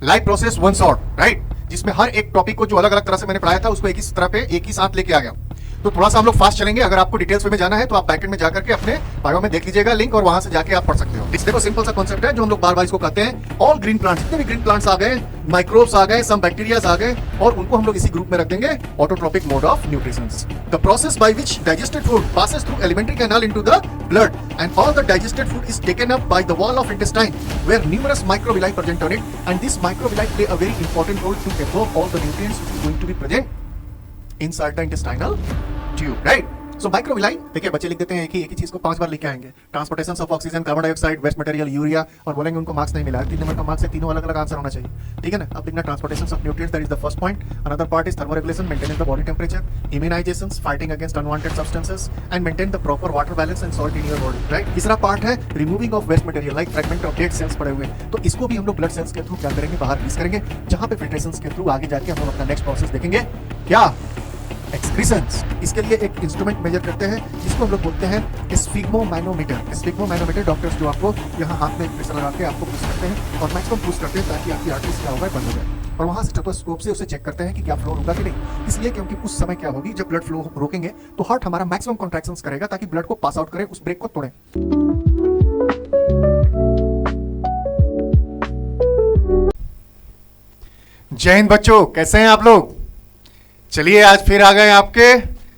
Life process one shot, right, जिसमें हर एक topic को जो अलग अलग तरह से मैंने पढ़ाया था उसको एक ही तरह पे एक ही साथ लेके आ गया। तो थोड़ा सा हम लोग फास्ट चलेंगे। अगर आपको डिटेल्स में जाना है तो आप बैकेंड में जाकर के अपने बायो में देख लीजिएगा लिंक, और वहां से जाके आप पढ़ सकते हो। देखो सिंपल सा कॉन्सेप्ट है जो हम लोग बार बार इसको कहते हैं, ऑल ग्रीन प्लांट्स, जितने भी ग्रीन प्लांट्स आ गए, माइक्रोब्स आ गए, सम बैक्टीरियाज आ गए, और उनको हम लोग इसी ग्रुप में रख देंगे autotrophic mode of nutritions. The process by which digested food passes through alimentary canal into the blood, and all the digested food is taken up by the wall of intestine where numerous microvilli present on it, and these microvilli play a very important role to absorb all the nutrients which is going to be present inside the intestinal tube, right? So microvilli, देखिए बच्चे लिख देते हैं एक ही चीज को 5 बार लिख के आएंगे, transportation of oxygen, carbon dioxide, waste material, urea, और बोलेंगे उनको मार्क्स नहीं मिला। 3 नंबर का मार्क्स है, तीनों अलग अलग आंसर होना चाहिए, ठीक है ना। अब लिखना transportation of nutrients, that is the first point. Another part is thermoregulation, maintenance the body temperature, immunisations, fighting against unwanted substances, and maintain the proper water balance and salt in your body, right. तीसरा part है removing of waste material like fragment of dead cells पड़े हुए, तो इसको भी हम लोग blood cells के थ्रू क्या करेंगे, बाहर रिलीज करेंगे, जहां पे फिल्ट्रेशंस के थ्रू आगे जाके हम लोग अपना नेक्स्ट प्रोसेस देखेंगे, क्या, एक्सक्रीशंस। इसके लिए एक इंस्ट्रूमेंट मेजर करते हैं जिसको हम लोग बोलते हैं स्फिग्मोमैनोमीटर। स्फिग्मोमैनोमीटर डॉक्टर्स जो आपको यहाँ हाथ में प्रेशर लगा के आपको पुश करते हैं और मैक्सिमम पुश करते हैं ताकि आपकी आर्टरीज क्या होगा, बंद हो जाए, और वहां स्टेथोस्कोप से उसे चेक करते हैं कि क्या फ्लो रुका कि नहीं। इसलिए क्योंकि उस समय क्या होगी, जब ब्लड फ्लो रोकेंगे तो हार्ट हमारा मैक्सिमम कॉन्ट्रैक्शंस करेगा ताकि ब्लड को पास आउट करे, उस ब्रेक को तोड़े। जय हिंद बच्चों, कैसे हैं आप लोग। चलिए आज फिर आ गए आपके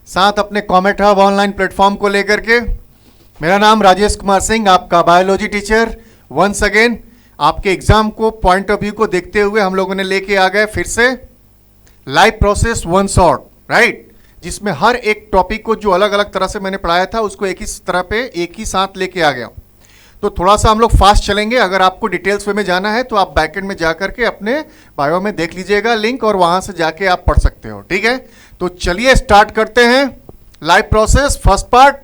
साथ अपने कॉमेट हब ऑनलाइन प्लेटफॉर्म को लेकर के। मेरा नाम राजेश कुमार सिंह, आपका बायोलॉजी टीचर। वंस अगेन आपके एग्जाम को पॉइंट ऑफ व्यू को देखते हुए हम लोगों ने लेके आ गए फिर से life process one shot, right, जिसमें हर एक टॉपिक को जो अलग अलग तरह से मैंने पढ़ाया था उसको एक ही तरह पे एक ही साथ लेके आ गया। तो थोड़ा सा हम लोग फास्ट चलेंगे। अगर आपको डिटेल्स वे में जाना है तो आप बैकेंड में जाकर के अपने बायो में देख लीजिएगा लिंक, और वहां से जाके आप पढ़ सकते हो, ठीक है। तो चलिए स्टार्ट करते हैं लाइफ प्रोसेस। फर्स्ट पार्ट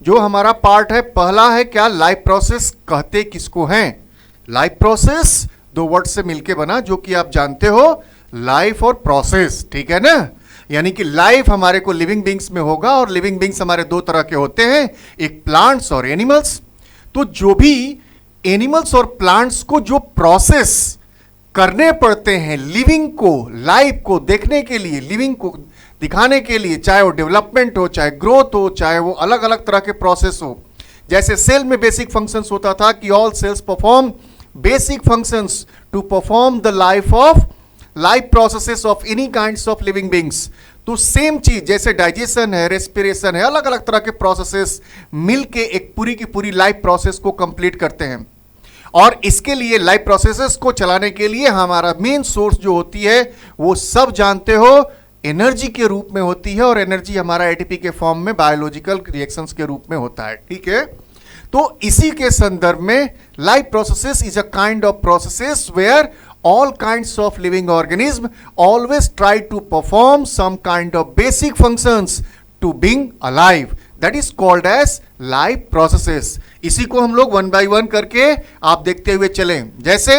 जो हमारा पार्ट है, पहला है क्या, लाइफ प्रोसेस कहते किसको हैं। लाइफ प्रोसेस 2 वर्ड से मिलके बना, जो कि आप जानते हो, लाइफ और प्रोसेस, ठीक है ना। यानी कि लाइफ हमारे को लिविंग बींग्स में होगा, और लिविंग बींग्स हमारे 2 तरह के होते हैं, एक प्लांट्स और एनिमल्स। तो जो भी एनिमल्स और प्लांट्स को जो प्रोसेस करने पड़ते हैं लिविंग को, लाइफ को देखने के लिए, लिविंग को दिखाने के लिए, चाहे वो डेवलपमेंट हो, चाहे ग्रोथ हो, चाहे वो अलग अलग तरह के प्रोसेस हो। जैसे सेल में बेसिक फंक्शंस होता था कि all cells perform basic functions to perform the life processes of any kinds of living beings. तो सेम चीज जैसे डाइजेशन है, रेस्पिरेशन है, अलग अलग तरह के प्रोसेसेस मिलके एक पूरी की पूरी लाइफ प्रोसेस को कंप्लीट करते हैं। और इसके लिए लाइफ प्रोसेसेस को चलाने के लिए हमारा मेन सोर्स जो होती है वो सब जानते हो एनर्जी के रूप में होती है, और एनर्जी हमारा एटीपी के फॉर्म में बायोलॉजिकल रिएक्शंस के रूप में होता है, ठीक है। तो इसी के संदर्भ में life processes is a kind of processes where all kinds of living organism always try to perform some kind of basic functions to being alive, that is called as life processes। इसी को हम लोग 1 by 1 करके आप देखते हुए चलें। जैसे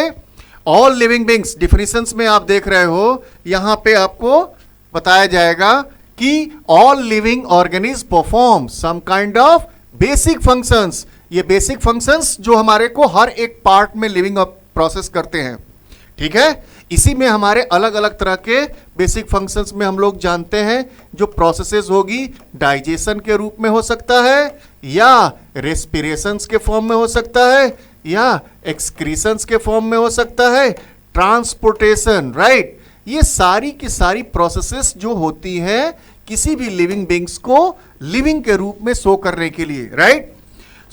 all living beings definitions में आप देख रहे हो, यहां पे आपको बताया जाएगा कि all living organisms perform some kind of basic functions। ये basic functions जो हमारे को हर एक पार्ट में लिविंग प्रोसेस करते हैं, ठीक है। इसी में हमारे अलग अलग तरह के बेसिक फंक्शंस में हम लोग जानते हैं जो प्रोसेसेस होगी, डाइजेशन के रूप में हो सकता है, या रेस्पिरेशंस के फॉर्म में हो सकता है, या एक्सक्रीशंस के फॉर्म में हो सकता है, ट्रांसपोर्टेशन, राइट। ये सारी की सारी प्रोसेसेस जो होती हैं किसी भी लिविंग बींग्स को लिविंग के रूप में शो करने के लिए, right.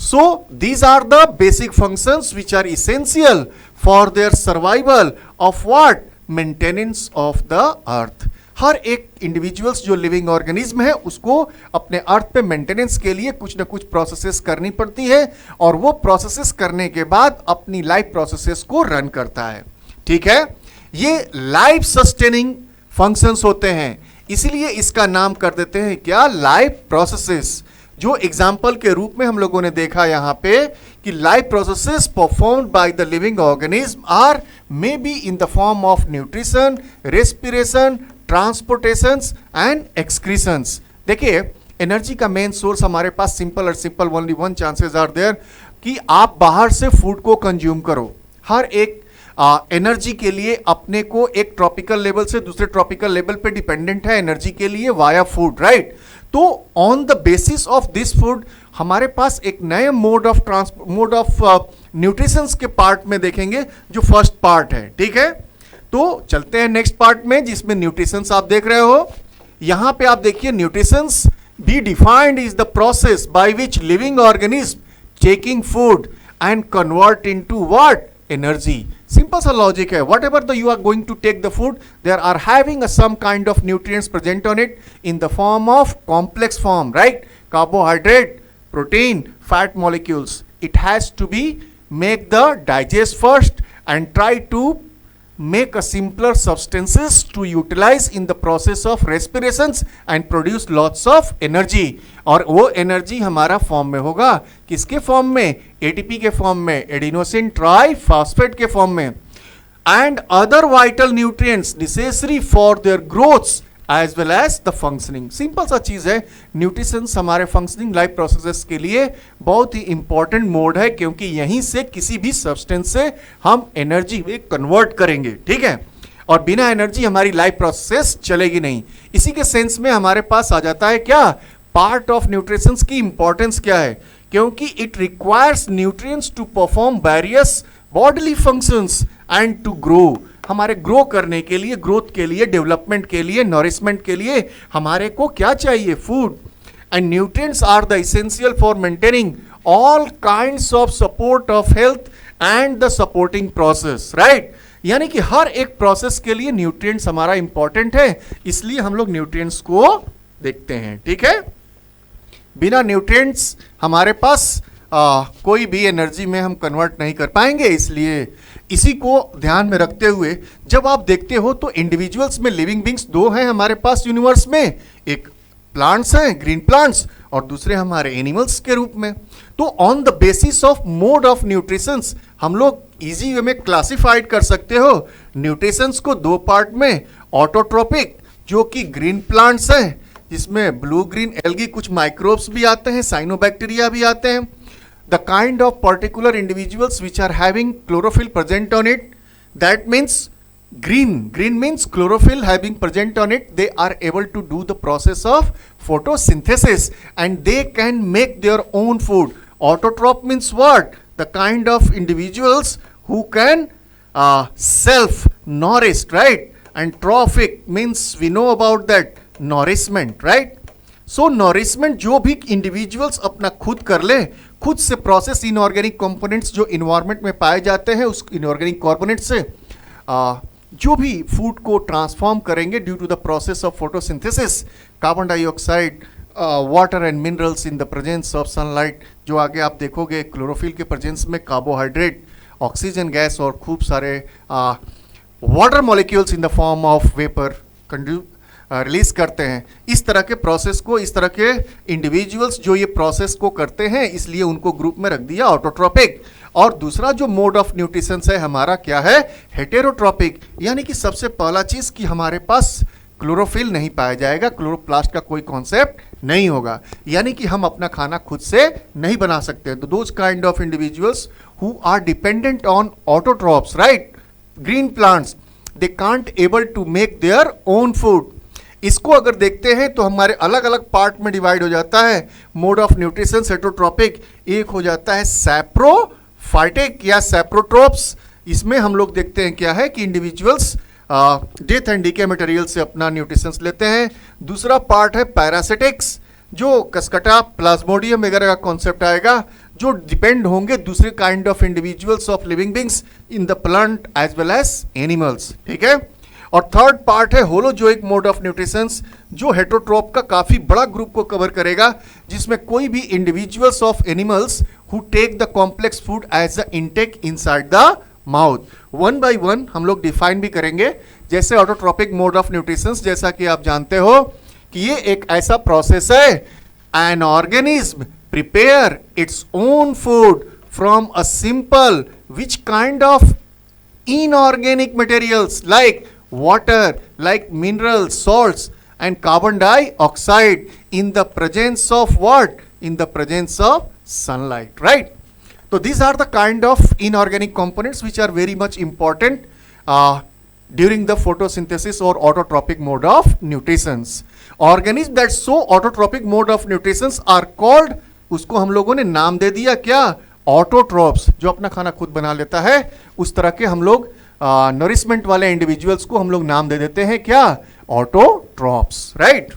So these are the basic functions which are essential for their survival of what? Maintenance of the earth। हर एक इंडिविजुअल्स जो लिविंग ऑर्गेनिज्म है उसको अपने अर्थ पे मेंटेनेंस के लिए कुछ ना कुछ प्रोसेसेस करनी पड़ती है, और वो प्रोसेसेस करने के बाद अपनी लाइफ प्रोसेसेस को रन करता है, ठीक है। ये लाइफ सस्टेनिंग फंक्शंस होते हैं, इसीलिए इसका नाम कर देते हैं क्या, लाइफ प्रोसेसेस। जो एग्जाम्पल के रूप में हम लोगों ने देखा यहां पे कि life processes performed by the living organism are may be in the form of nutrition, respiration, transportations and excretions. देखिए एनर्जी का मेन सोर्स हमारे पास सिंपल और simple only one chances are there कि आप बाहर से फूड को कंज्यूम करो। हर एक एनर्जी के लिए अपने को एक ट्रॉपिकल लेवल से दूसरे ट्रॉपिकल लेवल पे डिपेंडेंट है एनर्जी के लिए वाया फूड, राइट। तो on the basis of this food हमारे पास एक नए मोड ऑफ न्यूट्रिशंस के पार्ट में देखेंगे, जो फर्स्ट पार्ट है, ठीक है। तो चलते हैं नेक्स्ट पार्ट में, जिसमें न्यूट्रिशंस आप देख रहे हो। यहां पे आप देखिए, nutritions be defined is the process by which living organism taking food and convert into what, energy. Simple सा logic है, whatever the you are going to take the food, there are having some kind of nutrients present on it in the form of complex form, right? Carbohydrate, protein, fat molecules. It has to be make the digest first and try to make a simpler substances to utilize in the process of respirations and produce lots of energy. और वो energy हमारा form में होगा, किसके form में, ATP के form में, adenosine triphosphate के फॉर्म में, and other vital nutrients necessary for their growths as well as the functioning. Simple सा चीज है, न्यूट्रिशंस हमारे फंक्शनिंग लाइफ प्रोसेसेस के लिए बहुत ही इंपॉर्टेंट मोड है, क्योंकि यहीं से किसी भी सब्सटेंस से हम एनर्जी में कन्वर्ट करेंगे, ठीक है। और बिना एनर्जी हमारी लाइफ प्रोसेस चलेगी नहीं। इसी के सेंस में हमारे पास आ जाता है क्या, पार्ट ऑफ न्यूट्रिशंस की इंपॉर्टेंस क्या है, क्योंकि it requires nutrients to perform various bodily functions and to grow. हमारे ग्रो करने के लिए, ग्रोथ के लिए, डेवलपमेंट के लिए, नरिशमेंट के लिए हमारे को क्या चाहिए, food. And nutrients are the essential for maintaining all kinds of support of health and the supporting process, right. यानी कि हर एक प्रोसेस के लिए न्यूट्रिएंट्स हमारा इंपॉर्टेंट है, इसलिए हम लोग न्यूट्रिएंट्स को देखते हैं, ठीक है। बिना न्यूट्रिएंट्स हमारे पास कोई भी एनर्जी में हम कन्वर्ट नहीं कर पाएंगे, इसलिए इसी को ध्यान में रखते हुए जब आप देखते हो तो इंडिविजुअल्स में लिविंग बींग्स दो हैं हमारे पास यूनिवर्स में, एक प्लांट्स हैं, ग्रीन प्लांट्स, और दूसरे हमारे एनिमल्स के रूप में। तो on the basis of mode of nutritions हम लोग इजी वे में क्लासिफाइड कर सकते हो न्यूट्रिशंस को दो पार्ट में, ऑटोट्रोपिक जो कि ग्रीन प्लांट्स हैं, जिसमें ब्लू ग्रीन एल्गी, कुछ माइक्रोब्स भी आते हैं, साइनोबैक्टीरिया भी आते हैं, the kind of particular individuals which are having chlorophyll present on it, that means green means chlorophyll having present on it, they are able to do the process of photosynthesis and they can make their own food. Autotroph means what, the kind of individuals who can self nourish, right, and trophic means we know about that, nourishment, right. So nourishment जो भी individuals अपना खुद कर ले, खुद से process inorganic components जो environment में पाए जाते हैं, उस इनऑर्गेनिक कंपोनेंट से जो भी फूड को ट्रांसफॉर्म करेंगे due to the process of photosynthesis, carbon dioxide, water and minerals in the presence of sunlight, जो आगे आप देखोगे क्लोरोफिल के प्रेजेंस में कार्बोहाइड्रेट, ऑक्सीजन गैस और खूब सारे water molecules in the form of vapour release करते हैं। इस तरह के प्रोसेस को, इस तरह के इंडिविजुअल्स जो ये प्रोसेस को करते हैं, इसलिए उनको ग्रुप में रख दिया ऑटोट्रोपिक। और दूसरा जो मोड ऑफ न्यूट्रिशन है हमारा क्या है, हेटेरोट्रोपिक, यानी कि सबसे पहला चीज कि हमारे पास क्लोरोफिल नहीं पाया जाएगा, क्लोरोप्लास्ट का कोई कॉन्सेप्ट नहीं होगा, यानी कि हम अपना खाना खुद से नहीं बना सकते। तो those kind of individuals who are dependent on autotrophs, right, green plants, they can't able to make their own food. इसको अगर देखते हैं तो हमारे अलग अलग पार्ट में डिवाइड हो जाता है मोड ऑफ न्यूट्रिशन हेटेरोट्रोपिक। एक हो जाता है सैप्रोफाइटिक या सैप्रोट्रोप्स, इसमें हम लोग देखते हैं क्या है कि individuals death and decay material से अपना न्यूट्रिशंस लेते हैं। दूसरा पार्ट है पैरासिटिक्स, जो कसकटा, प्लाज्मोडियम वगैरह का कॉन्सेप्ट आएगा, जो डिपेंड होंगे दूसरे kind of individuals of living beings in the plant as well as animals, ठीक है। और थर्ड पार्ट है होलोजोइक मोड ऑफ न्यूट्रिशंस, जो हेटेरोट्रोप का काफी बड़ा ग्रुप को कवर करेगा, जिसमें कोई भी individuals of animals who take the complex food as a intake inside the mouth. One by one हम लोग डिफाइन भी करेंगे। जैसे ऑटोट्रोपिक मोड ऑफ न्यूट्रिशंस, जैसा कि आप जानते हो कि ये एक ऐसा प्रोसेस है, an organism prepare its own food from a simple which kind of inorganic materials like water, like minerals, salts and carbon dioxide in the presence of what? In the presence of sunlight, right? तो these are the kind of inorganic components which are very much important during the photosynthesis or autotrophic mode of nutritions. Organisms that show autotrophic mode of nutritions are called, उसको हम लोगों ने नाम दे दिया क्या, autotrophs, जो अपना खाना खुद बना लेता है। उस तरह के हम लोग नरिशमेंट वाले इंडिविजुअल्स को हम लोग नाम दे देते हैं क्या, autotrophs, right.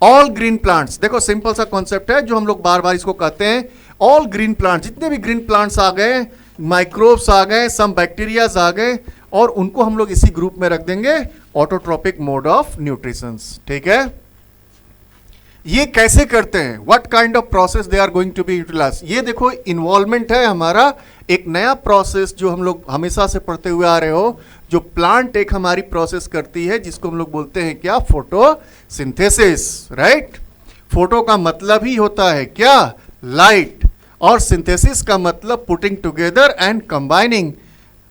All green plants, देखो सिंपल सा कॉन्सेप्ट है जो हम लोग बार बार इसको कहते हैं। ऑल ग्रीन प्लांट, जितने भी ग्रीन प्लांट्स आ गए, माइक्रोब्स आ गए, सम बैक्टीरियाज आ गए, और उनको हम लोग इसी ग्रुप में रख देंगे ऑटोट्रोपिक मोड ऑफ न्यूट्रिशंस, ठीक है। ये कैसे करते हैं, what kind of process they are going to be utilize. ये देखो इन्वॉल्वमेंट है हमारा, एक नया प्रोसेस जो हम लोग हमेशा से पढ़ते हुए आ रहे हो, जो प्लांट एक हमारी प्रोसेस करती है जिसको हम लोग बोलते हैं क्या, फोटोसिंथेसिस, राइट। फोटो का मतलब ही होता है क्या, लाइट, और सिंथेसिस का मतलब putting together and combining.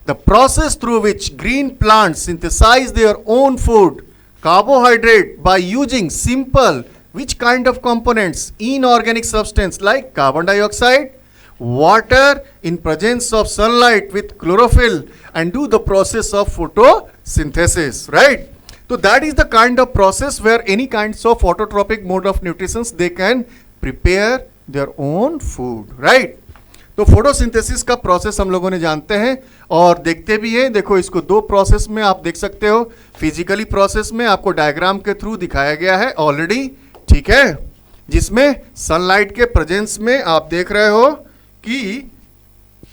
The process through which green plants synthesize their own food carbohydrate by using simple which kind of components, inorganic substance like carbon dioxide, water in presence of sunlight with chlorophyll, and do the process of photosynthesis, right. So that is the kind of process where any kinds of autotrophic mode of nutrition they can prepare their own food, right. तो photosynthesis का process हम लोगों ने जानते हैं और देखते भी हैं। देखो इसको दो प्रोसेस में आप देख सकते हो, फिजिकली प्रोसेस में आपको डायग्राम के थ्रू दिखाया गया है ऑलरेडी, ठीक है, जिसमें सनलाइट के प्रेजेंस में आप देख रहे हो कि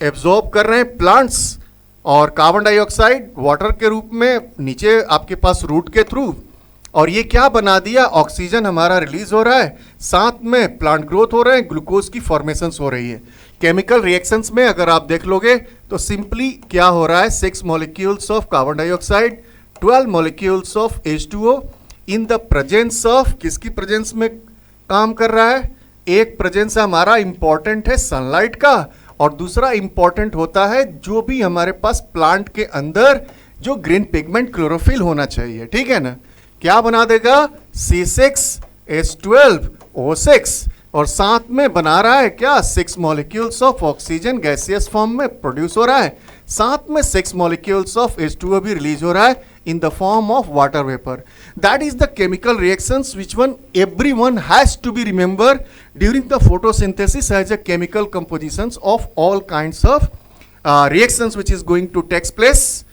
एब्जॉर्ब कर रहे हैं प्लांट्स, और कार्बन डाइऑक्साइड वाटर के रूप में नीचे आपके पास रूट के थ्रू, और ये क्या बना दिया, ऑक्सीजन हमारा रिलीज हो रहा है, साथ में प्लांट ग्रोथ हो रहे हैं, ग्लूकोज की फॉर्मेशन हो रही है। केमिकल रिएक्शंस में अगर आप देख लोगे तो सिंपली क्या हो रहा है, 6 molecules of carbon dioxide, 12 molecules of H2O in the presence of, किसकी प्रेजेंस में काम कर रहा है, एक प्रेजेंस हमारा इंपॉर्टेंट है सनलाइट का, और दूसरा इंपॉर्टेंट होता है जो भी हमारे पास प्लांट के अंदर जो ग्रीन पिगमेंट क्लोरोफिल होना चाहिए, ठीक है ना। क्या बना देगा, C6H12O6, और साथ में बना रहा है क्या, 6 molecules of oxygen gaseous form में प्रोड्यूस हो रहा है, साथ में 6 मॉलिक्यूल्स ऑफ H2O भी रिलीज हो रहा है in the form of water vapour. That is the chemical reactions which one everyone has to be remember during the photosynthesis as a chemical compositions of all kinds of reactions which is going to takes place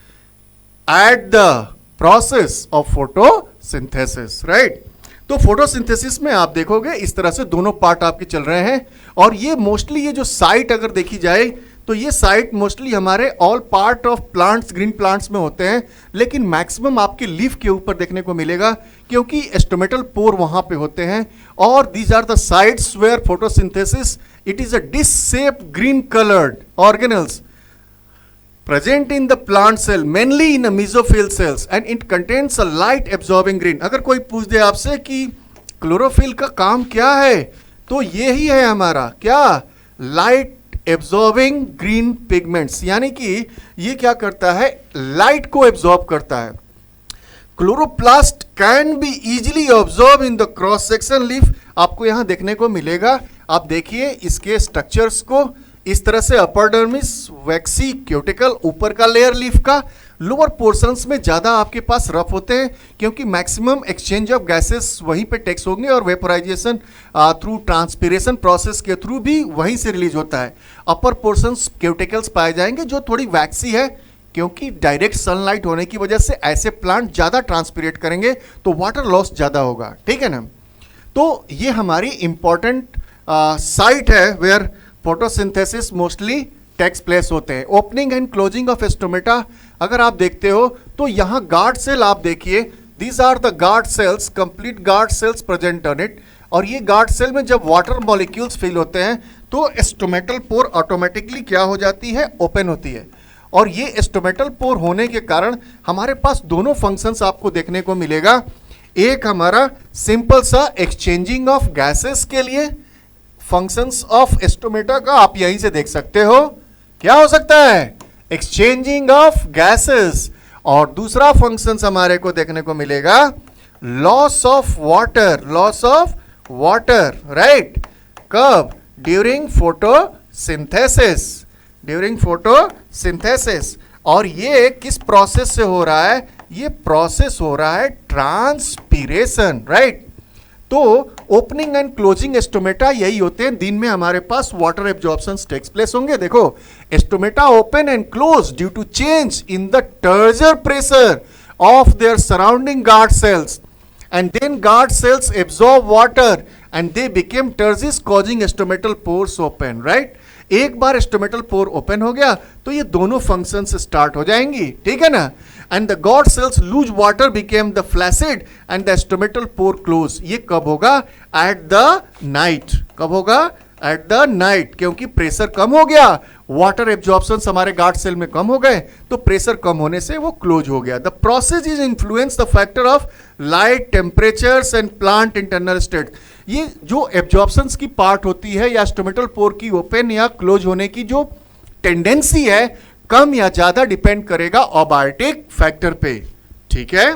at the process of photosynthesis, right. तो photosynthesis में आप देखोगे इस तरह से दोनों part आपके चल रहे हैं, और ये मोस्टली ये जो साइट अगर देखी जाए तो ये साइट मोस्टली हमारे all part of plants, green plants में होते हैं, लेकिन मैक्सिमम आपके लीफ के ऊपर देखने को मिलेगा क्योंकि एस्टोमेटल पोर वहां पे होते हैं, और these are the sites where photosynthesis it is a dish shaped green coloured organelles present in the plant cell mainly in a mesophyll cells and it contains a light absorbing green। अगर कोई पूछ दे आपसे कि chlorophyll का काम क्या है, तो ये ही है हमारा क्या, लाइट एब्जॉर्बिंग ग्रीन पिगमेंट्स, यानी कि ये क्या करता है, लाइट को एब्जॉर्ब करता है। Chloroplast can be easily absorb in the cross section leaf, आपको यहां देखने को मिलेगा। आप देखिए इसके स्ट्रक्चर्स को, इस तरह से अपर डर्मिस, वैक्सी क्यूटिकल ऊपर का लेयर लीफ का, लोअर पोर्शंस में ज़्यादा आपके पास रफ होते हैं क्योंकि मैक्सिमम एक्सचेंज ऑफ गैसेस वहीं पे टेक्स होंगे, और वेपोराइजेशन थ्रू ट्रांसपिरेशन प्रोसेस के थ्रू भी वहीं से रिलीज होता है। अपर पोर्शंस क्यूटिकल्स पाए जाएंगे जो थोड़ी वैक्सी है, क्योंकि डायरेक्ट सनलाइट होने की वजह से ऐसे प्लांट ज़्यादा ट्रांसपिरेट करेंगे तो वाटर लॉस ज़्यादा होगा, ठीक है ना। तो ये हमारी इंपॉर्टेंट साइट है where photosynthesis mostly takes place होते हैं। Opening and closing of stomata अगर आप देखते हो तो यहाँ गार्ड सेल आप देखिए, these are the guard cells, complete guard cells present on it, और ये गार्ड सेल में जब वाटर मॉलिक्यूल्स फिल होते हैं तो स्टोमेटल पोर ऑटोमेटिकली क्या हो जाती है, ओपन होती है, और ये स्टोमेटल पोर होने के कारण हमारे पास दोनों फंक्शंस आपको देखने को मिलेगा। एक हमारा सिंपल सा एक्सचेंजिंग ऑफ गैसेस के लिए फंक्शंस ऑफ स्टोमेटा का आप यहीं से देख सकते हो, क्या हो सकता है, एक्सचेंजिंग ऑफ गैसेस, और दूसरा फंक्शंस हमारे को देखने को मिलेगा loss of water, loss of water, right, कब, ड्यूरिंग फोटोसिंथेसिस। During photosynthesis. और ये किस प्रोसेस से हो रहा है? ये प्रोसेस हो रहा है ट्रांसपीरेशन, राइट। तो ओपनिंग एंड क्लोजिंग एस्टोमेटा यही होते हैं। दिन में हमारे पास वाटर एब्जॉर्प्शन टेक्स प्लेस होंगे। देखो, stomata open and close due to change in the turgor pressure of their surrounding guard cells, and then guard cells absorb water and they became turgis causing stomatal pores open, right? एक बार stomatal pore open हो गया तो ये दोनों functions start हो जाएंगी, ठीक है ना। And the guard cells lose water became the flaccid and the stomatal pore close. ये कब होगा? At the night. कब होगा? एट द नाइट, क्योंकि प्रेशर कम हो गया, वाटर एब्जॉर्प्शन हमारे गार्ड सेल में कम हो गए, तो प्रेशर कम होने से वो क्लोज हो गया। The process is influence the factor of light, temperatures and plant internal state. ये जो एब्जॉर्प्शन की पार्ट होती है या स्टोमेटल पोर की ओपन या क्लोज होने की जो टेंडेंसी है, कम या ज्यादा डिपेंड करेगा अबायोटिक फैक्टर पे, ठीक है।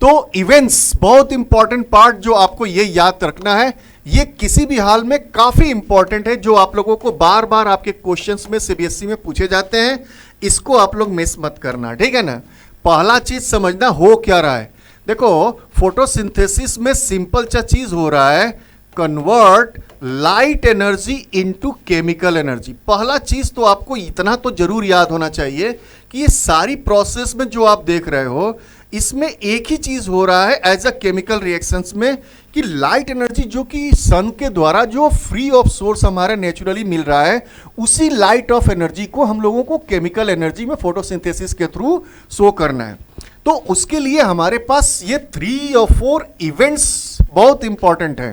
तो इवेंट्स बहुत इंपॉर्टेंट पार्ट जो आपको ये याद रखना है, ये किसी भी हाल में काफी इंपॉर्टेंट है, जो आप लोगों को बार बार आपके क्वेश्चंस में सीबीएसई में पूछे जाते हैं। इसको आप लोग मिस मत करना, ठीक है ना। पहला चीज समझना हो क्या रहा है। देखो, फोटोसिंथेसिस में सिंपल सा चीज हो रहा है, convert light energy into chemical energy. पहला चीज तो आपको इतना तो जरूर याद होना चाहिए कि ये सारी प्रोसेस में जो आप देख रहे हो, इसमें एक ही चीज हो रहा है एज अ केमिकल रिएक्शंस में, कि लाइट एनर्जी जो कि सन के द्वारा जो फ्री ऑफ सोर्स हमारा नेचुरली मिल रहा है, उसी लाइट ऑफ एनर्जी को हम लोगों को केमिकल एनर्जी में फोटोसिंथेसिस के थ्रू शो करना है। तो उसके लिए हमारे पास ये 3 और 4 इवेंट्स बहुत इंपॉर्टेंट है,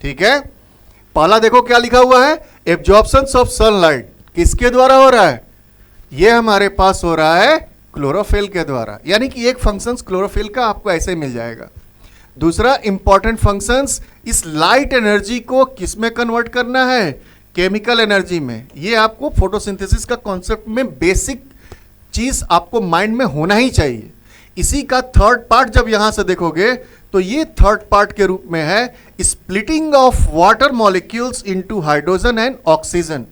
ठीक है। पहला देखो क्या लिखा हुआ है, एब्जॉर्प्शन ऑफ सनलाइट किसके द्वारा हो रहा है? ये हमारे पास हो रहा है क्लोरोफिल के द्वारा, यानी कि एक फंक्शन क्लोरोफिल का आपको ऐसे मिल जाएगा। दूसरा इंपॉर्टेंट फंक्शंस, इस लाइट एनर्जी को किस में कन्वर्ट करना है? केमिकल एनर्जी में। ये आपको फोटोसिंथेसिस का कॉन्सेप्ट में बेसिक चीज आपको माइंड में होना ही चाहिए। इसी का थर्ड पार्ट जब यहां से देखोगे तो ये थर्ड पार्ट के रूप में है splitting of water molecules into hydrogen and oxygen.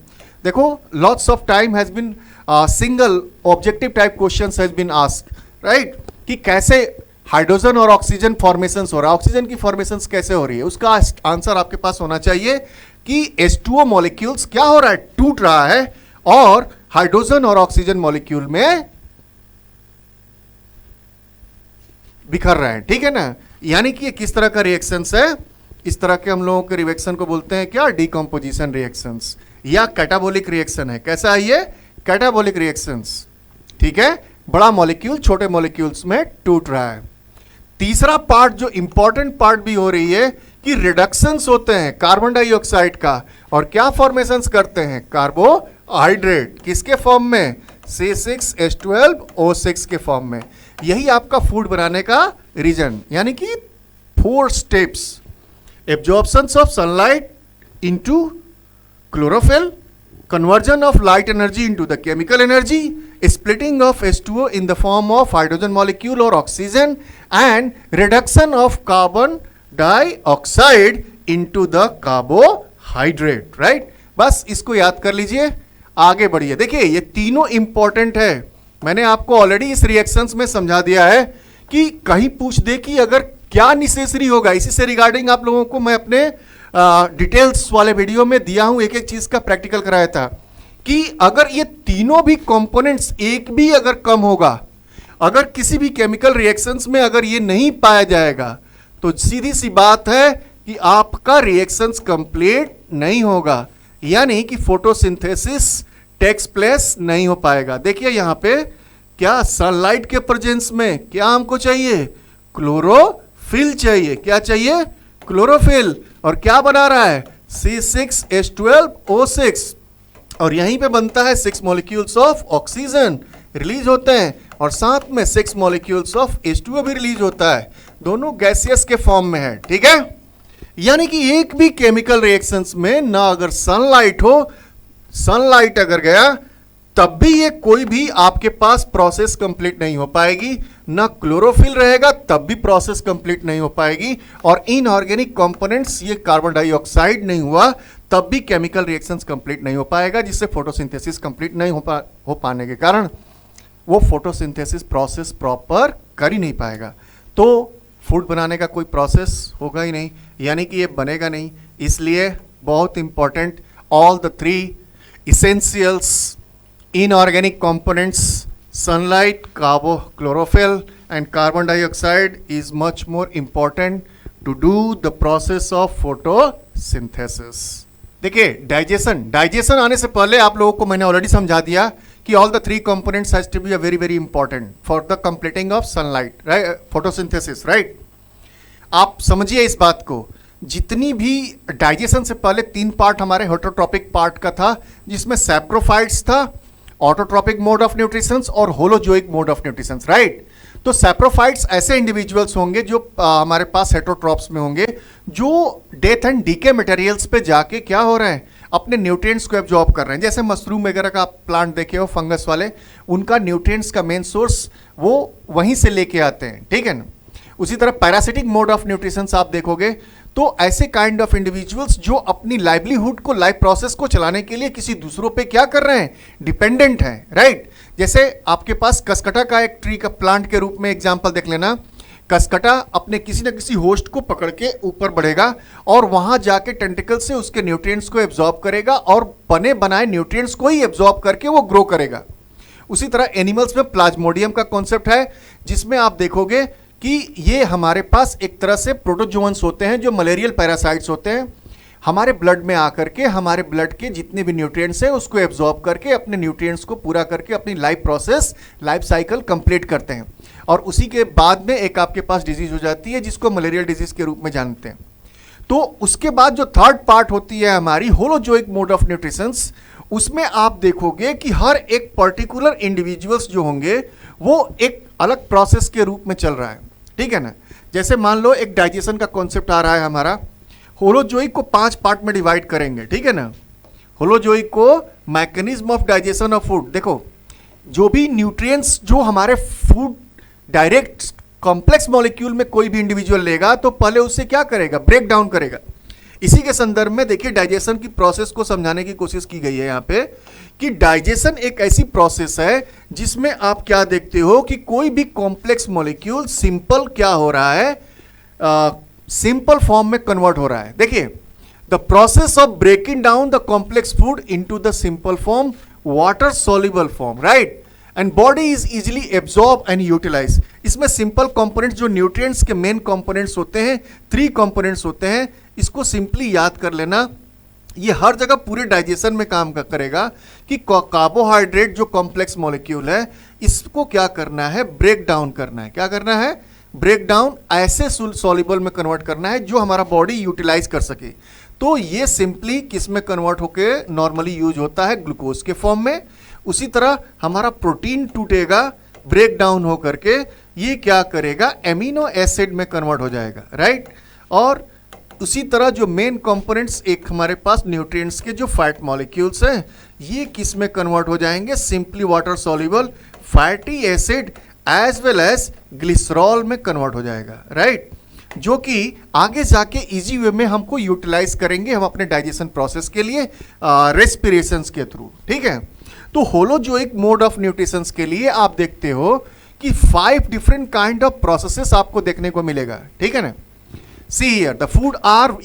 देखो, lots of time has been single objective type questions has been asked, right, कि कैसे हाइड्रोजन और ऑक्सीजन फॉर्मेशन हो रहा है, ऑक्सीजन की फॉर्मेशन कैसे हो रही है। उसका आंसर आपके पास होना चाहिए कि H2O मॉलिक्यूल्स क्या हो रहा है? टूट रहा है, और हाइड्रोजन और ऑक्सीजन मॉलिक्यूल में बिखर रहे हैं, ठीक है ना। यानी कि ये किस तरह का रिएक्शंस है? इस तरह के हम लोगों के रिएक्शन को बोलते हैं क्या? डिकम्पोजिशन रिएक्शंस या कैटाबोलिक रिएक्शन है। कैसा है ये? कैटाबोलिक रिएक्शंस, ठीक है। बड़ा मॉलिक्यूल छोटे मॉलिक्यूल्स में टूट रहा है। तीसरा पार्ट जो इंपॉर्टेंट पार्ट भी हो रही है कि रिडक्शंस होते हैं कार्बन डाइऑक्साइड का, और क्या फॉर्मेशंस करते हैं? कार्बोहाइड्रेट। किसके फॉर्म में? C6H12O6 के फॉर्म में। यही आपका फूड बनाने का रीजन, यानी कि 4 steps, absorptions of sunlight into chlorophyll, conversion of light energy into the chemical energy, splitting of H2O in the form of hydrogen molecule or oxygen, and reduction of carbon dioxide into the carbohydrate, right? बस इसको याद कर लीजिए, आगे बढ़िए। देखिए, ये तीनों इंपॉर्टेंट है। मैंने आपको ऑलरेडी इस रिएक्शंस में समझा दिया है कि कहीं पूछ दे कि अगर क्या नेसेसरी होगा, इसी से रिगार्डिंग आप लोगों को मैं अपने डिटेल्स वाले वीडियो में दिया हूं, एक एक चीज का प्रैक्टिकल कराया था कि अगर ये तीनों भी कंपोनेंट्स एक भी अगर कम होगा, अगर किसी भी केमिकल रिएक्शंस में अगर ये नहीं पाया जाएगा, तो सीधी सी बात है कि आपका रिएक्शंस कंप्लीट नहीं होगा, यानी कि फोटोसिंथेसिस टेक्स प्लेस नहीं हो पाएगा। देखिए यहां पे क्या सनलाइट के प्रेजेंस में क्या हमको चाहिए? क्लोरोफिल चाहिए। क्या चाहिए? क्लोरोफिल। और क्या बना रहा है? C6H12O6, और यहीं पे बनता है 6 मॉलिक्यूल्स ऑफ ऑक्सीजन रिलीज होते हैं, और साथ में 6 मॉलिक्यूल्स ऑफ H2O भी रिलीज होता है। दोनों गैसियस के फॉर्म में है, ठीक है। यानी कि एक भी केमिकल रिएक्शंस में ना अगर सनलाइट हो, सनलाइट अगर गया तब भी ये कोई भी आपके पास प्रोसेस कंप्लीट नहीं हो पाएगी, ना क्लोरोफिल रहेगा तब भी प्रोसेस कंप्लीट नहीं हो पाएगी, और इनऑर्गेनिक कंपोनेंट्स ये कार्बन डाइऑक्साइड नहीं हुआ तब भी केमिकल रिएक्शंस कंप्लीट नहीं हो पाएगा, जिससे फोटोसिंथेसिस कंप्लीट नहीं हो पाने के कारण वो फोटोसिंथेसिस प्रोसेस प्रॉपर कर ही नहीं पाएगा। तो फूड बनाने का कोई प्रोसेस होगा ही नहीं, यानी कि ये बनेगा नहीं। इसलिए बहुत important, all the 3 essentials inorganic components, sunlight, chlorophyll and carbon dioxide is much more important to do the process of photosynthesis. देखिए डाइजेशन आने से पहले आप लोगों को मैंने ऑलरेडी समझा दिया कि all the 3 components has to be a very important for the completing of sunlight, right? photosynthesis, right? आप समझिए इस बात को, जितनी भी डाइजेशन से पहले 3 पार्ट हमारे हेटरोट्रॉपिक पार्ट का था, जिसमें सैप्रोफाइट्स था, ऑटोट्रॉपिक मोड ऑफ न्यूट्रिशंस और holozoic mode of nutritions, right? तो सैप्रोफाइट्स ऐसे इंडिविजुअल्स होंगे जो हमारे पास हेटरोट्रॉप्स में होंगे, जो डेथ एंड डीके मटेरियल्स पे जाके क्या हो रहे हैं, अपने न्यूट्रिएंट्स को एब्जॉर्ब कर रहे हैं। जैसे मशरूम वगैरह का आप प्लांट देखे हो, फंगस वाले, उनका न्यूट्रिएंट्स का मेन सोर्स वो वहीं से लेके आते हैं, ठीक है ना? उसी तरह पैरासिटिक मोड ऑफ न्यूट्रिशंस आप देखोगे तो ऐसे काइंड ऑफ इंडिविजुअल्स जो अपनी लाइवलीहुड को, लाइफ प्रोसेस को चलाने के लिए किसी दूसरों पे क्या कर रहे हैं, डिपेंडेंट हैं, राइट? जैसे आपके पास कसकटा का एक ट्री का प्लांट के रूप में एग्जांपल देख लेना। कसकटा अपने किसी न किसी होस्ट को पकड़ के ऊपर बढ़ेगा और वहां जाके टेंटिकल से उसके न्यूट्रिएंट्स को एब्जॉर्ब करेगा और बने बनाए न्यूट्रिएंट्स को ही एब्जॉर्ब करके वो ग्रो करेगा। उसी तरह एनिमल्स में प्लाज्मोडियम का कॉन्सेप्ट है, जिसमें आप देखोगे कि ये हमारे पास एक तरह से प्रोटोजोअन्स होते हैं जो मलेरियल पैरासाइट्स होते हैं, हमारे ब्लड में आकर के हमारे ब्लड के जितने भी न्यूट्रिएंट्स हैं उसको एब्जॉर्ब करके अपने न्यूट्रिएंट्स को पूरा करके अपनी life process, life cycle complete करते हैं। और उसी के बाद में एक आपके पास डिजीज हो जाती है जिसको मलेरियल डिजीज के रूप में जानते हैं। तो उसके बाद जो थर्ड पार्ट होती है हमारी होलोजोइक मोड ऑफ न्यूट्रिशंस, उसमें आप देखोगे कि हर एक पर्टिकुलर इंडिविजुअल्स जो होंगे वो एक अलग प्रोसेस के रूप में चल रहा है, ठीक है ना? जैसे मान लो एक डाइजेशन का कॉन्सेप्ट आ रहा है हमारा, होलोजोइक को 5 पार्ट में डिवाइड करेंगे, ठीक है ना? होलोजोइक को mechanism of digestion of food, देखो जो भी न्यूट्रिएंट्स जो हमारे फूड डायरेक्ट कॉम्प्लेक्स मॉलिक्यूल में कोई भी इंडिविजुअल लेगा तो पहले उससे क्या करेगा, ब्रेक डाउन करेगा। इसी के संदर्भ में देखिए डाइजेशन की प्रोसेस को समझाने की कोशिश की गई है यहाँ पे कि डाइजेशन एक ऐसी प्रोसेस है जिसमें आप क्या देखते हो कि कोई भी कॉम्प्लेक्स मॉलिक्यूल सिंपल क्या हो रहा है, सिंपल फॉर्म में कन्वर्ट हो रहा है। देखिए the process of breaking down the complex food into the simple form, water soluble form, right? And body is easily absorb and utilize. इसमें सिंपल कंपोनेंट्स जो न्यूट्रिएंट्स के मेन कंपोनेंट्स होते हैं, 3 कंपोनेंट्स होते हैं, इसको सिंपली याद कर लेना। ये हर जगह पूरे डाइजेशन में काम करेगा कि कार्बोहाइड्रेट जो कॉम्प्लेक्स मॉलिक्यूल है इसको क्या करना है, ब्रेक डाउन करना है। क्या करना है, ब्रेक डाउन ऐसे सॉल्युबल में कन्वर्ट करना है जो हमारा बॉडी यूटिलाइज कर सके। तो ये सिंपली किस में कन्वर्ट होके नॉर्मली यूज होता है, ग्लूकोज के फॉर्म में। उसी तरह हमारा प्रोटीन टूटेगा, ब्रेक डाउन हो करके ये क्या करेगा, एमिनो एसिड में कन्वर्ट हो जाएगा, राइट? और उसी तरह जो मेन कंपोनेंट्स एक हमारे पास न्यूट्रिएंट्स के जो फैट मॉलिक्यूल्स हैं ये किस में कन्वर्ट हो जाएंगे, simply water soluble fatty acid as well as glycerol में कन्वर्ट हो जाएगा, राइट? जो कि आगे जाके इजी वे में हमको यूटिलाइज करेंगे हम अपने डाइजेशन प्रोसेस के लिए रेस्पिरेशंस के थ्रू, ठीक है? तो होलोजोइक मोड ऑफ न्यूट्रिशंस के लिए आप देखते हो कि 5 डिफरेंट काइंड ऑफ प्रोसेसेस आपको देखने को मिलेगा, ठीक है ना? See here, the food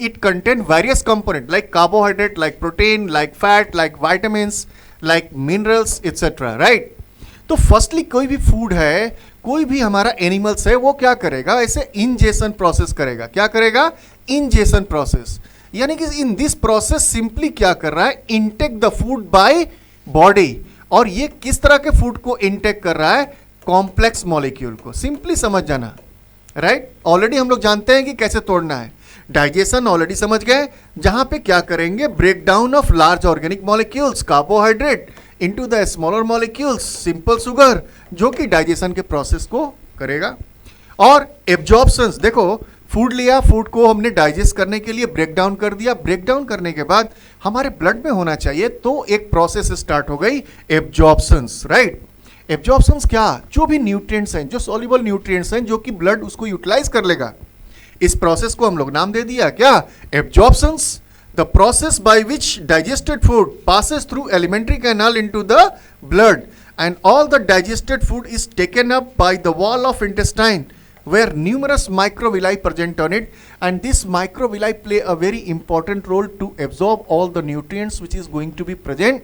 it contain various components like carbohydrate, like protein, like fat, like vitamins, like minerals, etc. Right? तो फर्स्टली कोई भी फूड है, कोई भी हमारा एनिमल्स है, वो क्या करेगा, ऐसे इंजेशन प्रोसेस करेगा। क्या करेगा, इंजेशन प्रोसेस। यानी कि इन दिस प्रोसेस सिंपली क्या कर रहा है, intake the food by body. और ये किस तरह के फूड को इनटेक कर रहा है, कॉम्प्लेक्स मॉलिक्यूल को। सिंपली समझ जाना, राइट? ऑलरेडी हम लोग जानते हैं कि कैसे तोड़ना है। डाइजेशन ऑलरेडी समझ गए, जहां पे क्या करेंगे, break down of large organic molecules, carbohydrate into the smaller molecules, simple sugar, जो कि डाइजेशन के प्रोसेस को करेगा। और एब्जॉर्प्शंस, देखो फूड लिया, फूड को हमने डाइजेस्ट करने के लिए ब्रेक डाउन कर दिया, ब्रेक डाउन करने के बाद हमारे ब्लड में होना चाहिए, तो एक प्रोसेस स्टार्ट हो गई, एब्जॉर्प्शंस, राइट? एब्जॉर्प्शंस क्या, जो भी न्यूट्रिएंट्स हैं, जो सॉल्युबल न्यूट्रिएंट्स हैं, जो कि ब्लड उसको यूटिलाइज कर लेगा, इस प्रोसेस को हम लोग नाम दे दिया क्या, एब्जॉर्प्शंस। the process by which digested food passes through alimentary canal into the blood, and all the digested food is taken up by the wall of intestine where numerous microvilli present on it, and this microvilli play a very important role to absorb all the nutrients which is going to be present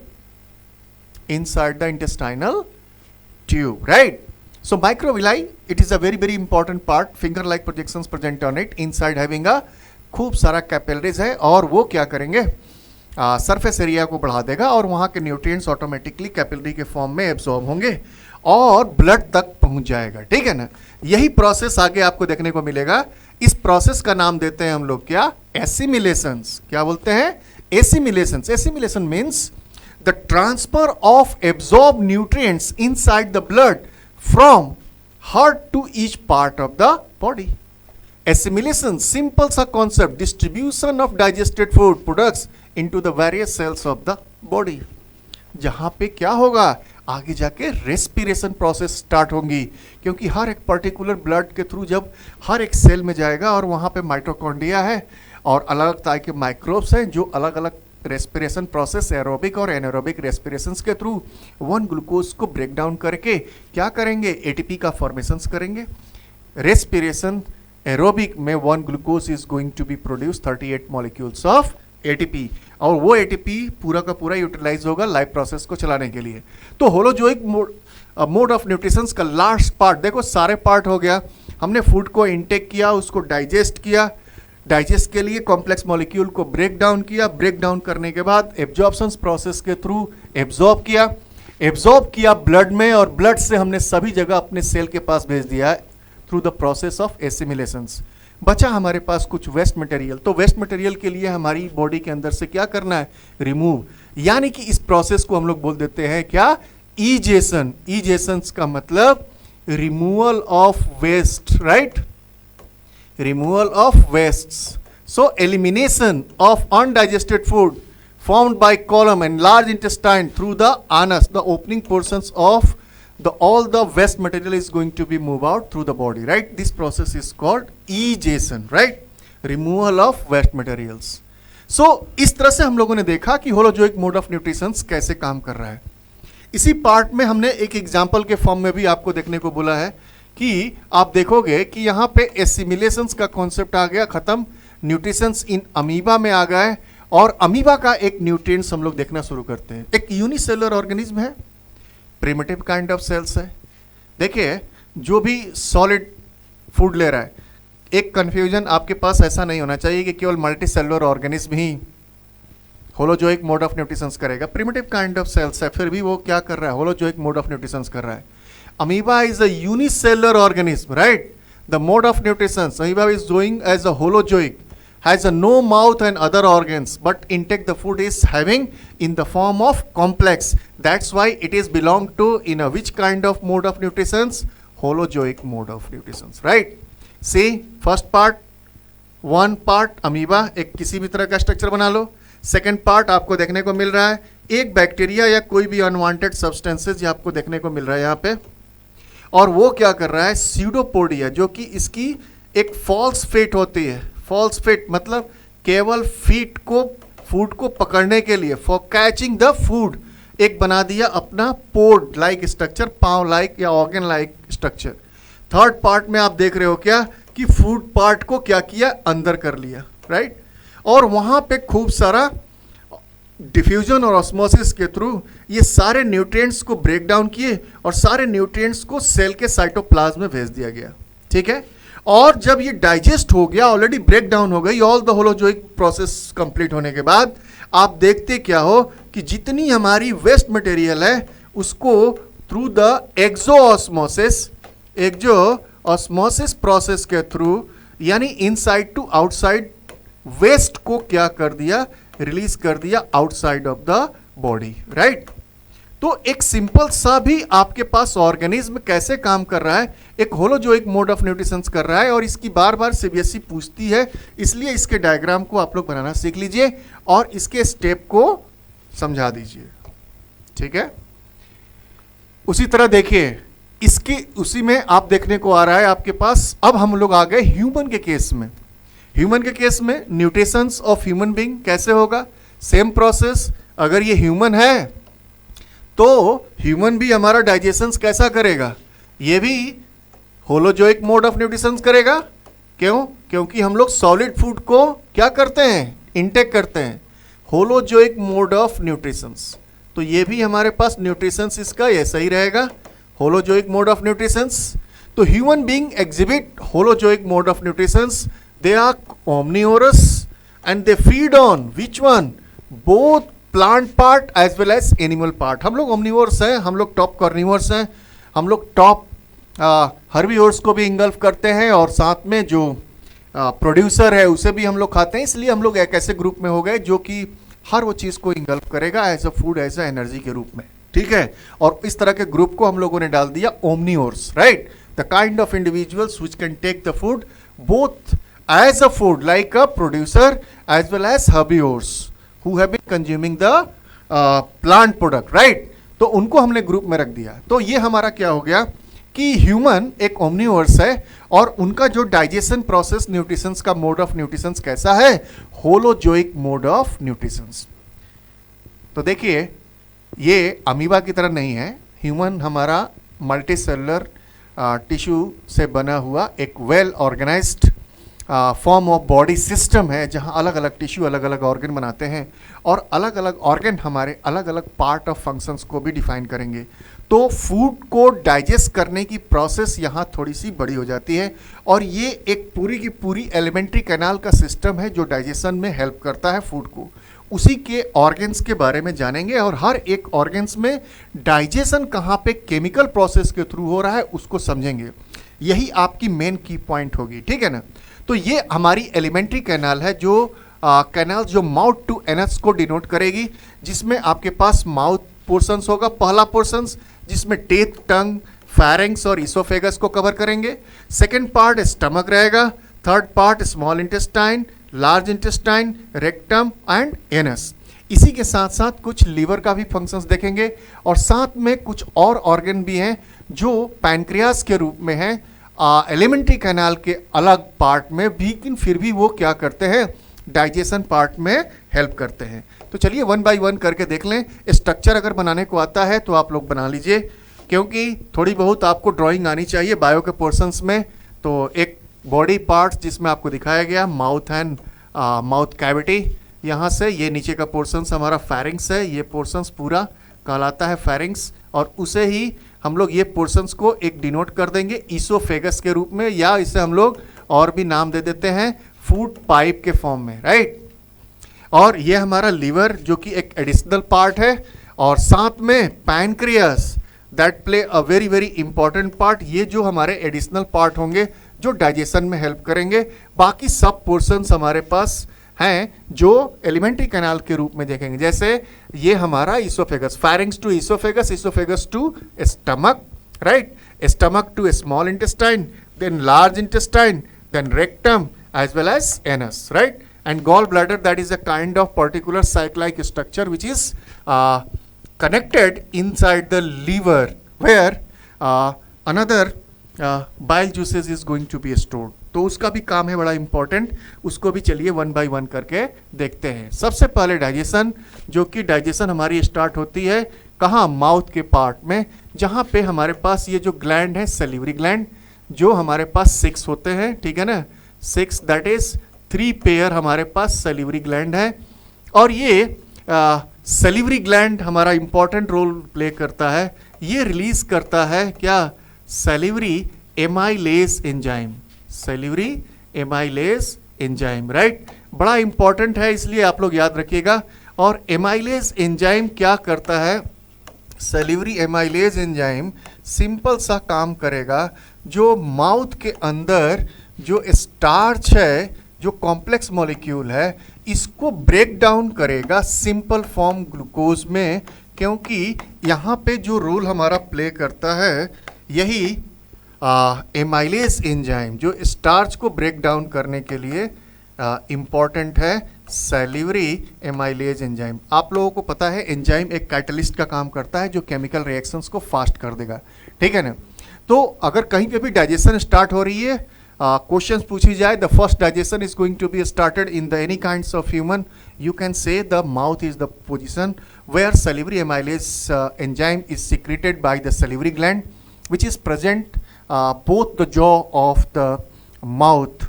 inside the intestinal tube, right? So microvilli, it is a very important part, finger like projections present on it, inside having a खूब सारा capillaries है, और वो क्या करेंगे, surface area को बढ़ा देगा और वहाँ के न्यूट्रिएंट्स ऑटोमेटिकली कैपिलरी के फॉर्म में एब्जॉर्ब होंगे और ब्लड तक पहुँच जाएगा, ठीक है ना। यही प्रोसेस आगे आपको देखने को मिलेगा। इस प्रोसेस का नाम देते हैं हम लोग क्या, एसिमिलेशंस। क्या बोलते हैं, assimilations. Assimilation means the transfer of absorb nutrients inside the blood from heart to each part of the body. Assimilation, simple सा concept, distribution of digested food products into the various cells of the body। जहाँ पे क्या होगा, आगे जाके respiration process start होंगी, क्योंकि हर एक पर्टिकुलर ब्लड के थ्रू जब हर एक सेल में जाएगा और वहाँ पे माइटोकॉन्ड्रिया है और अलग अलग तरह के माइक्रोब्स हैं जो अलग अलग रेस्पिरेशन प्रोसेस, एरोबिक और एनारोबिक रेस्पिरेशंस के थ्रू 1 ग्लूकोज को ब्रेक डाउन करके क्या करेंगे, एटीपी का फॉर्मेशंस करेंगे। रेस्पिरेशन एरोबिक में 1 glucose is going to be produce 38 molecules of ATP, और वो एटीपी पूरा का पूरा यूटिलाइज होगा लाइफ प्रोसेस को चलाने के लिए। तो होलोजोइक मोड ऑफ न्यूट्रिशंस का लास्ट पार्ट देखो, सारे पार्ट हो गया। हमने फूड को इनटेक किया, उसको डाइजेस्ट किया, डाइजेस्ट के लिए कॉम्प्लेक्स मॉलिक्यूल को ब्रेक डाउन किया, ब्रेक डाउन करने के बाद एब्जॉर्प्शन प्रोसेस के थ्रू एब्जॉर्ब किया ब्लड में, और ब्लड से हमने सभी जगह अपने सेल के पास भेज दिया थ्रू द प्रोसेस ऑफ एसिमिलेशंस। बचा हमारे पास कुछ वेस्ट मटेरियल, तो वेस्ट मटेरियल के लिए हमारी बॉडी के अंदर से क्या करना है, रिमूव, यानी कि इस प्रोसेस को हम लोग बोल देते हैं क्या, ईजेशन। ईजेशंस का मतलब removal of waste, right, removal of wastes. So elimination of undigested food formed by column and large intestine through the anus, the opening portions of all the waste material is going to be moved out through the body, right? This process is called egestion, right? Removal of waste materials. So इस तरह से हम लोगों ने देखा कि holozoic mode of nutrition कैसे काम कर रहा है। इसी पार्ट में हमने एक एग्जाम्पल के फॉर्म में भी आपको देखने को बोला है कि आप देखोगे कि यहाँ पे एसिमिलेशंस का कॉन्सेप्ट आ गया खत्म, न्यूट्रिशंस इन अमीबा में आ गए, और अमीबा का एक न्यूट्रिएंट्स हम लोग देखना शुरू करते हैं। एक यूनिसेलुलर ऑर्गेनिज्म है, प्रिमिटिव काइंड ऑफ सेल्स है। देखिए जो भी सॉलिड फूड ले रहा है, एक कंफ्यूजन आपके पास ऐसा नहीं होना चाहिए कि केवल multi cellular organism he holozoic mode of nutritions करेगा। प्रिमिटिव काइंड ऑफ सेल्स है, फिर भी वो क्या कर रहा है, होलोजोइक मोड ऑफ न्यूट्रिशंस कर रहा है। Amoeba is a unicellular organism, right. The mode of nutritions, amoeba is doing as a holozoic, has a no mouth and other organs, but intake the food is having in the form of complex. That's why it is belong to in a which kind of mode of nutritions, holozoic mode of nutritions, right? See first part, one part amoeba, एक किसी भी तरह का structure बना लो। Second part आपको देखने को मिल रहा है एक बैक्टीरिया या कोई भी अनवांटेड सब्सटेंसेज आपको देखने को मिल रहा है यहाँ पे, और वो क्या कर रहा है, स्यूडोपोडिया, जो कि इसकी एक फॉल्स फेट होती है। फॉल्स फिट मतलब केवल फीट को, फूड को पकड़ने के लिए, फॉर कैचिंग द फूड, एक बना दिया अपना पोड लाइक स्ट्रक्चर, पाँव लाइक या organ like structure. Third part में आप देख रहे हो क्या कि फूड पार्ट को क्या किया, अंदर कर लिया, राइट। और वहाँ पे खूब सारा डिफ्यूजन और ऑस्मोसिस के थ्रू ये सारे न्यूट्रिएंट्स को ब्रेक डाउन किए और सारे न्यूट्रिएंट्स को सेल के साइटोप्लाज्म में भेज दिया गया, ठीक है। और जब ये डाइजेस्ट हो गया, ऑलरेडी ब्रेक डाउन हो गई, all the holozoic process complete होने के बाद आप देखते क्या हो कि जितनी हमारी वेस्ट मटेरियल है उसको थ्रू द एक्सोऑस्मोसिस प्रोसेस के थ्रू, यानी इनसाइड टू आउटसाइड, वेस्ट को क्या कर दिया, रिलीज कर दिया outside of the body, right. तो एक सिंपल सा भी आपके पास ऑर्गेनिज्म कैसे काम कर रहा है, एक होलोजोइक मोड ऑफ न्यूट्रिशंस कर रहा है, और इसकी बार बार सीबीएसई पूछती है, इसलिए इसके डायग्राम को आप लोग बनाना सीख लीजिए और इसके स्टेप को समझा दीजिए, ठीक है। उसी तरह देखिए इसकी उसी में आप देखने को आ रहा है आपके पास, अब हम लोग आ गए ह्यूमन के केस में। ह्यूमन के केस में न्यूट्रिशंस ऑफ ह्यूमन बीइंग कैसे होगा? Same process. अगर ये ह्यूमन है तो ह्यूमन भी हमारा डाइजेशन कैसा करेगा? ये भी होलोजोइक मोड ऑफ न्यूट्रिशन करेगा। क्यों? क्योंकि हम लोग सॉलिड फूड को क्या करते हैं? इनटेक करते हैं। होलोजोइक मोड ऑफ न्यूट्रिशंस, तो ये भी हमारे पास न्यूट्रिशंस इसका ऐसा ही रहेगा, होलोजोइक मोड ऑफ न्यूट्रिशंस। तो human being exhibit holozoic mode of nutritions. They are omnivorous and they feed on which one? Both plant part as well as animal part. हम लोग omnivores हैं, हम लोग टॉप कार्निवोर्स हैं, हम लोग top herbivores को भी इंगल्फ करते हैं और साथ में जो प्रोड्यूसर है उसे भी हम लोग खाते हैं। इसलिए हम लोग एक ऐसे ग्रुप में हो गए जो कि हर वो चीज़ को इंगल्फ करेगा as a food, as a energy के रूप में, ठीक है। और इस तरह के ग्रुप को हम लोगों ने डाल दिया omnivores, right. The kind of individuals which can take the food both as a food like a producer as well as herbivores who have been consuming the plant product, right? तो उनको हमने group में रख दिया। तो ये हमारा क्या हो गया कि ह्यूमन एक ओमनीवर्स है और उनका जो डाइजेशन प्रोसेस न्यूट्रिशंस का मोड ऑफ न्यूट्रिशंस कैसा है? Holozoic mode of nutritions. तो देखिए ये अमीबा की तरह नहीं है। ह्यूमन हमारा मल्टी सेलुलर टिश्यू से बना हुआ एक well organised form of body system है जहां अलग अलग टिश्यू अलग अलग ऑर्गन बनाते हैं और अलग अलग ऑर्गन हमारे अलग अलग पार्ट ऑफ फंक्शंस को भी डिफाइन करेंगे। तो फूड को डाइजेस्ट करने की प्रोसेस यहाँ थोड़ी सी बड़ी हो जाती है और ये एक पूरी की पूरी एलिमेंट्री कैनाल का सिस्टम है जो डाइजेशन में हेल्प करता है फूड को। उसी के ऑर्गन्स के बारे में जानेंगे और हर एक ऑर्गन्स में डाइजेशन कहाँ पे केमिकल प्रोसेस के थ्रू हो रहा है उसको समझेंगे। यही आपकी मेन की पॉइंट होगी, ठीक है ना। तो ये हमारी एलिमेंट्री कैनाल है जो कैनाल जो माउथ टू एनस को डिनोट करेगी, जिसमें आपके पास माउथ पोर्शंस होगा। पहला पोर्शंस जिसमें टेथ, टंग, फेरिंग्स और इसोफेगस को कवर करेंगे। सेकंड पार्ट स्टमक रहेगा। Third part small intestine, large intestine, rectum and anus. इसी के साथ साथ कुछ लीवर का भी फंक्शंस देखेंगे और साथ में कुछ और ऑर्गन भी हैं जो पैनक्रियास के रूप में हैं एलिमेंट्री कैनाल के अलग पार्ट में भी, लेकिन फिर भी वो क्या करते हैं? डाइजेशन पार्ट में हेल्प करते हैं। तो चलिए वन बाय वन करके देख लें। स्ट्रक्चर अगर बनाने को आता है तो आप लोग बना लीजिए, क्योंकि थोड़ी बहुत आपको ड्राइंग आनी चाहिए बायो के पोर्शंस में। तो एक बॉडी पार्ट्स जिसमें आपको दिखाया गया माउथ एंड माउथ कैविटी, यहाँ से ये नीचे का पोर्शंस हमारा फेरिंग्स है, ये पोर्शंस पूरा कहलाता है फेरिंग्स और उसे ही हम लोग ये पोर्शंस को एक डिनोट कर देंगे ईसोफेगस के रूप में, या इसे हम लोग और भी नाम दे देते हैं फूड पाइप के फॉर्म में, राइट। और ये हमारा लीवर जो कि एक एडिशनल पार्ट है और साथ में pancreas that play a very very important part. ये जो हमारे एडिशनल पार्ट होंगे जो डाइजेशन में हेल्प करेंगे। बाकी सब पोर्शंस हमारे पास हैं जो एलिमेंट्री कैनाल के रूप में देखेंगे। जैसे ये हमारा oesophagus, pharynx to oesophagus, oesophagus to stomach, right, stomach to small intestine, then large intestine, then rectum as well as anus, right, and gallbladder, that is a kind of particular sac-like structure which is connected inside the liver where another bile juices is going to be stored। तो उसका भी काम है बड़ा important, उसको भी चलिए one by one करके देखते हैं। सबसे पहले डाइजेशन, जो कि डाइजेशन हमारी स्टार्ट होती है कहाँ? माउथ के पार्ट में, जहाँ पे हमारे पास ये जो ग्लैंड है सैलिवरी ग्लैंड, जो हमारे पास 6 होते हैं, ठीक है ना, 6 दैट इज 3 पेयर हमारे पास सैलिवरी ग्लैंड है। और ये सैलिवरी ग्लैंड हमारा इंपॉर्टेंट रोल प्ले करता है। ये रिलीज करता है क्या? Salivary amylase enzyme, salivary amylase enzyme, right. बड़ा इंपॉर्टेंट है इसलिए आप लोग याद रखिएगा। और एमाइलेज एंजाइम क्या करता है? सैलिवरी एमाइलेज एंजाइम सिंपल सा काम करेगा, जो माउथ के अंदर जो स्टार्च है, जो कॉम्प्लेक्स मॉलिक्यूल है, इसको ब्रेक डाउन करेगा सिंपल फॉर्म ग्लूकोज में, क्योंकि यहाँ पे जो रोल हमारा प्ले करता है यही एमाइलेज एंजाइम, जो स्टार्च को ब्रेक डाउन करने के लिए इम्पॉर्टेंट है, सैलिवरी एमाइलेज एंजाइम। आप लोगों को पता है एंजाइम एक कैटलिस्ट का काम करता है जो केमिकल रिएक्शंस को फास्ट कर देगा, ठीक है ना। तो अगर कहीं पे भी डाइजेशन स्टार्ट हो रही है क्वेश्चंस पूछी जाए, the first digestion is going to be started in the any kinds of human, you can say the mouth is the position where salivary amylase enzyme is secreted by the salivary gland which is present both the jaw of the mouth,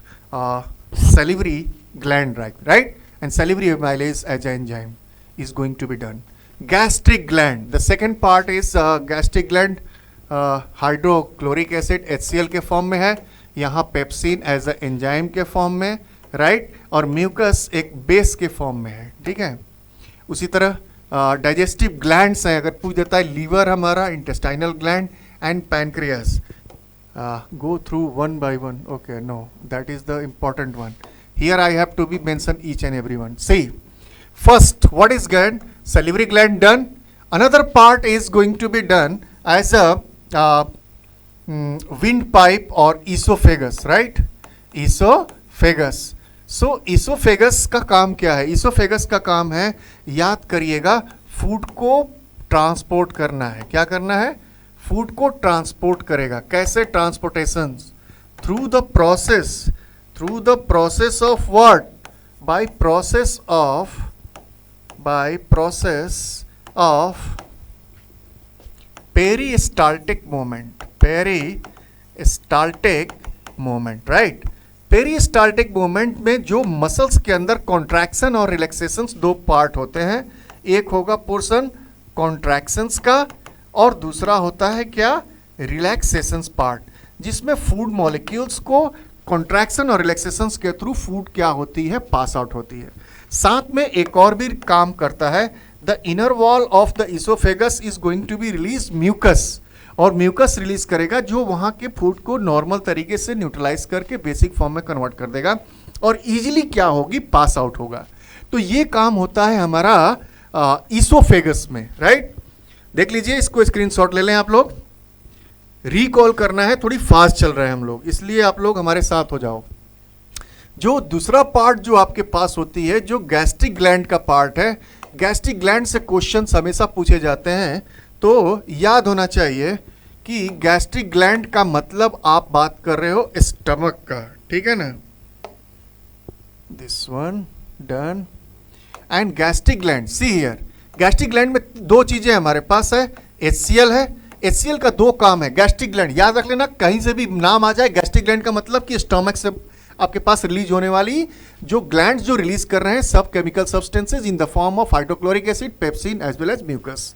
salivary gland, right, and salivary amylase as an enzyme is going to be done. Gastric gland, the second part is gastric gland, hydrochloric acid HCl के form में है, यहाँ pepsin as a enzyme के form में, right, और mucus एक base के form में है, ठीक है। उसी तरह डाइजेस्टिव ग्लैंड्स हैं, अगर पूछ देता है लीवर हमारा, intestinal gland and pancreas, go through one by one, okay, no, that is the important one, here I have to be mention each and every one. See first, what is gland? Salivary gland done, another part is going to be done as a windpipe or esophagus, right? Esophagus. So esophagus का काम क्या है? Esophagus का काम है, याद करिएगा, food को ट्रांसपोर्ट करना है। क्या करना है? फूड को ट्रांसपोर्ट करेगा। कैसे transportation? Through the process of what? By process of peristaltic moment, right. Peristaltic moment में जो मसल्स के अंदर कॉन्ट्रैक्शन और रिलैक्सेशंस दो पार्ट होते हैं, एक होगा पोर्शन कॉन्ट्रैक्शंस का और दूसरा होता है क्या? रिलैक्सेशंस पार्ट, जिसमें फूड मॉलिक्यूल्स को कॉन्ट्रैक्शन और रिलैक्सेशंस के थ्रू फूड क्या होती है? पास आउट होती है। साथ में एक और भी काम करता है, the inner wall of the oesophagus is going to be release mucus, और म्यूकस रिलीज करेगा जो वहां के फूड को नॉर्मल तरीके से न्यूट्रलाइज करके बेसिक फॉर्म में कन्वर्ट कर देगा और इजीली क्या होगी? पास आउट होगा। तो ये काम होता है हमारा इसोफेगस में, राइट। देख लीजिए, इसको स्क्रीनशॉट ले लें आप लोग। रिकॉल करना है, थोड़ी फास्ट चल रहे हैं हम लोग, इसलिए आप लोग हमारे साथ हो जाओ। जो दूसरा पार्ट जो आपके पास होती है, जो गैस्ट्रिक ग्लैंड का पार्ट है, गैस्ट्रिक ग्लैंड से क्वेश्चंस हमेशा पूछे जाते हैं, तो याद होना चाहिए कि गैस्ट्रिक ग्लैंड का मतलब आप बात कर रहे हो स्टमक का, ठीक है ना। This one done. And gastric gland, see here, gastric gland में दो चीजें हमारे पास है, HCl है। HCl का दो काम है। गैस्ट्रिक ग्लैंड याद रख लेना, कहीं से भी नाम आ जाए, गैस्ट्रिक ग्लैंड का मतलब कि स्टमक से आपके पास रिलीज होने वाली जो ग्लैंड्स जो रिलीज कर रहे हैं सब chemical substances in the form of hydrochloric acid, pepsin as well as mucus.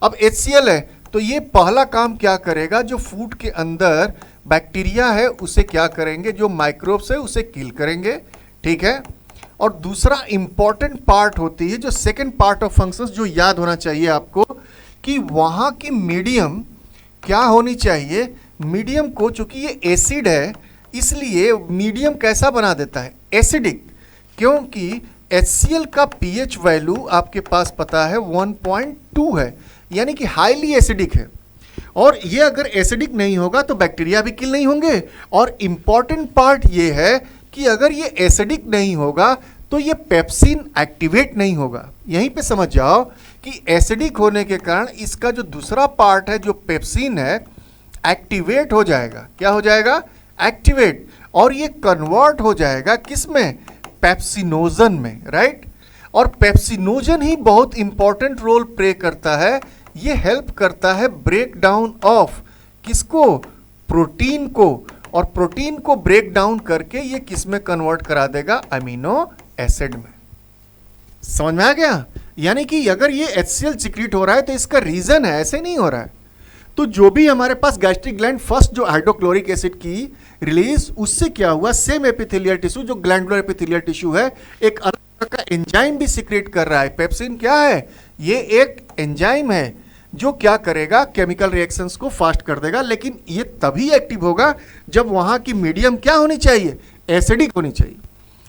अब HCl है, तो ये पहला काम क्या करेगा? जो फूड के अंदर बैक्टीरिया है उसे क्या करेंगे? जो माइक्रोब्स है उसे किल करेंगे, ठीक है। और दूसरा इंपॉर्टेंट पार्ट होती है, जो सेकेंड पार्ट ऑफ फंक्शंस, जो याद होना चाहिए आपको, कि वहां की मीडियम क्या होनी चाहिए? मीडियम को, चूंकि ये एसिड है इसलिए मीडियम कैसा बना देता है? एसिडिक, क्योंकि HCl का pH वैल्यू आपके पास पता है 1.2 है, यानी कि हाईली एसिडिक है। और ये अगर एसिडिक नहीं होगा तो बैक्टीरिया भी किल नहीं होंगे। और इंपॉर्टेंट पार्ट ये है कि अगर ये एसिडिक नहीं होगा तो ये पेप्सिन एक्टिवेट नहीं होगा। यहीं पे समझ जाओ कि एसिडिक होने के कारण इसका जो दूसरा पार्ट है, जो पेप्सिन है, एक्टिवेट हो जाएगा। क्या हो जाएगा? एक्टिवेट। और ये कन्वर्ट हो जाएगा किसमें? पेप्सिनोजन में, राइट। और पेप्सिनोजन ही बहुत इंपॉर्टेंट रोल प्ले करता है। ये हेल्प करता है ब्रेक डाउन ऑफ किसको? प्रोटीन को। और प्रोटीन को ब्रेक डाउन करके ये किस में कन्वर्ट करा देगा? अमीनो एसिड में। समझ में आ गया? यानी कि अगर ये HCl सिक्रीट हो रहा है तो इसका रीजन है, ऐसे नहीं हो रहा है। तो जो भी हमारे पास गैस्ट्रिक ग्लैंड फर्स्ट जो हाइड्रोक्लोरिक एसिड की रिलीज, उससे क्या हुआ? सेम एपिथेलियल टिश्यू जो ग्लैंडुलर एपिथेलियल टिश्यू है, एक अलग तरह का एंजाइम भी सिक्रेट कर रहा है। पेप्सिन क्या है? ये एक एंजाइम है जो क्या करेगा? केमिकल रिएक्शंस को फास्ट कर देगा। लेकिन ये तभी एक्टिव होगा जब वहां की मीडियम क्या होनी चाहिए? एसिडिक होनी चाहिए।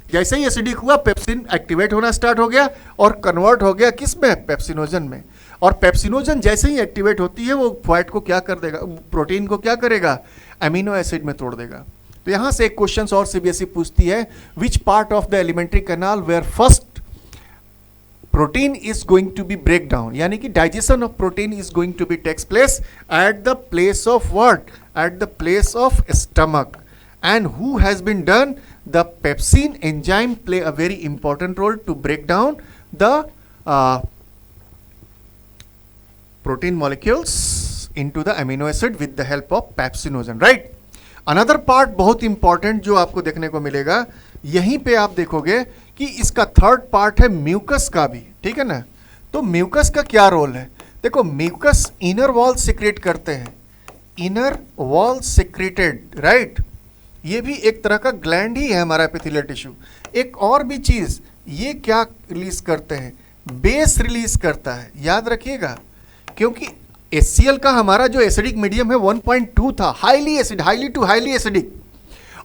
जैसे ही एसिडिक हुआ, पेप्सिन एक्टिवेट होना स्टार्ट हो गया और कन्वर्ट हो गया किस में? पेप्सिनोजन में। और पेप्सिनोजन जैसे ही एक्टिवेट होती है वो फैट को क्या कर देगा? प्रोटीन को क्या करेगा? अमीनो एसिड में तोड़ देगा। तो यहां से एक क्वेश्चन और CBSE पूछती है, which part of the alimentary canal where first protein is going to be break down, यानी कि digestion of protein is going to be takes place at the place of what? At the place of stomach. and who has been done? The pepsin enzyme play a very important role to break down the protein molecules into the amino acid with the help of pepsinogen, right? Another part बहुत important जो आपको देखने को मिलेगा, यहीं पे आप देखोगे कि इसका थर्ड पार्ट है म्यूकस का भी, ठीक है ना। तो म्यूकस का क्या रोल है? देखो, म्यूकस इनर वॉल सिक्रेट करते हैं, इनर वॉल सिक्रेटेड, राइट। ये भी एक तरह का ग्लैंड ही है हमारा एपिथेलियल टिश्यू। एक और भी चीज, ये क्या रिलीज करते हैं? बेस रिलीज करता है, याद रखिएगा, क्योंकि HCl का हमारा जो एसिडिक मीडियम है 1.2 था, highly acid, highly to highly acidic,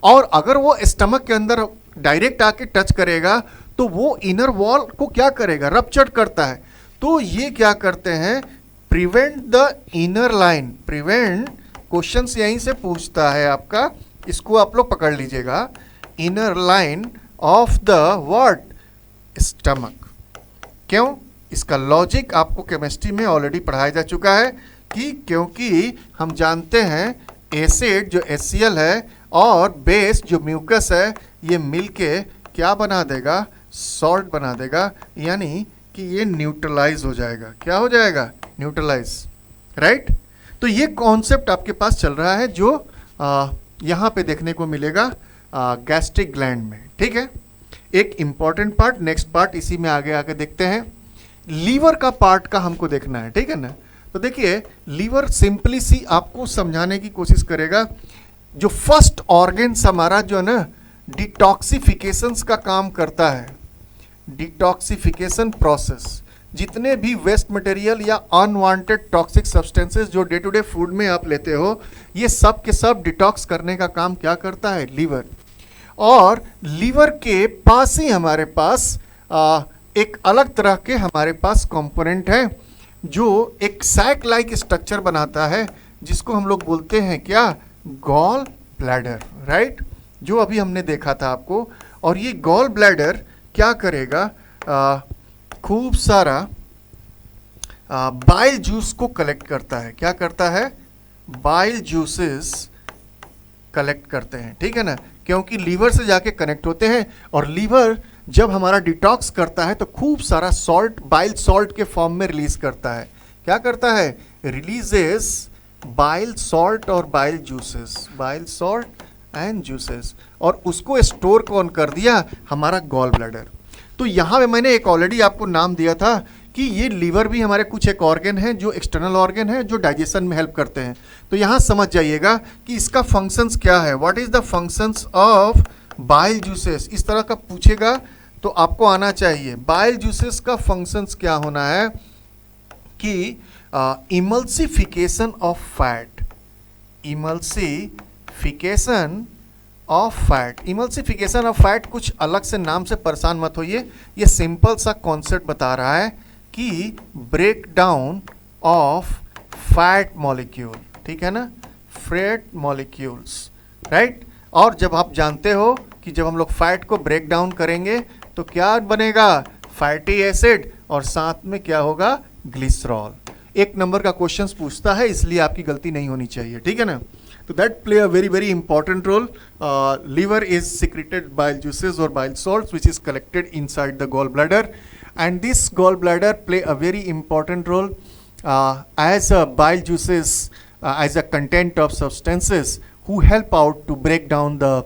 और अगर वो स्टमक के अंदर डायरेक्ट आके टच करेगा तो वो इनर वॉल को क्या करेगा? रप्चर करता है। तो ये क्या करते हैं? Prevent the inner line, prevent, questions यहीं से पूछता है आपका, इसको आप लोग पकड़ लीजिएगा, inner line of the what? Stomach. क्यों? इसका लॉजिक आपको केमिस्ट्री में ऑलरेडी पढ़ाया जा चुका है कि क्योंकि हम जानते हैं एसिड जो HCl है और बेस जो म्यूकस है, ये मिलके क्या बना देगा? सॉल्ट बना देगा, यानी कि ये न्यूट्रलाइज हो जाएगा। क्या हो जाएगा? Neutralise, right. तो ये कॉन्सेप्ट आपके पास चल रहा है जो यहाँ पे देखने को मिलेगा गैस्ट्रिक ग्लैंड में, ठीक है। एक इंपॉर्टेंट पार्ट, नेक्स्ट पार्ट इसी में आगे आके देखते हैं। लीवर का पार्ट का हमको देखना है, ठीक है ना। तो देखिए, लीवर सिंपली सी आपको समझाने की कोशिश करेगा। जो फर्स्ट ऑर्गन्स हमारा जो है ना, डिटॉक्सिफिकेशंस का काम करता है, डिटॉक्सिफिकेशन प्रोसेस। जितने भी वेस्ट मटेरियल या अनवांटेड टॉक्सिक सब्सटेंसेस जो डे टू डे फूड में आप लेते हो, ये सब के सब डिटॉक्स करने का काम क्या करता है? लीवर। और लीवर के पास ही हमारे पास एक अलग तरह के हमारे पास कंपोनेंट है जो एक सैक लाइक स्ट्रक्चर बनाता है, जिसको हम लोग बोलते हैं क्या? गॉल ब्लैडर, राइट, जो अभी हमने देखा था आपको। और ये गॉल ब्लैडर क्या करेगा? खूब सारा बाइल जूस को कलेक्ट करता है। क्या करता है? बाइल जूसेस कलेक्ट करते हैं, ठीक है ना, क्योंकि लीवर से जाके कनेक्ट होते हैं। और लीवर जब हमारा डिटॉक्स करता है तो खूब सारा सॉल्ट, बाइल सॉल्ट के फॉर्म में रिलीज करता है। क्या करता है? रिलीजेस बाइल सॉल्ट और bile juices, bile salt and juices, और उसको स्टोर कौन कर दिया? हमारा गॉल ब्लैडर। तो यहाँ पे मैंने एक ऑलरेडी आपको नाम दिया था कि ये लीवर भी हमारे कुछ एक ऑर्गन है जो एक्सटर्नल ऑर्गन है, जो डाइजेशन में हेल्प करते हैं। तो यहाँ समझ जाइएगा कि इसका फंक्शंस क्या है, what is the functions of bile juices. इस तरह का पूछेगा तो आपको आना चाहिए बाइल जूसेस का फंक्शंस क्या होना है कि emulsification of fat, emulsification of fat. Emulsification of fat कुछ अलग से नाम से परेशान मत होइए, ये सिंपल सा कॉन्सेप्ट बता रहा है कि break down of fat molecule, ठीक है ना, फैट मॉलिक्यूल्स, राइट। और जब आप जानते हो कि जब हम लोग फैट को ब्रेक डाउन करेंगे तो क्या बनेगा? फैटी एसिड, और साथ में क्या होगा? ग्लिसरॉल। एक नंबर का क्वेश्चंस पूछता है, इसलिए आपकी गलती नहीं होनी चाहिए, ठीक है ना। तो that play a very very important role. Liver is secreted bile juices और bile salts which is collected inside the gall bladder, and this gallbladder play a very important role as a bile juices as a content of substances who help out to break down the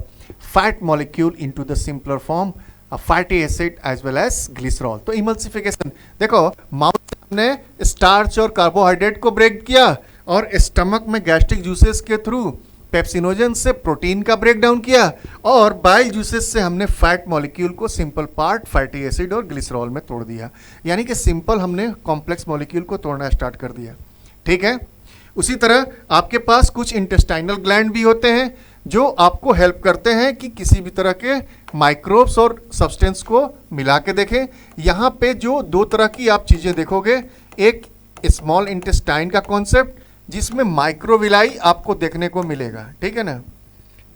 fat molecule into the simpler form, fatty acid as well as glycerol. तो emulsification देखो, mouth ने starch और carbohydrate को break किया और stomach में gastric juices के through pepsinogen से प्रोटीन का ब्रेक डाउन किया, और बाइल जूसेस से हमने फैट मॉलिक्यूल को सिंपल पार्ट फैटी एसिड और ग्लिसरॉल में तोड़ दिया। यानी कि सिंपल हमने कॉम्प्लेक्स मॉलिक्यूल को तोड़ना स्टार्ट कर दिया, ठीक है। उसी तरह आपके पास कुछ इंटेस्टाइनल ग्लैंड भी होते हैं जो आपको हेल्प करते हैं कि किसी भी तरह के माइक्रोब्स और सब्सटेंस को मिला के देखें। यहाँ पे जो दो तरह की आप चीज़ें देखोगे, एक स्मॉल इंटेस्टाइन का कॉन्सेप्ट जिसमें माइक्रोविलाई आपको देखने को मिलेगा, ठीक है ना।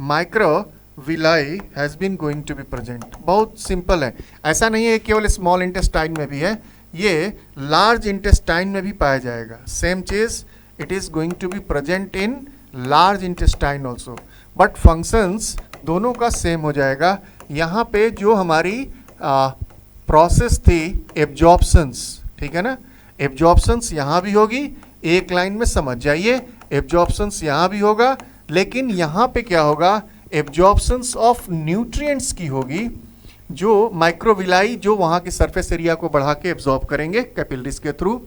Microvilli has been going to be present. बहुत सिंपल है, ऐसा नहीं है केवल स्मॉल इंटेस्टाइन में भी है, ये लार्ज इंटेस्टाइन में भी पाया जाएगा। सेम चीज़, it is going to be present in large intestine also, but functions दोनों का सेम हो जाएगा। यहाँ पे जो हमारी प्रोसेस थी एब्जॉर्प्शंस, ठीक है ना, एब्जॉर्प्शंस यहाँ भी होगी, एक लाइन में समझ जाइए, एब्जॉर्प्शंस यहाँ भी होगा, लेकिन यहाँ पे क्या होगा, एब्जॉर्प्शंस ऑफ न्यूट्रिएंट्स की होगी, जो माइक्रोविलाई जो वहाँ के सरफेस एरिया को बढ़ा के एब्जॉर्ब करेंगे कैपिलरीज के थ्रू,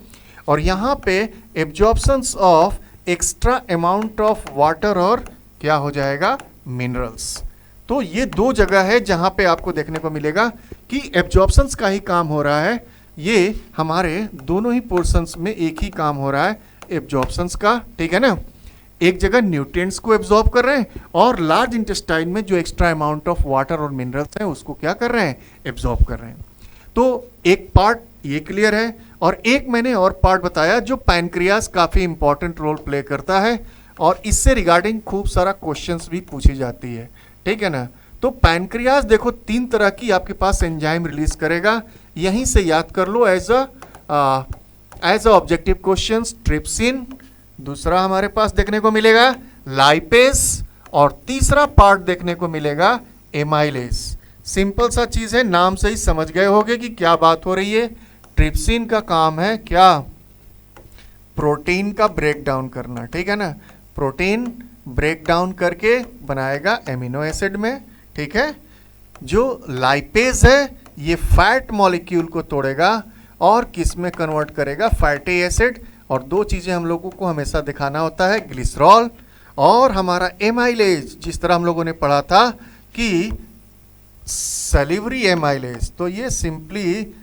और यहाँ पे absorptions of extra amount of water और क्या हो जाएगा, मिनरल्स। तो ये दो जगह है जहाँ पे आपको देखने को मिलेगा कि एब्जॉर्प्शंस का ही काम हो रहा है। ये हमारे दोनों ही पोर्शंस में एक ही काम हो रहा है एब्जॉर्प्शंस का, ठीक है ना। एक जगह न्यूट्रिएंट्स को एब्जॉर्ब कर रहे हैं और लार्ज इंटेस्टाइन में जो एक्स्ट्रा अमाउंट ऑफ वाटर और मिनरल्स हैं उसको क्या कर रहे हैं, एब्जॉर्ब कर रहे हैं। तो एक पार्ट ये क्लियर है, और एक मैंने और पार्ट बताया जो पैनक्रियाज काफ़ी इंपॉर्टेंट रोल प्ले करता है, और इससे रिगार्डिंग खूब सारा क्वेश्चंस भी पूछी जाती है, ठीक है ना। तो पैनक्रियाज देखो 3 तरह की आपके पास एंजाइम रिलीज करेगा, यहीं से याद कर लो as a objective question. Trypsin, दूसरा हमारे पास देखने को मिलेगा लाइपेज, और तीसरा पार्ट देखने को मिलेगा एमाइलेज। सिंपल सा चीज है, नाम से ही समझ गए होंगे कि क्या बात हो रही है। ट्रिप्सिन का काम है क्या, प्रोटीन का ब्रेक डाउन करना, ठीक है ना। प्रोटीन ब्रेक डाउन करके बनाएगा एमिनो एसिड में, ठीक है। जो लाइपेज है ये फैट मॉलिक्यूल को तोड़ेगा और किस में कन्वर्ट करेगा, फैटी एसिड। और दो चीजें हम लोगों को हमेशा दिखाना होता है, ग्लिसरॉल और हमारा एमाइलेज, जिस तरह हम लोगों ने पढ़ा था कि सलिवरी एमाइलेज, तो ये सिंपली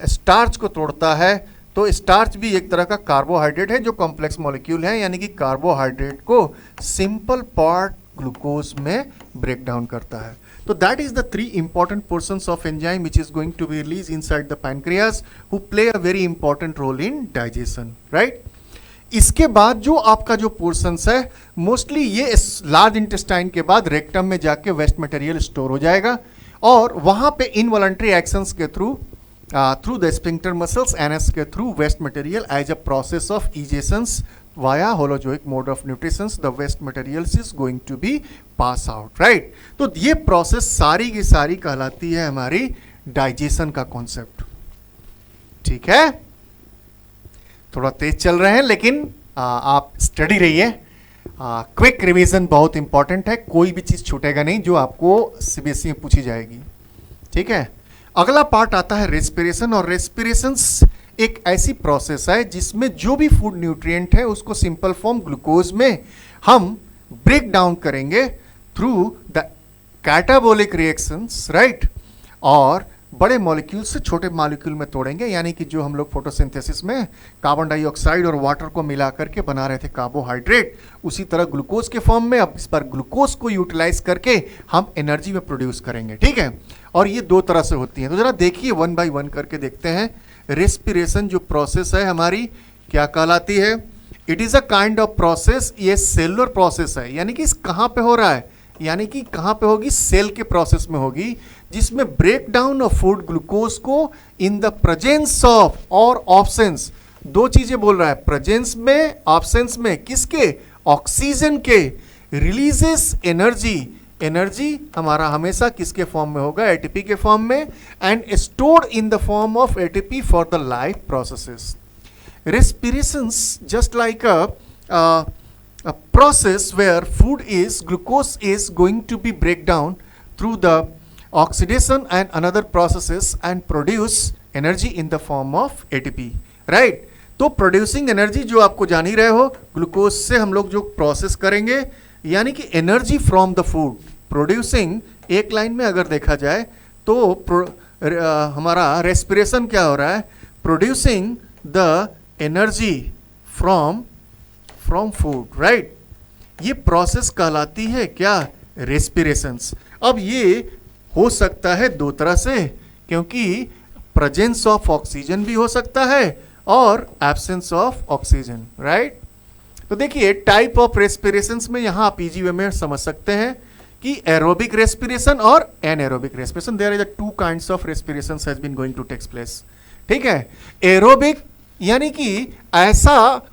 स्टार्च को तोड़ता है। तो स्टार्च भी एक तरह का कार्बोहाइड्रेट है जो कॉम्प्लेक्स मॉलिक्यूल है, यानी कि कार्बोहाइड्रेट को सिंपल पार्ट ग्लूकोज में ब्रेक डाउन करता है। तो that is the 3 important portions of enzyme which is going to be released inside the pancreas who play a very important role in digestion, right? इसके बाद जो आपका जो पोर्शंस है मोस्टली ये लार्ज इंटेस्टाइन के बाद रेक्टम में जाके वेस्ट मटेरियल स्टोर हो जाएगा, और वहां पे इनवॉलंटरी एक्शंस के through through the sphincter muscles anus के through waste material as a process of egestions via holozoic mode of nutrition the waste materials is going to be pass out, right? तो ये process सारी की सारी कहलाती है हमारी डाइजेशन का कॉन्सेप्ट, ठीक है। थोड़ा तेज चल रहे हैं लेकिन आप स्टडी रहिए। क्विक रिवीजन बहुत इंपॉर्टेंट है, कोई भी चीज छूटेगा नहीं जो आपको सीबीएसई में पूछी जाएगी, ठीक है। अगला पार्ट आता है रेस्पिरेशन, और रेस्पिरेशंस एक ऐसी प्रोसेस है जिसमें जो भी फूड न्यूट्रिएंट है उसको सिंपल फॉर्म ग्लूकोज में हम ब्रेक डाउन करेंगे through the catabolic reactions, right, और बड़े मॉलिक्यूल से छोटे मॉलिक्यूल में तोड़ेंगे, यानी कि जो हम लोग फोटोसिंथेसिस में कार्बन डाइऑक्साइड और वाटर को मिला करके बना रहे थे कार्बोहाइड्रेट, उसी तरह ग्लूकोज के फॉर्म में अब इस पर ग्लूकोज को यूटिलाइज करके हम एनर्जी में प्रोड्यूस करेंगे, ठीक है। और ये 2 तरह से होती है, तो जरा देखिए 1 by 1 करके देखते हैं। रेस्पिरेशन जो प्रोसेस है हमारी क्या कहलाती है, it is a kind of process, ये सेलुलर प्रोसेस है, यानी कि कहाँ पे हो रहा है, यानी कि कहाँ पे होगी, सेल के प्रोसेस में होगी, जिसमें break down of food glucose को इन द प्रेजेंस ऑफ और ऑब्सेंस, 2 चीजें बोल रहा है, प्रेजेंस में ऑब्सेंस में, किसके, ऑक्सीजन के, रिलीजेस एनर्जी, एनर्जी हमारा हमेशा किसके फॉर्म में होगा, एटीपी के फॉर्म में, and stored in the form of ATP for the life processes. Respirations just like a process where food is glucose is going to be break down through the oxidation and another processes and produce energy in the form of ATP, right? तो producing energy जो आपको जान ही रहे हो, glucose से हम लोग जो प्रोसेस करेंगे, यानी कि energy from the food producing, एक लाइन में अगर देखा जाए तो हमारा रेस्पिरेशन क्या हो रहा है, producing the energy from food, right. ये प्रोसेस कहलाती है क्या, रेस्पिरेशंस। अब ये हो सकता है 2 तरह से, क्योंकि प्रेजेंस ऑफ ऑक्सीजन भी हो सकता है और एब्सेंस ऑफ ऑक्सीजन, राइट। तो देखिए टाइप ऑफ रेस्पिरेशंस में यहां आप इजी वे में समझ सकते हैं कि एरोबिक रेस्पिरेशन और anaerobic respiration, there is 2 kinds of respirations has been going to take place, ठीक है। एरोबिक यानी कि ऐसा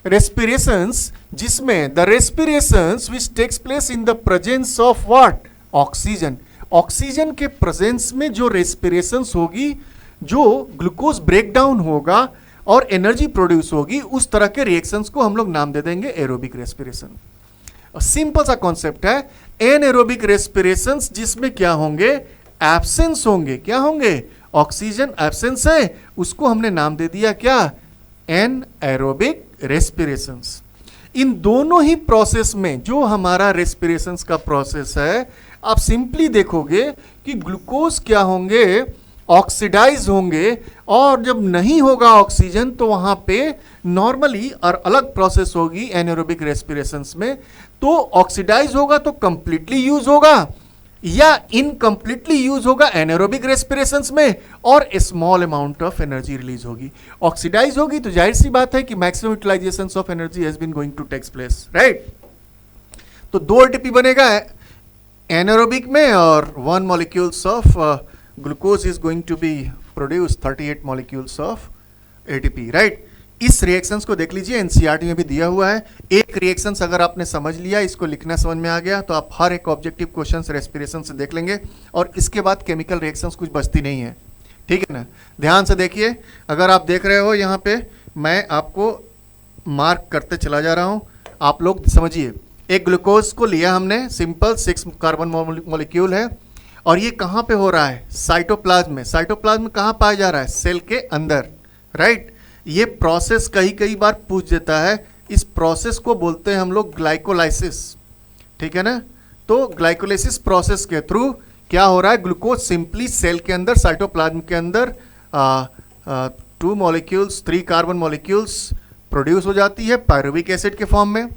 रेस्पिरेशंस जिसमें the respirations which takes place in the presence of what, oxygen. Oxygen के प्रेजेंस में जो रेस्पिरेशंस होगी, जो ग्लूकोज ब्रेक डाउन होगा और एनर्जी प्रोड्यूस होगी, उस तरह के रिएक्शंस को हम लोग नाम दे देंगे एरोबिक रेस्पिरेशन। सिंपल सा कॉन्सेप्ट है, एनएरोबिक रेस्पिरेशंस जिसमें क्या होंगे, एब्सेंस होंगे। क्या होंगे? ऑक्सीजन एब्सेंस है, उसको हमने नाम दे दिया क्या, एनएरोबिक रेस्पिरेशंस। इन दोनों ही प्रोसेस में जो हमारा रेस्पिरेशंस का प्रोसेस है, आप सिंपली देखोगे कि ग्लूकोज क्या होंगे, ऑक्सीडाइज होंगे, और जब नहीं होगा ऑक्सीजन तो वहां पे नॉर्मली और अलग प्रोसेस होगी एनारोबिक रेस्पिरेशंस में। तो ऑक्सीडाइज होगा तो कंप्लीटली यूज होगा या इनकम्प्लीटली यूज होगा एनारोबिक रेस्पिरेशंस में, और small amount of energy release होगी। ऑक्सीडाइज होगी तो जाहिर सी बात है कि maximum utilisation of energy has been going to takes place, right. तो 2 एटीपी बनेगा एनारोबिक में और 1 molecules of glucose is going to be produce 38 molecules of ATP, right. इस रिएक्शंस को देख लीजिए, एनसीईआरटी में भी दिया हुआ है। एक रिएक्शंस अगर आपने समझ लिया, इसको लिखना समझ में आ गया, तो आप हर एक ऑब्जेक्टिव क्वेश्चन रेस्पिरेशन से देख लेंगे, और इसके बाद केमिकल रिएक्शंस कुछ बचती नहीं है, ठीक है ना। ध्यान से देखिए, अगर आप देख रहे हो यहाँ पे, मैं आपको मार्क करते चला जा रहा हूँ, आप लोग समझिए। एक ग्लूकोज को लिया हमने, सिंपल 6 कार्बन मॉलिक्यूल है, और ये कहाँ पे हो रहा है, साइटोप्लाज्म में। साइटोप्लाज्म कहाँ पाया जा रहा है, सेल के अंदर, राइट। ये प्रोसेस कई बार पूछ देता है, इस प्रोसेस को बोलते हैं हम लोग ग्लाइकोलाइसिस, ठीक है ना। तो ग्लाइकोलाइसिस प्रोसेस के थ्रू क्या हो रहा है, ग्लूकोज सिंपली सेल के अंदर, साइटोप्लाज्म के अंदर 2 मॉलिक्यूल्स, 3 कार्बन मॉलिक्यूल्स प्रोड्यूस हो जाती है पायरुविक एसिड के फॉर्म में।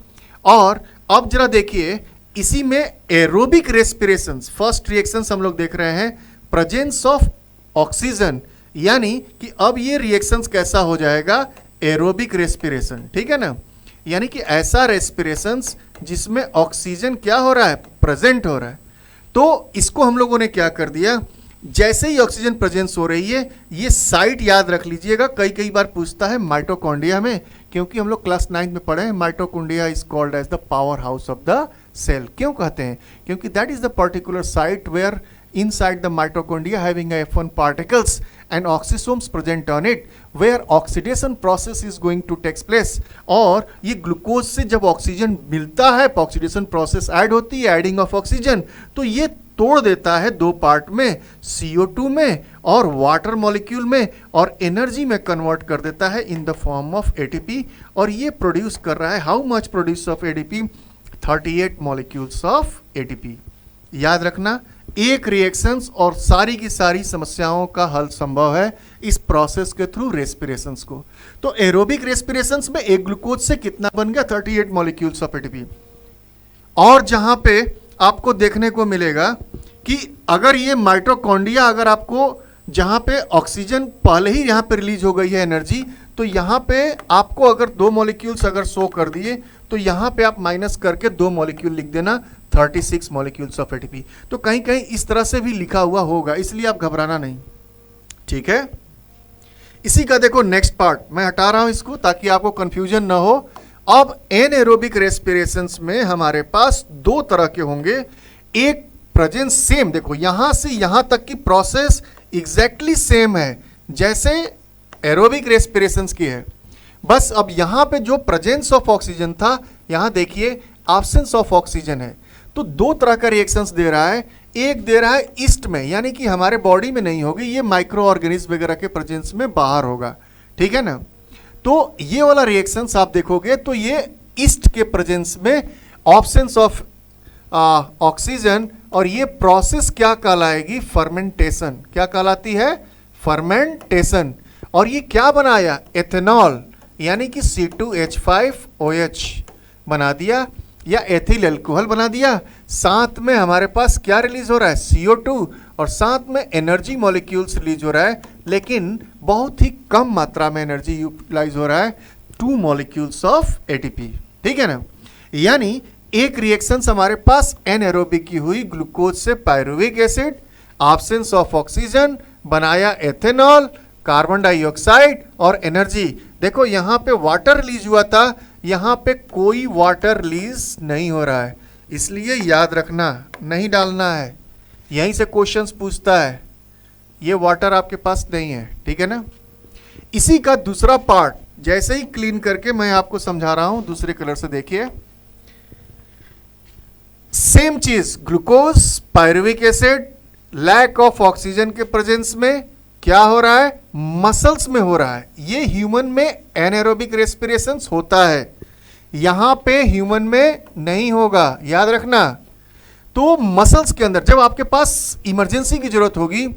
और अब जरा देखिए, इसी में एरोबिक रेस्पिरेशंस, फर्स्ट रिएक्शंस हम लोग देख रहे हैं, प्रेजेंस ऑफ ऑक्सीजन, यानी कि अब ये रिएक्शंस कैसा हो जाएगा, एरोबिक रेस्पिरेशन, ठीक है ना। यानी कि ऐसा रेस्पिरेशंस जिसमें ऑक्सीजन क्या हो रहा है, प्रेजेंट हो रहा है। तो इसको हम लोगों ने क्या कर दिया, जैसे ही ऑक्सीजन प्रेजेंस हो रही है, ये साइट याद रख लीजिएगा, कई बार पूछता है माइटोकॉन्ड्रिया में, क्योंकि हम लोग क्लास 9 में पढ़े हैं, mitochondria is called as the power house of the cell. क्यों कहते हैं, क्योंकि that is the particular site where inside the mitochondria having a F1 particles and oxysomes present on it, where oxidation process is going to take place। और ये glucose से जब oxygen मिलता है, ऑक्सीडेशन प्रोसेस ऐड होती है, adding of oxygen, तो ये तोड़ देता है 2 पार्ट में, CO2 में और वाटर मॉलिक्यूल में, और एनर्जी में कन्वर्ट कर देता है in the form of ATP. और ये प्रोड्यूस कर रहा है, how much produce of ATP, 38 molecules of ATP. याद रखना, एक रिएक्शंस और सारी की सारी समस्याओं का हल संभव है इस प्रोसेस के थ्रू रेस्पिरेशंस को। तो एरोबिक रेस्पिरेशंस में एक ग्लूकोज से कितना बन गया, 38 मॉलिक्यूल्स ऑफ एटीपी। और जहां पे आपको देखने को मिलेगा कि अगर ये माइटोकॉन्ड्रिया, अगर आपको जहां पे ऑक्सीजन पहले ही यहां पे रिलीज हो गई है एनर्जी, तो यहां पे आपको अगर 2 मॉलिक्यूल्स अगर शो कर दिए, तो यहां पे आप माइनस करके 2 मॉलिक्यूल लिख देना, 36 मॉलिक्यूल्स ऑफ एटीपी। तो कहीं कहीं इस तरह से भी लिखा हुआ होगा, इसलिए आप घबराना नहीं, ठीक है। इसी का देखो नेक्स्ट पार्ट, मैं हटा रहा हूं इसको ताकि आपको कंफ्यूजन ना हो। अब एनएरोबिक रेस्पिरेशंस में हमारे पास 2 तरह के होंगे, एक प्रेजेंस सेम, देखो यहां से यहां तक की प्रोसेस एग्जैक्टली सेम है जैसे एरोबिक रेस्पिरेशंस की है, बस अब यहां पे जो प्रेजेंस ऑफ ऑक्सीजन था, यहां देखिए एब्सेंस ऑफ ऑक्सीजन है। तो 2 तरह का रिएक्शंस दे रहा है, एक दे रहा है ईस्ट में, यानी कि हमारे बॉडी में नहीं होगी, ये माइक्रो ऑर्गेनिज्म वगैरह के प्रेजेंस में बाहर होगा, ठीक है ना। तो ये वाला रिएक्शंस आप देखोगे तो ये ईस्ट के प्रेजेंस में एब्सेंस ऑफ ऑक्सीजन, और ये प्रोसेस क्या कहलाएगी, फर्मेंटेशन। क्या कहलाती है, फर्मेंटेशन। और ये क्या बनाया, एथेनॉल, यानी कि C2H5OH बना दिया, या एथिल अल्कोहल बना दिया। साथ में हमारे पास क्या रिलीज हो रहा है, CO2, और साथ में एनर्जी मॉलिक्यूल्स रिलीज हो रहा है, लेकिन बहुत ही कम मात्रा में एनर्जी यूटिलाइज हो रहा है, 2 मॉलिक्यूल्स ऑफ एटीपी, ठीक है ना। यानी एक रिएक्शंस हमारे पास एनएरोबिक की हुई, ग्लूकोज से pyruvic acid, absence of oxygen, बनाया एथेनॉल, कार्बन डाइऑक्साइड और एनर्जी। देखो यहाँ पे वाटर रिलीज हुआ था, यहाँ पे कोई वाटर रिलीज नहीं हो रहा है, इसलिए याद रखना, नहीं डालना है, यहीं से क्वेश्चंस पूछता है। ये वाटर आपके पास नहीं है, ठीक है ना। इसी का दूसरा पार्ट जैसे ही क्लीन करके मैं आपको समझा रहा हूं, दूसरे कलर से देखिए। सेम चीज, glucose, pyruvic acid, lack of oxygen के प्रेजेंस में क्या हो रहा है, मसल्स में हो रहा है। ये ह्यूमन में एनाएरोबिक रेस्पिरेशन होता है, यहां पे ह्यूमन में नहीं होगा, याद रखना। तो मसल्स के अंदर जब आपके पास इमरजेंसी की जरूरत होगी,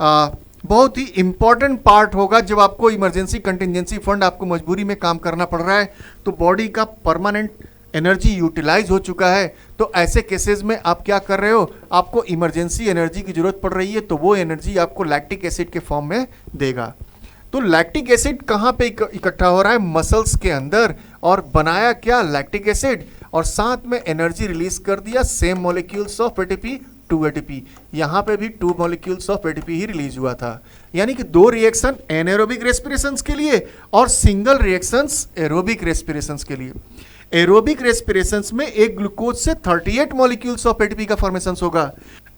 बहुत ही इंपॉर्टेंट पार्ट होगा, जब आपको इमरजेंसी कंटिजेंसी फंड, आपको मजबूरी में काम करना पड़ रहा है, तो बॉडी का परमानेंट एनर्जी यूटिलाइज हो चुका है, तो ऐसे केसेस में आप क्या कर रहे हो, आपको इमरजेंसी एनर्जी की जरूरत पड़ रही है, तो वो एनर्जी आपको लैक्टिक एसिड के फॉर्म में देगा। तो लैक्टिक एसिड कहाँ पे इकट्ठा हो रहा है, मसल्स के अंदर, और बनाया क्या, लैक्टिक एसिड, और साथ में एनर्जी रिलीज कर दिया, same molecules of ATP, 2 ATP. यहाँ पे भी 2 molecules of ATP he release हुआ था। यानी कि 2 रिएक्शन एनाएरोबिक रेस्पिरेशंस के लिए और सिंगल रिएक्शंस एरोबिक रेस्पिरेशंस के लिए। एरोबिक रेस्पिरेशंस में एक ग्लूकोज से 38 मॉलिक्यूल्स ऑफ एटीपी का फॉर्मेशन होगा।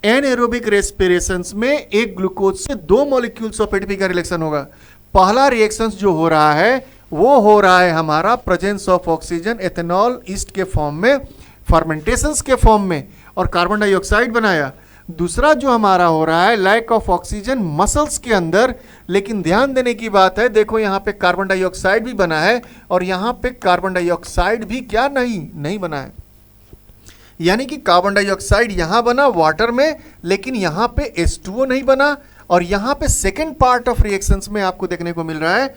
एनाएरोबिक रेस्पिरेशंस में एक ग्लूकोज से 2 मॉलिक्यूल्स ऑफ एटीपी का रिएक्शन होगा। पहला रिएक्शन जो हो रहा है वो हो रहा है हमारा presence of oxygen, ethanol east के फॉर्म में, फर्मेंटेशंस के फॉर्म में, और कार्बन डाइऑक्साइड बनाया। दूसरा जो हमारा हो रहा है लैक ऑफ ऑक्सीजन मसल्स के अंदर, लेकिन ध्यान देने की बात है, देखो यहाँ पे कार्बन डाइऑक्साइड भी बना है, और यहाँ पे कार्बन डाइऑक्साइड भी क्या नहीं बना है। यानी कि कार्बन डाइऑक्साइड यहाँ बना वाटर में, लेकिन यहाँ पे H2O नहीं बना, और यहाँ पे सेकेंड पार्ट ऑफ रिएक्शंस में आपको देखने को मिल रहा है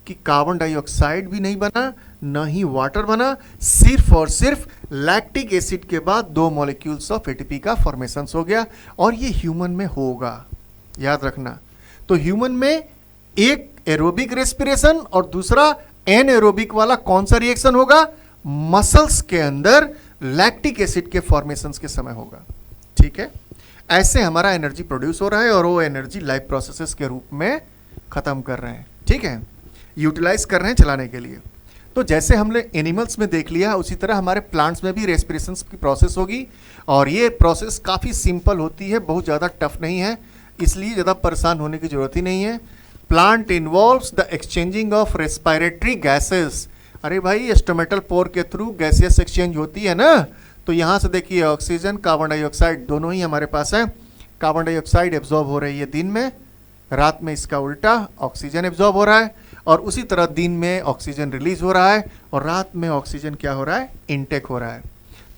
कि कार्बन डाइऑक्साइड भी नहीं बना, न ही वाटर बना, सिर्फ और सिर्फ लैक्टिक एसिड के बाद 2 मॉलिक्यूल्स ऑफ एटीपी का फॉर्मेशन हो गया, और ये ह्यूमन में होगा, याद रखना। तो ह्यूमन में एक एरोबिक रेस्पिरेशन और दूसरा एनएरोबिक वाला कौन सा रिएक्शन होगा, मसल्स के अंदर लैक्टिक एसिड के फॉर्मेशन के समय होगा, ठीक है। ऐसे हमारा एनर्जी प्रोड्यूस हो रहा है, और वो एनर्जी लाइफ प्रोसेसेस के रूप में खत्म कर रहे हैं, ठीक है, यूटिलाइज कर रहे हैं चलाने के लिए। तो जैसे हमने एनिमल्स में देख लिया, उसी तरह हमारे प्लांट्स में भी रेस्पिरेशन की प्रोसेस होगी, और ये प्रोसेस काफ़ी सिंपल होती है, बहुत ज़्यादा टफ नहीं है, इसलिए ज़्यादा परेशान होने की जरूरत ही नहीं है। Plant involves the exchanging of respiratory gases. अरे भाई, स्टोमेटल पोर के थ्रू गैसियस एक्सचेंज होती है ना, तो यहाँ से देखिए ऑक्सीजन, कार्बन डाइऑक्साइड दोनों ही हमारे पास है। कार्बन डाइऑक्साइड एब्जॉर्ब हो रही है दिन में, रात में इसका उल्टा ऑक्सीजन एब्जॉर्ब हो रहा है, और उसी तरह दिन में ऑक्सीजन रिलीज हो रहा है, और रात में ऑक्सीजन क्या हो रहा है, इनटेक हो रहा है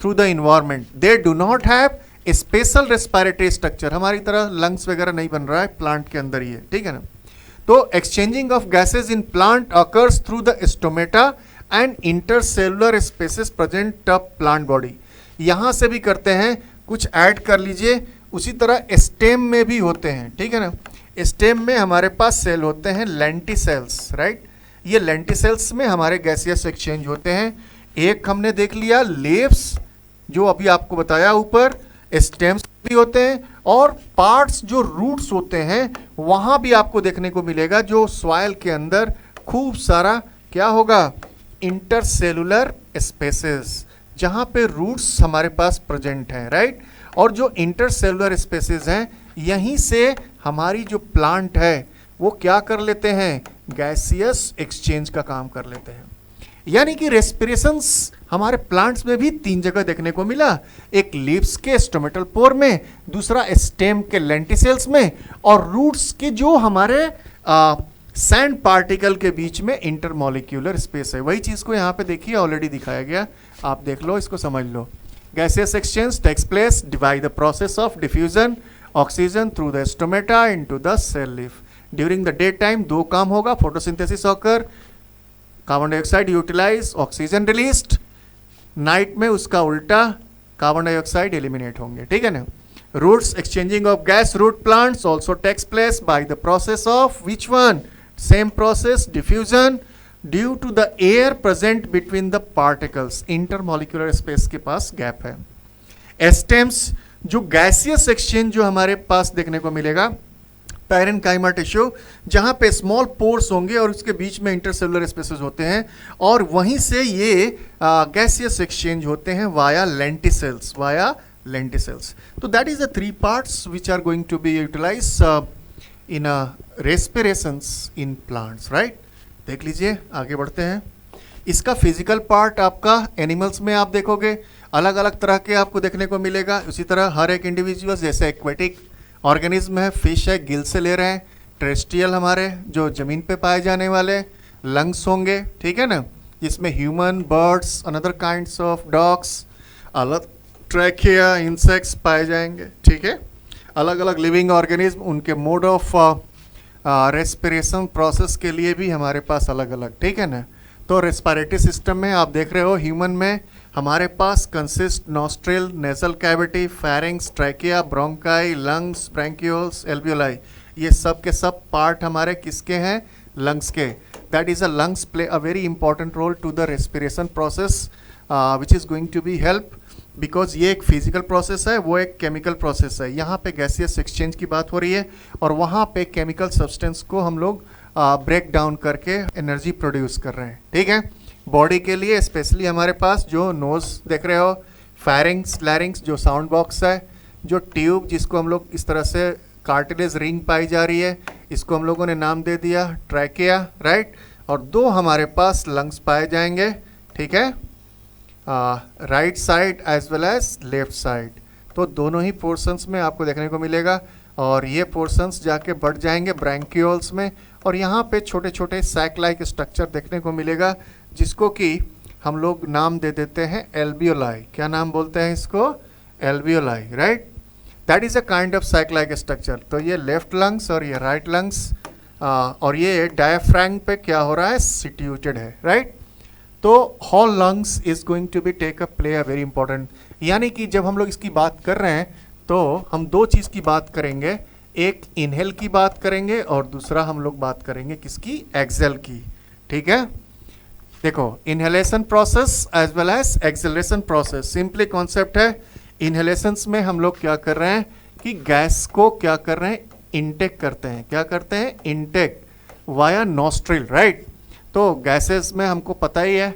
through the environment. They do not have a special respiratory structure, हमारी तरह लंग्स वगैरह नहीं बन रहा है प्लांट के अंदर ही है, ठीक है ना। तो exchanging of gases in plant occurs through the stomata and intercellular spaces present of plant body. यहाँ से भी करते हैं, कुछ ऐड कर लीजिए। उसी तरह स्टेम में भी होते हैं, ठीक है ना। स्टेम में हमारे पास सेल होते हैं लेंटिसेल्स, राइट। ये लेंटिसेल्स में हमारे गैसियस एक्सचेंज होते हैं। एक हमने देख लिया लीव्स, जो अभी आपको बताया ऊपर, स्टेम्स भी होते हैं, और पार्ट्स जो रूट्स होते हैं वहाँ भी आपको देखने को मिलेगा, जो सॉइल के अंदर खूब सारा क्या होगा, इंटरसेलुलर स्पेसेस, जहाँ पे रूट्स हमारे पास प्रेजेंट हैं, राइट। और जो इंटरसेलुलर स्पेसेस हैं, यहीं से हमारी जो प्लांट है वो क्या कर लेते हैं, गैसियस एक्सचेंज का काम कर लेते हैं। यानी कि रेस्पिरेशंस हमारे प्लांट्स में भी 3 जगह देखने को मिला, एक लीव्स के स्टोमेटल पोर में, दूसरा स्टेम के लेंटिसेल्स में, और रूट्स के जो हमारे सैंड पार्टिकल के बीच में इंटरमॉलिक्यूलर स्पेस है। वही चीज़ को यहाँ पे देखिए ऑलरेडी दिखाया गया, आप देख लो, इसको समझ लो। Gaseous exchange takes place by the process of diffusion oxygen through the stomata into the cell leaf. During the day time 2 काम होगा, फोटोसिंथेसिस होकर carbon dioxide utilise, oxygen released. Night में उसका उल्टा, कार्बन डाइऑक्साइड एलिमिनेट होंगे, ठीक है ना। Roots exchanging of gas root plants also takes place by the process of which one, same process, diffusion, due to the air present between the particles, intermolecular space के पास gap है। Stems, जो gaseous exchange जो हमारे पास देखने को मिलेगा, parenchyma tissue, जहाँ पे स्मॉल पोर्स होंगे और उसके बीच में इंटरसेलुलर स्पेसेस होते हैं और वहीं से ये गैसियस एक्सचेंज होते हैं वाया लेंटिसेल्स, तो that is the 3 parts which are going to be utilise in respirations in plants, right. देख लीजिए, आगे बढ़ते हैं। इसका फिजिकल पार्ट आपका एनिमल्स में आप देखोगे अलग अलग तरह के आपको देखने को मिलेगा। उसी तरह हर एक इंडिविजुअल, जैसे एक्वेटिक ऑर्गेनिज्म है, फिश है, गिल से ले रहे हैं। टेरेस्ट्रियल हमारे जो ज़मीन पे पाए जाने वाले लंग्स होंगे, ठीक है ना, जिसमें human, birds, another kinds of dogs, अलग ट्रैकिया, इंसेक्ट्स पाए जाएंगे, ठीक है। अलग अलग लिविंग ऑर्गेनिज्म, उनके मोड ऑफ रेस्पिरेशन प्रोसेस के लिए भी हमारे पास अलग अलग, ठीक है ना। तो रेस्पिरेटरी सिस्टम में आप देख रहे हो ह्यूमन में हमारे पास consist nostril, nasal cavity, pharynx, trachea, bronchi, lungs, bronchioles, alveoli, ये सब के सब पार्ट हमारे किसके हैं? लंग्स के। That is a lungs play a very important role to the respiration process which is going to be help, because ये एक फिजिकल प्रोसेस है, वो एक केमिकल प्रोसेस है। यहाँ पे गैसियस एक्सचेंज की बात हो रही है और वहाँ पे केमिकल सब्सटेंस को हम लोग ब्रेक डाउन करके एनर्जी प्रोड्यूस कर रहे हैं, ठीक है। बॉडी के लिए स्पेशली हमारे पास जो नोज देख रहे हो, फेरिंग्स, लैरिंग्स जो साउंड बॉक्स है, जो ट्यूब जिसको हम लोग इस तरह से कार्टिलेज रिंग पाई जा रही है, इसको हम लोगों ने नाम दे दिया ट्रैकिया, राइट। और 2 हमारे पास लंग्स पाए जाएंगे, ठीक है, right side as well as left side. तो दोनों ही पोर्शंस में आपको देखने को मिलेगा और ये पोर्शंस जाके बढ़ जाएंगे ब्रैंकियोल्स में और यहाँ पे छोटे छोटे सैक लाइक स्ट्रक्चर देखने को मिलेगा जिसको कि हम लोग नाम दे देते हैं एल्वियोलाई। क्या नाम बोलते हैं इसको? Alveoli, right. That is a kind of sac like structure. तो ये लेफ्ट लंग्स और ये राइट लंग्स और ये डायफ्रैम पे क्या हो रहा है? सिट्यूटेड है, राइट। तो whole lungs is going to be take a play a very important, यानी कि जब हम लोग इसकी बात कर रहे हैं तो हम 2 चीज़ की बात करेंगे, एक इनहेल की बात करेंगे और दूसरा हम लोग बात करेंगे किसकी? एक्सेल की, ठीक है। देखो, inhalation process as well as acceleration process, simply concept है। इनहेलेशंस में हम लोग क्या कर रहे हैं कि गैस को क्या कर रहे हैं? इनटेक करते हैं। क्या करते हैं? Intake via nostril, right. तो गैसेस में हमको पता ही है,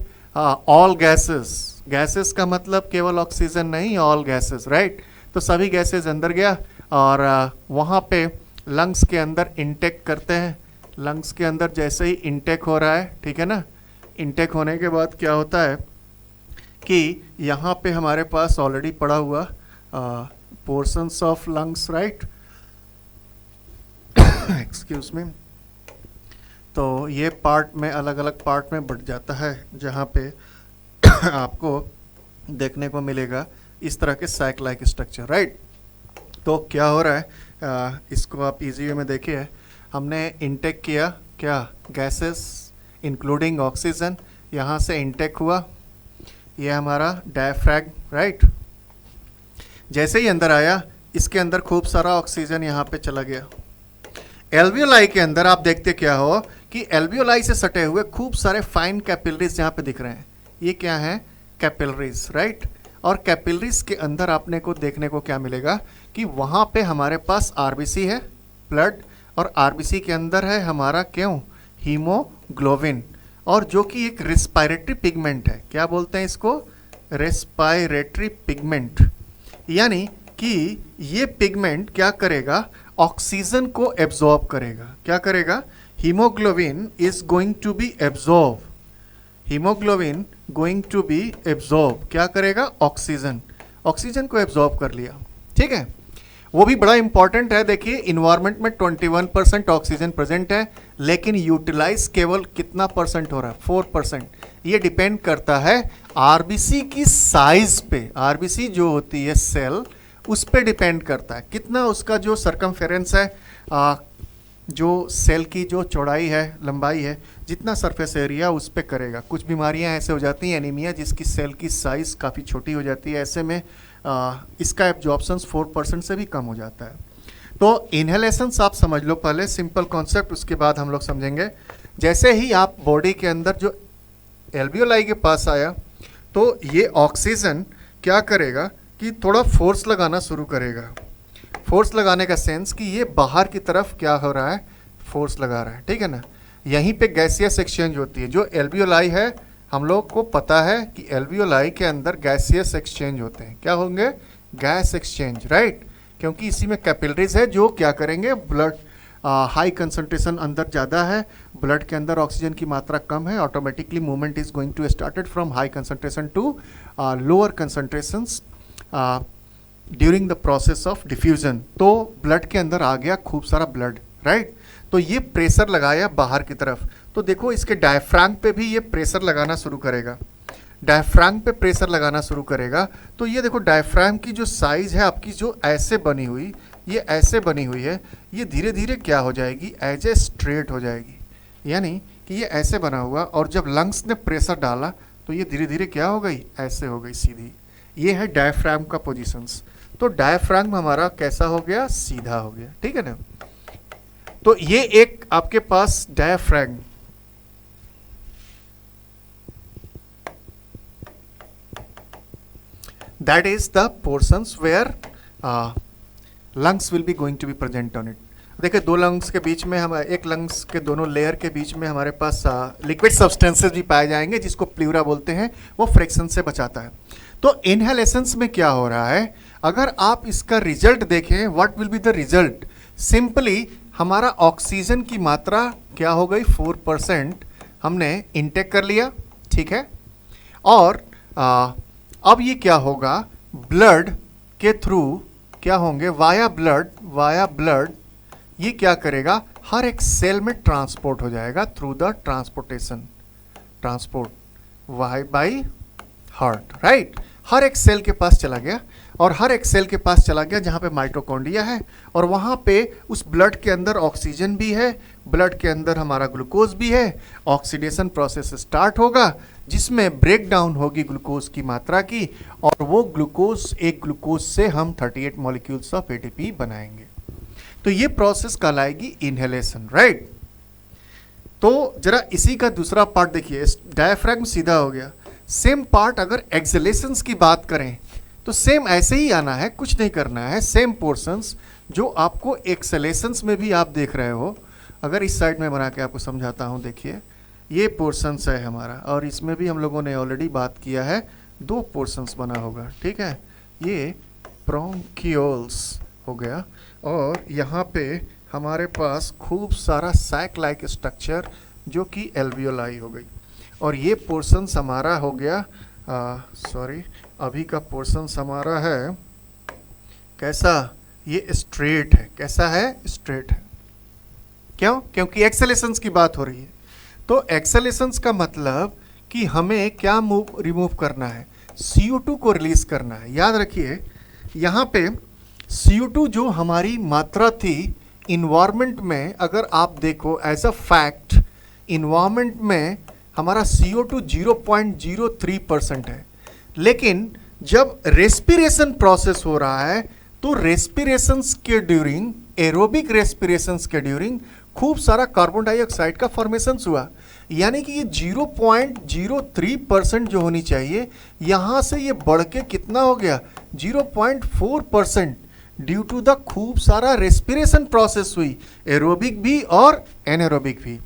ऑल गैसेस, गैसेस का मतलब केवल ऑक्सीजन नहीं, ऑल गैसेस, राइट। तो सभी गैसेस अंदर गया और वहाँ पे लंग्स के अंदर इनटेक करते हैं। लंग्स के अंदर जैसे ही इनटेक हो रहा है, ठीक है ना, इनटेक होने के बाद क्या होता है कि यहाँ पे हमारे पास ऑलरेडी पड़ा हुआ portions of lungs, right, excuse me. तो ये पार्ट में अलग अलग पार्ट में बढ़ जाता है जहाँ पे आपको देखने को मिलेगा इस तरह के सैक लाइक स्ट्रक्चर, राइट। तो क्या हो रहा है, इसको आप इजी वे में देखिए। हमने इनटेक किया क्या? गैसेस इंक्लूडिंग ऑक्सीजन, यहाँ से इनटेक हुआ, ये हमारा डायफ्रैम, राइट। जैसे ही अंदर आया, इसके अंदर खूब सारा ऑक्सीजन यहाँ पे चला गया। एल्वियोलाई के अंदर आप देखते क्या हो कि एल्वियोलाई से सटे हुए खूब सारे फाइन कैपिलरीज यहाँ पे दिख रहे हैं। ये क्या है? Capillaries, right. और कैपिलरीज के अंदर आपने को देखने को क्या मिलेगा कि वहाँ पे हमारे पास आरबीसी है, ब्लड, और आरबीसी के अंदर है हमारा क्यों? हीमोग्लोबिन, और जो कि एक रेस्पिरेटरी पिगमेंट है। क्या बोलते हैं इसको? Respiratory pigment. यानी कि ये पिगमेंट क्या करेगा? ऑक्सीजन को एब्जॉर्ब करेगा। क्या करेगा? Haemoglobin is going to be absorb, haemoglobin going to be absorb, क्या करेगा? ऑक्सीजन, ऑक्सीजन को एब्जॉर्ब कर लिया, ठीक है। वो भी बड़ा इंपॉर्टेंट है। देखिए, इन्वायरमेंट में 21% ऑक्सीजन प्रेजेंट है, लेकिन यूटिलाइज केवल कितना परसेंट हो रहा है? 4%। ये डिपेंड करता है आरबीसी की साइज पे। आरबीसी जो होती है सेल, उस पे डिपेंड करता है कितना उसका जो सरकमफेरेंस है, जो सेल की जो चौड़ाई है, लंबाई है, जितना सरफेस एरिया उस पे करेगा। कुछ बीमारियां ऐसे हो जाती हैं, एनीमिया, जिसकी सेल की साइज़ काफ़ी छोटी हो जाती है, ऐसे में इसका एब्जॉर्प्शन 4% से भी कम हो जाता है। तो इनहेलेशंस आप समझ लो पहले, सिंपल कॉन्सेप्ट, उसके बाद हम लोग समझेंगे। जैसे ही आप बॉडी के अंदर जो एल्वियोलाई के पास आया, तो ये ऑक्सीजन क्या करेगा कि थोड़ा फोर्स लगाना शुरू करेगा। फोर्स लगाने का सेंस कि ये बाहर की तरफ क्या हो रहा है, फोर्स लगा रहा है, ठीक है ना। यहीं पे गैसियस एक्सचेंज होती है। जो एल्वियोलाई है, हम लोग को पता है कि एल्वियोलाई के अंदर गैसियस एक्सचेंज होते हैं। क्या होंगे? Gas exchange, right. क्योंकि इसी में कैपिलरीज है जो क्या करेंगे, ब्लड हाई कंसंट्रेशन अंदर ज़्यादा है, ब्लड के अंदर ऑक्सीजन की मात्रा कम है, automatically movement is going to started from high concentration to lower concentrations during the process of diffusion. तो ब्लड के अंदर आ गया खूब सारा ब्लड, राइट। तो ये प्रेशर लगाया बाहर की तरफ। तो देखो इसके डायफ्राम पे भी ये प्रेशर लगाना शुरू करेगा, डायफ्राम पे प्रेशर लगाना शुरू करेगा। तो ये देखो डायफ्राम की जो साइज है आपकी, जो ऐसे बनी हुई, ये ऐसे बनी हुई है, ये धीरे धीरे क्या हो जाएगी, एज ए स्ट्रेट हो जाएगी। यानी कि ये ऐसे बना हुआ, और जब लंग्स ने प्रेशर डाला तो ये धीरे धीरे क्या हो गई, ऐसे हो गई सीधी। ये है डायफ्राम का पोजीशंस। तो डायफ्राम हमारा कैसा हो गया, सीधा हो गया, ठीक है ना। तो ये एक आपके पास diaphragm, that is the portions where lungs will be going to be present on it। देखिए दो लंग्स के बीच में, हम एक लंग्स के दोनों लेयर के बीच में हमारे पास लिक्विड सब्सटेंसेस भी पाए जाएंगे, जिसको प्लूरा बोलते हैं, वो फ्रिक्शन से बचाता है। तो इनहेलेशंस में क्या हो रहा है, अगर आप इसका रिजल्ट देखें, what will be the result, simply हमारा ऑक्सीजन की मात्रा क्या हो गई, 4% हमने इनटेक कर लिया, ठीक है। और अब ये क्या होगा, ब्लड के थ्रू क्या होंगे, वाया ब्लड ये क्या करेगा, हर एक सेल में ट्रांसपोर्ट हो जाएगा through the transport by heart, right. हर एक सेल के पास चला गया, और हर एक सेल के पास चला गया जहाँ पे माइटोकॉन्ड्रिया है, और वहाँ पे उस ब्लड के अंदर ऑक्सीजन भी है, ब्लड के अंदर हमारा ग्लूकोज भी है। ऑक्सीडेशन प्रोसेस स्टार्ट होगा, जिसमें ब्रेक डाउन होगी ग्लूकोज की मात्रा की, और वो ग्लूकोज, एक ग्लूकोज से हम 38 मॉलिक्यूल्स ऑफ एटीपी बनाएंगे। तो ये प्रोसेस कहलाएगी इनहेलेशन, राइट। तो जरा इसी का दूसरा पार्ट देखिए, डायफ्राम सीधा हो गया। सेम पार्ट अगर एक्सहेलेशंस की बात करें तो सेम ऐसे ही आना है, कुछ नहीं करना है। सेम पोर्शंस जो आपको एक्सहेलेशंस में भी आप देख रहे हो, अगर इस साइड में बना के आपको समझाता हूँ, देखिए ये पोर्शंस है हमारा, और इसमें भी हम लोगों ने ऑलरेडी बात किया है, 2 पोर्शंस बना होगा, ठीक है। ये ब्रोंकियोल्स हो गया, और यहाँ पे हमारे पास खूब सारा सैक लाइक स्ट्रक्चर जो कि एल्वियोलाई हो गई, और ये पोर्शंस हमारा हो गया, सॉरी अभी का पोर्शंस हमारा है कैसा, ये स्ट्रेट है। कैसा है, स्ट्रेट है। क्यों? क्योंकि एक्सेलेशंस की बात हो रही है। तो एक्सेलेशंस का मतलब कि हमें क्या रिमूव करना है, CO2 को रिलीज करना है। याद रखिए यहाँ पे CO2 जो हमारी मात्रा थी इन्वायरमेंट में, अगर आप देखो एज अ फैक्ट, इन्वायरमेंट में हमारा CO2 0.03% है, लेकिन जब रेस्पिरेशन प्रोसेस हो रहा है तो रेस्पिरेशंस के ड्यूरिंग, एरोबिक रेस्पिरेशंस के ड्यूरिंग खूब सारा कार्बन डाइऑक्साइड का फॉर्मेशन हुआ। यानी कि ये 0.03% जो होनी चाहिए, यहाँ से ये बढ़ के कितना हो गया, 0.4%, ड्यू टू द खूब सारा रेस्पिरेशन प्रोसेस हुई, एरोबिक भी और एनएरोबिक भी।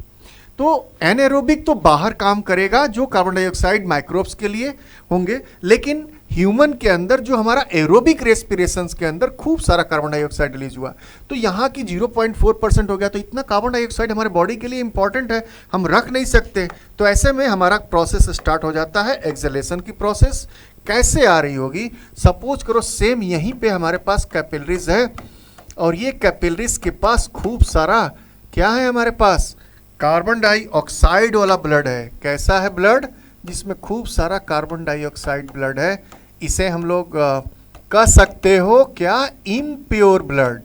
तो एनएरोबिक तो बाहर काम करेगा, जो कार्बन डाइऑक्साइड माइक्रोब्स के लिए होंगे, लेकिन ह्यूमन के अंदर जो हमारा एरोबिक रेस्पिरेशंस के अंदर खूब सारा कार्बन डाइऑक्साइड रिलीज हुआ, तो यहाँ की 0.4% हो गया। तो इतना कार्बन डाइऑक्साइड हमारे बॉडी के लिए इंपॉर्टेंट है, हम रख नहीं सकते। तो ऐसे में हमारा प्रोसेस स्टार्ट हो जाता है, एक्सहेलेशन की प्रोसेस। कैसे आ रही होगी, सपोज करो सेम यहीं पे हमारे पास कैपिलरीज है, और ये कैपिलरीज के पास खूब सारा क्या है, हमारे पास कार्बन डाइऑक्साइड वाला ब्लड है। कैसा है ब्लड, जिसमें खूब सारा कार्बन डाइऑक्साइड ब्लड है। इसे हम लोग कह सकते हो क्या, इम्प्योर ब्लड,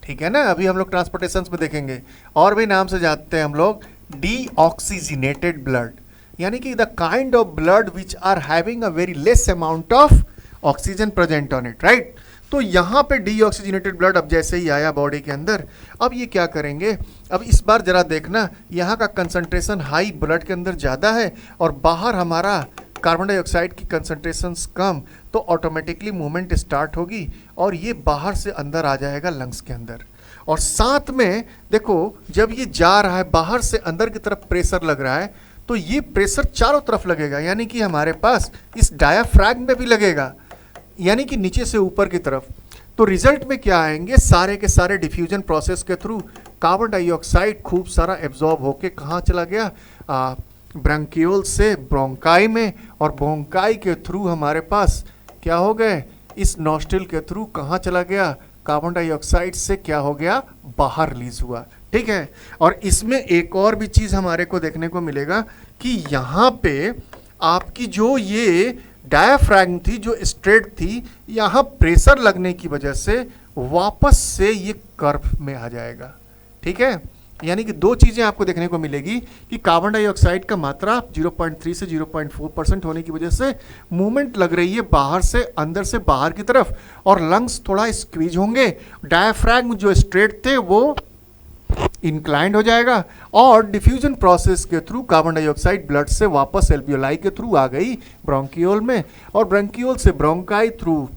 ठीक है ना। अभी हम लोग ट्रांसपोर्टेशन में देखेंगे, और भी नाम से जानते हैं हम लोग, डीऑक्सीजनेटेड ब्लड, यानी कि the kind of blood which are having a very less amount of oxygen present on it, right. तो यहाँ पे डीऑक्सीजनेटेड ब्लड अब जैसे ही आया बॉडी के अंदर, अब ये क्या करेंगे, अब इस बार जरा देखना, यहाँ का कंसंट्रेशन हाई ब्लड के अंदर ज़्यादा है, और बाहर हमारा कार्बन डाइऑक्साइड की कंसंट्रेशंस कम, तो ऑटोमेटिकली मूवमेंट स्टार्ट होगी और ये बाहर से अंदर आ जाएगा लंग्स के अंदर। और साथ में देखो, जब ये जा रहा है बाहर से अंदर की तरफ प्रेशर लग रहा है, तो ये प्रेशर चारों तरफ लगेगा, यानी कि हमारे पास इस डायाफ्राम में भी लगेगा, यानी कि नीचे से ऊपर की तरफ। तो रिजल्ट में क्या आएंगे, सारे के सारे डिफ्यूजन प्रोसेस के थ्रू कार्बन डाइऑक्साइड खूब सारा एब्जॉर्ब होके कहाँ चला गया, ब्रंकियोल से ब्रोंकाई में, और ब्रोंकाई के थ्रू हमारे पास क्या हो गए, इस नॉस्ट्रिल के थ्रू कहाँ चला गया, कार्बन डाइऑक्साइड से क्या हो गया, बाहर रिलीज हुआ। ठीक है। और इसमें एक और भी चीज़ हमारे को देखने को मिलेगा कि यहाँ पे आपकी जो ये डायाफ्राम थी, जो स्ट्रेट थी, यहाँ प्रेशर लगने की वजह से वापस से ये कर्व में आ जाएगा। ठीक है। यानी कि दो चीज़ें आपको देखने को मिलेगी कि कार्बन डाइऑक्साइड का मात्रा 0.3 से 0.4% होने की वजह से मूवमेंट लग रही है बाहर से अंदर से बाहर की तरफ, और लंग्स थोड़ा स्क्वीज होंगे, डायाफ्राम जो स्ट्रेट थे वो इंक्लाइंड हो जाएगा, और डिफ्यूजन प्रोसेस के थ्रू कार्बन डाइऑक्साइड ब्लड से वापस एल्वियोलाई के थ्रू आ गई ब्रोंकियोल में, और ब्रोंकियोल से ब्रोंकाई थ्रू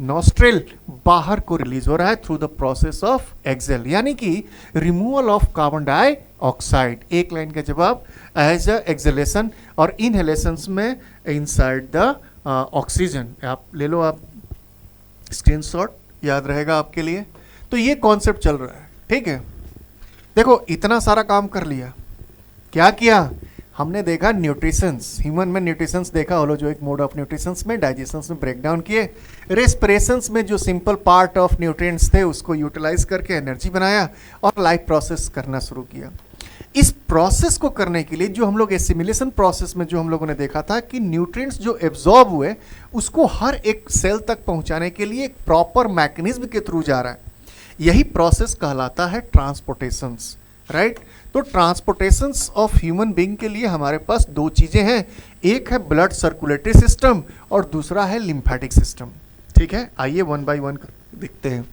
नॉस्ट्रिल बाहर को रिलीज हो रहा है through the process of exhale, यानी कि रिमूवल ऑफ कार्बन डाइऑक्साइड। एक लाइन का जवाब एज अ एक्सेलेशन और इनहेलेशन में इनसाइड द ऑक्सीजन। आप ले लो, आप स्क्रीनशॉट, याद रहेगा आपके लिए। तो ये कॉन्सेप्ट चल रहा है। ठीक है। देखो, इतना सारा काम कर लिया, क्या किया हमने, देखा न्यूट्रिशंस, ह्यूमन में न्यूट्रिशंस देखा, होलोजोइक मोड ऑफ न्यूट्रिशंस में, डाइजेशंस में ब्रेक डाउन किए, रेस्पिरेशंस में जो सिंपल पार्ट ऑफ न्यूट्रिएंट्स थे उसको यूटिलाइज करके एनर्जी बनाया और लाइफ प्रोसेस करना शुरू किया। इस प्रोसेस को करने के लिए जो हम लोग एसिमिलेशन प्रोसेस में जो हम लोगों ने देखा था कि न्यूट्रिएंट्स जो एब्जॉर्ब हुए उसको हर एक सेल तक पहुंचाने के लिए एक प्रॉपर मैकेनिज्म के थ्रू जा रहा है, यही प्रोसेस कहलाता है ट्रांसपोर्टेशंस। राइट। तो ट्रांसपोर्टेशंस ऑफ ह्यूमन बीइंग के लिए हमारे पास दो चीजें हैं, एक है ब्लड सर्कुलेटरी सिस्टम और दूसरा है लिम्फेटिक सिस्टम। ठीक है। आइए वन बाय वन देखते हैं।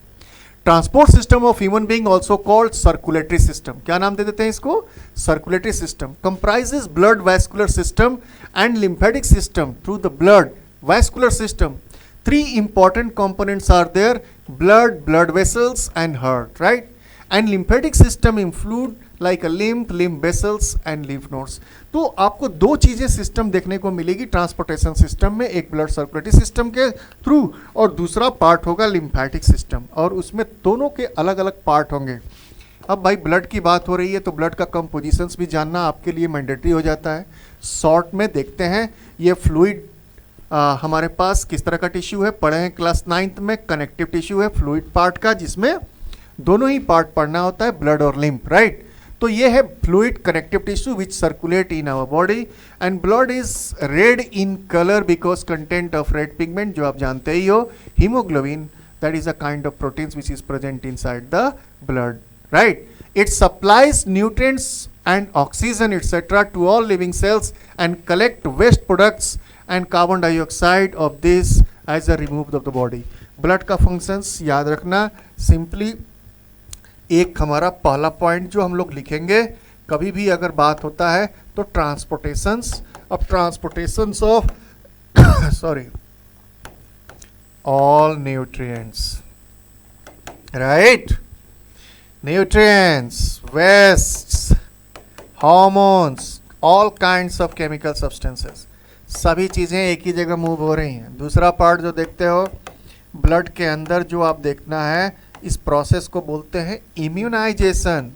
Transport system of human being also called circulatory system, क्या नाम दे देते हैं इसको, circulatory system, comprises blood vascular system and lymphatic system through the blood vascular system. Three important components are there: blood, blood vessels and heart, right? And lymphatic system include like a lymph vessels and lymph nodes. तो आपको दो चीजें system देखने को मिलेगी transportation system में, एक blood circulatory system के थ्रू और दूसरा पार्ट होगा लिम्फेटिक सिस्टम, और उसमें दोनों के अलग अलग पार्ट होंगे। अब भाई ब्लड की बात हो रही है तो ब्लड का कंपोजिशंस भी जानना आपके लिए मैंडेटरी हो जाता है। शॉर्ट में देखते हैं, ये फ्लूइड हमारे पास किस तरह का टिश्यू है, पढ़े हैं क्लास 9th में, कनेक्टिव टिश्यू है फ्लूइड पार्ट का, जिसमें दोनों ही पार्ट पढ़ना होता है, ब्लड और लिम्फ। राइट। तो ये है fluid connective tissue which circulate in our body, and blood is red in colour because content of red pigment, जो आप जानते ही हो, haemoglobin, that is a kind of proteins which is present inside the blood. Right. It supplies nutrients and oxygen etc. to all living cells and collect waste products and carbon dioxide of this as a removed of the body. Blood का functions याद रखना, simply एक हमारा पहला point जो हम लोग लिखेंगे कभी भी अगर बात होता है तो ट्रांसपोर्टेशंस। अब transportations of sorry all nutrients, right? Nutrients, wastes, hormones, all kinds of chemical substances, सभी चीज़ें एक ही जगह मूव हो रही हैं। दूसरा पार्ट जो देखते हो ब्लड के अंदर जो आप देखना है, इस प्रोसेस को बोलते हैं इम्यूनाइजेशन,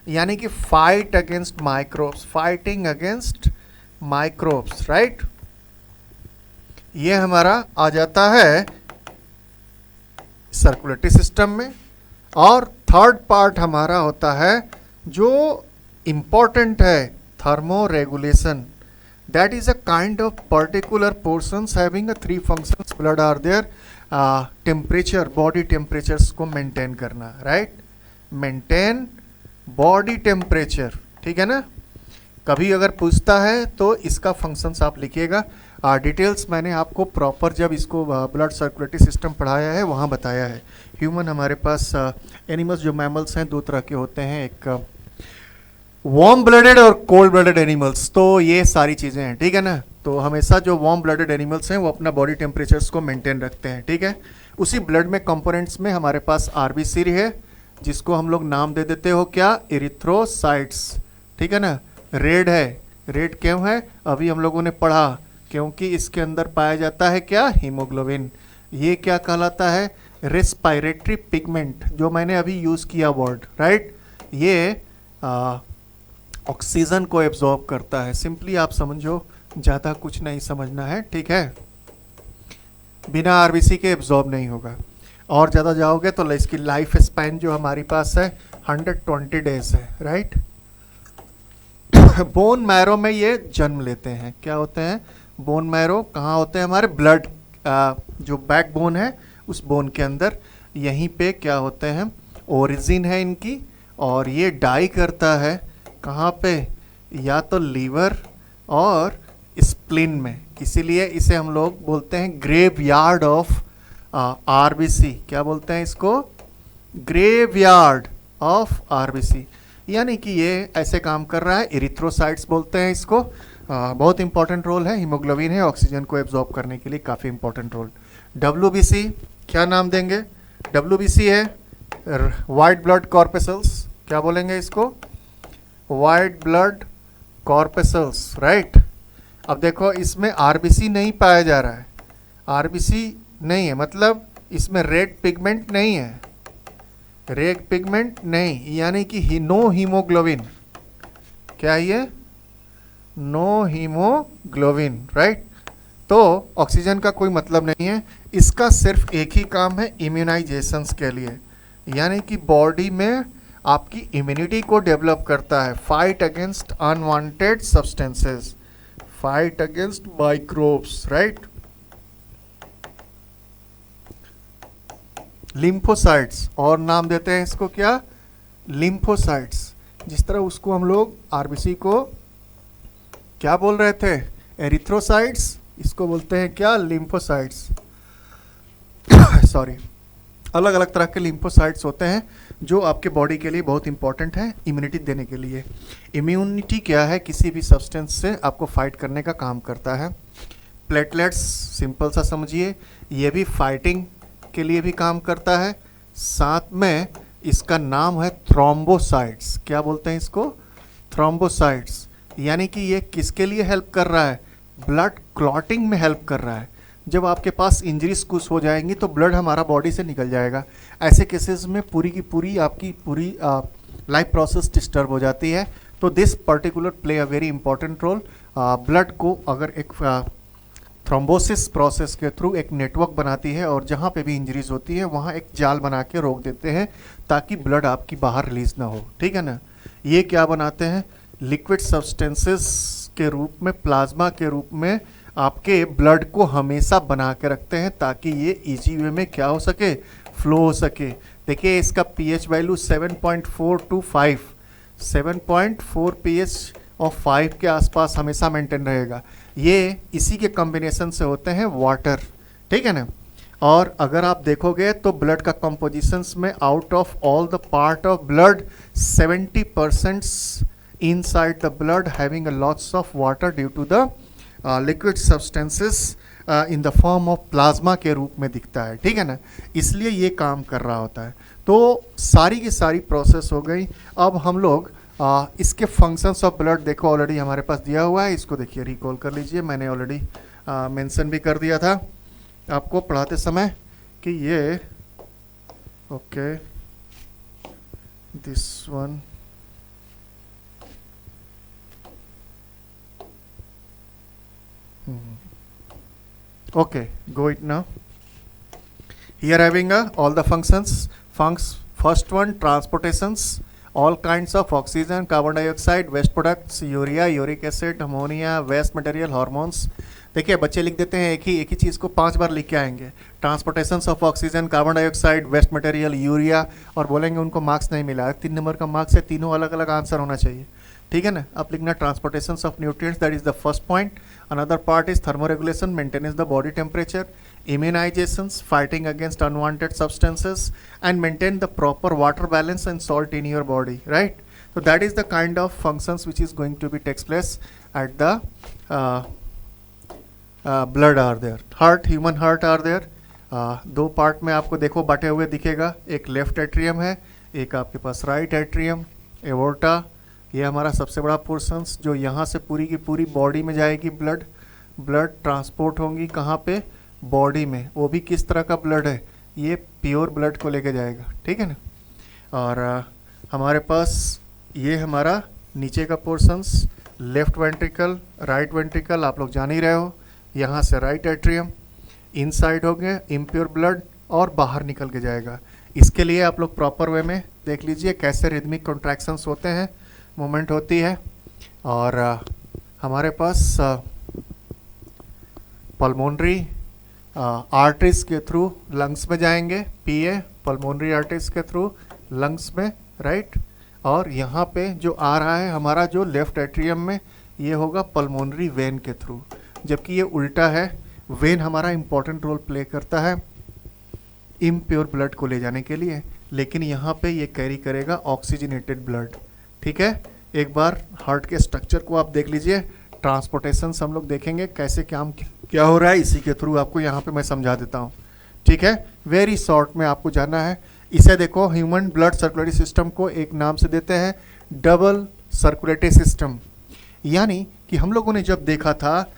यानी कि fight against microbes, fighting against microbes. Right. ये हमारा आ जाता है सर्कुलेटरी सिस्टम में। और थर्ड पार्ट हमारा होता है जो इम्पॉर्टेंट है, thermoregulation, that is a kind of particular portions having three functions blood are there. Temperature, body temperatures को मेंटेन करना, राइट, मेंटेन बॉडी टेम्परेचर, ठीक है ना। कभी अगर पूछता है तो इसका फंक्शंस आप लिखिएगा। डिटेल्स मैंने आपको प्रॉपर जब इसको ब्लड सर्कुलेटरी सिस्टम पढ़ाया है वहाँ बताया है। ह्यूमन हमारे पास एनिमल्स जो मैमल्स हैं दो तरह के होते हैं, एक वार्म ब्लडेड और कोल्ड ब्लडेड एनिमल्स, तो ये सारी चीज़ें हैं, ठीक है ना। तो हमेशा जो वार्म ब्लडेड एनिमल्स हैं वो अपना बॉडी टेम्परेचर्स को मेंटेन रखते हैं, ठीक है। उसी ब्लड में कंपोनेंट्स में हमारे पास आरबीसी है, जिसको हम लोग नाम दे देते हो क्या, एरिथ्रोसाइट्स, ठीक है ना। रेड है, रेड क्यों है, अभी हम लोगों ने पढ़ा, क्योंकि इसके अंदर पाया जाता है क्या, हीमोग्लोबिन। ये क्या कहलाता है, रेस्पिरेटरी पिगमेंट, जो मैंने अभी यूज़ किया वर्ड, राइट। ये ऑक्सीजन को एब्जॉर्ब करता है, सिंपली आप समझो, ज़्यादा कुछ नहीं समझना है, ठीक है। बिना आरबीसी के एब्जॉर्ब नहीं होगा, और ज़्यादा जाओगे तो इसकी लाइफ स्पैन जो हमारी पास है 120 डेज है, राइट। बोन मैरो में ये जन्म लेते हैं, क्या होते हैं, बोन मैरो कहाँ होते हैं, हमारे ब्लड जो बैक बोन है उस बोन के अंदर, यहीं पे क्या होते हैं, ओरिजिन है इनकी, और ये डाई करता है कहाँ पे, या तो लीवर और स्प्लिन में, इसीलिए इसे हम लोग बोलते हैं ग्रेव यार्ड ऑफ आरबीसी। क्या बोलते हैं इसको, ग्रेव यार्ड ऑफ आरबीसी, यानी कि ये ऐसे काम कर रहा है। एरिथ्रोसाइट्स बोलते हैं इसको, बहुत इंपॉर्टेंट रोल है, हीमोग्लोबिन है, ऑक्सीजन को एब्जॉर्ब करने के लिए काफ़ी इंपॉर्टेंट रोल। डब्ल्यूबीसी क्या नाम देंगे, डब्ल्यूबीसी है वाइट ब्लड कॉर्पेसल्स, क्या बोलेंगे इसको, वाइट ब्लड कॉर्पेसल्स, राइट। अब देखो इसमें आरबीसी नहीं पाया जा रहा है, आरबीसी नहीं है, मतलब इसमें रेड पिगमेंट नहीं है, रेड पिगमेंट नहीं, यानी कि नो हीमोग्लोबिन, क्या ये, नो हीमोग्लोबिन, राइट। तो ऑक्सीजन का कोई मतलब नहीं है, इसका सिर्फ एक ही काम है, इम्यूनाइजेशंस के लिए, यानी कि बॉडी में आपकी इम्यूनिटी को डेवलप करता है, fight against unwanted substances, fight against microbes, right. Lymphocytes, और नाम देते हैं इसको क्या, लिम्फोसाइट्स, जिस तरह उसको हम लोग आरबीसी को क्या बोल रहे थे, एरिथ्रोसाइट्स, इसको बोलते हैं क्या, लिम्फोसाइट्स। सॉरी, अलग अलग तरह के लिम्फोसाइट्स होते हैं जो आपके बॉडी के लिए बहुत इंपॉर्टेंट है इम्यूनिटी देने के लिए। इम्यूनिटी क्या है, किसी भी सब्सटेंस से आपको फाइट करने का काम करता है। प्लेटलेट्स सिंपल सा समझिए, ये भी फाइटिंग के लिए भी काम करता है, साथ में इसका नाम है थ्रोम्बोसाइट्स, क्या बोलते हैं इसको, थ्रोम्बोसाइट्स, यानी कि ये किसके लिए हेल्प कर रहा है, ब्लड क्लॉटिंग में हेल्प कर रहा है। जब आपके पास इंजरीज कुछ हो जाएंगी तो ब्लड हमारा बॉडी से निकल जाएगा, ऐसे केसेस में पूरी की पूरी आपकी पूरी लाइफ प्रोसेस डिस्टर्ब हो जाती है। तो this particular play a very important role, blood को अगर एक थ्रोम्बोसिस प्रोसेस के थ्रू एक नेटवर्क बनाती है, और जहाँ पे भी इंजरीज होती है वहाँ एक जाल बना के रोक देते हैं ताकि ब्लड आपकी बाहर रिलीज ना हो, ठीक है ना। ये क्या बनाते हैं, लिक्विड सब्सटेंसेस के रूप में, प्लाज्मा के रूप में आपके ब्लड को हमेशा बना के रखते हैं ताकि ये इजी वे में क्या हो सके, फ्लो हो सके। देखिए इसका पीएच वैल्यू 7.4 to 5, 7.4 पीएच और 5 के आसपास हमेशा मेंटेन रहेगा। ये इसी के कॉम्बिनेशन से होते हैं वाटर, ठीक है ना। और अगर आप देखोगे तो ब्लड का कंपोजिशंस में out of all the part of blood 70% inside the blood having a lots of water due to the liquid substances in the form of plasma के रूप में दिखता है, ठीक है ना, इसलिए ये काम कर रहा होता है। तो सारी की सारी प्रोसेस हो गई। अब हम लोग इसके फंक्शंस ऑफ ब्लड देखो, ऑलरेडी हमारे पास दिया हुआ है, इसको देखिए रिकॉल कर लीजिए, मैंने ऑलरेडी मेंशन भी कर दिया था आपको पढ़ाते समय कि ये okay this one okay, go it now. Here having all the functions. First one, transportations, all kinds of oxygen, carbon dioxide, waste products, urea, uric acid, ammonia, waste material, hormones. देखिए बच्चे लिख देते हैं एक ही चीज़ को 5 बार लिख के आएंगे, transportations of oxygen, carbon dioxide, waste material, urea, और बोलेंगे उनको मार्क्स नहीं मिला। 3 नंबर का मार्क्स है, तीनों अलग अलग आंसर होना चाहिए, ठीक है ना। आप लिखना transportations of nutrients, that is the first point. Another part is thermoregulation, maintenance the body temperature, immunizations, fighting against unwanted substances, and maintain the proper water balance and salt in your body, right? So that is the kind of functions which is going to be takes place at the blood are there. Heart, human heart are there. दो part में आपको देखो बांटे हुए दिखेगा, एक left atrium है, एक आपके पास राइट एट्रियम, एवोर्टा, ये हमारा सबसे बड़ा पोर्शंस जो यहाँ से पूरी की पूरी बॉडी में जाएगी। ब्लड ट्रांसपोर्ट होंगी कहाँ पे, बॉडी में, वो भी किस तरह का ब्लड है, ये प्योर ब्लड को लेके जाएगा, ठीक है ना। और हमारे पास ये हमारा नीचे का portions, left ventricle, right ventricle, आप लोग जान ही रहे हो, यहाँ से राइट एट्रियम, इनसाइड हो गए इम्प्योर ब्लड और बाहर निकल के जाएगा। इसके लिए आप लोग प्रॉपर वे में देख लीजिए कैसे रिदमिक कॉन्ट्रैक्शंस होते हैं, मूवमेंट होती है। और हमारे पास पल्मोनरी आर्टरीज के थ्रू लंग्स में जाएंगे, पीए पल्मोनरी आर्टरीज के थ्रू लंग्स में, राइट। और यहाँ पे जो आ रहा है हमारा जो लेफ्ट एट्रियम में, ये होगा पल्मोनरी वेन के थ्रू, जबकि ये उल्टा है। वेन हमारा इंपॉर्टेंट रोल प्ले करता है इम्प्योर ब्लड को ले जाने के लिए, लेकिन यहाँ पे ये कैरी करेगा ऑक्सीजनेटेड ब्लड, ठीक है। एक बार हार्ट के स्ट्रक्चर को आप देख लीजिए, ट्रांसपोर्टेशन हम लोग देखेंगे कैसे क्या हो रहा है, इसी के थ्रू आपको यहाँ पे मैं समझा देता हूँ, ठीक है। वेरी शॉर्ट में आपको जानना है। इसे देखो, ह्यूमन ब्लड सर्कुलेटरी सिस्टम को एक नाम से देते हैं डबल सर्कुलेटरी सिस्टम। यानी कि हम लोगों ने जब देखा था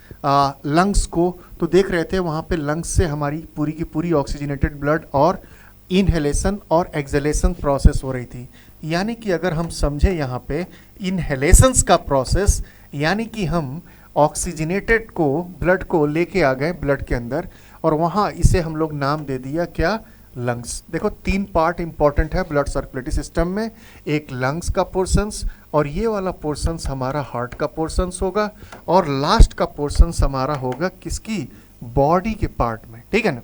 लंग्स को, तो देख रहे थे वहाँ पे लंग्स से हमारी पूरी की पूरी ऑक्सीजनेटेड ब्लड और इनहेलेशन और एक्सहेलेशन प्रोसेस हो रही थी। यानी कि अगर हम समझे यहाँ पे इनहेलेशंस का प्रोसेस, यानी कि हम ऑक्सीजनेटेड को ब्लड को लेके आ गए ब्लड के अंदर, और वहाँ इसे हम लोग नाम दे दिया क्या, लंग्स। देखो 3 पार्ट इंपॉर्टेंट है ब्लड सर्कुलेटरी सिस्टम में, एक लंग्स का पोर्शंस, और ये वाला पोर्शंस हमारा हार्ट का पोर्शंस होगा, और लास्ट का पोर्शंस हमारा होगा किसकी, बॉडी के पार्ट में, ठीक है ना।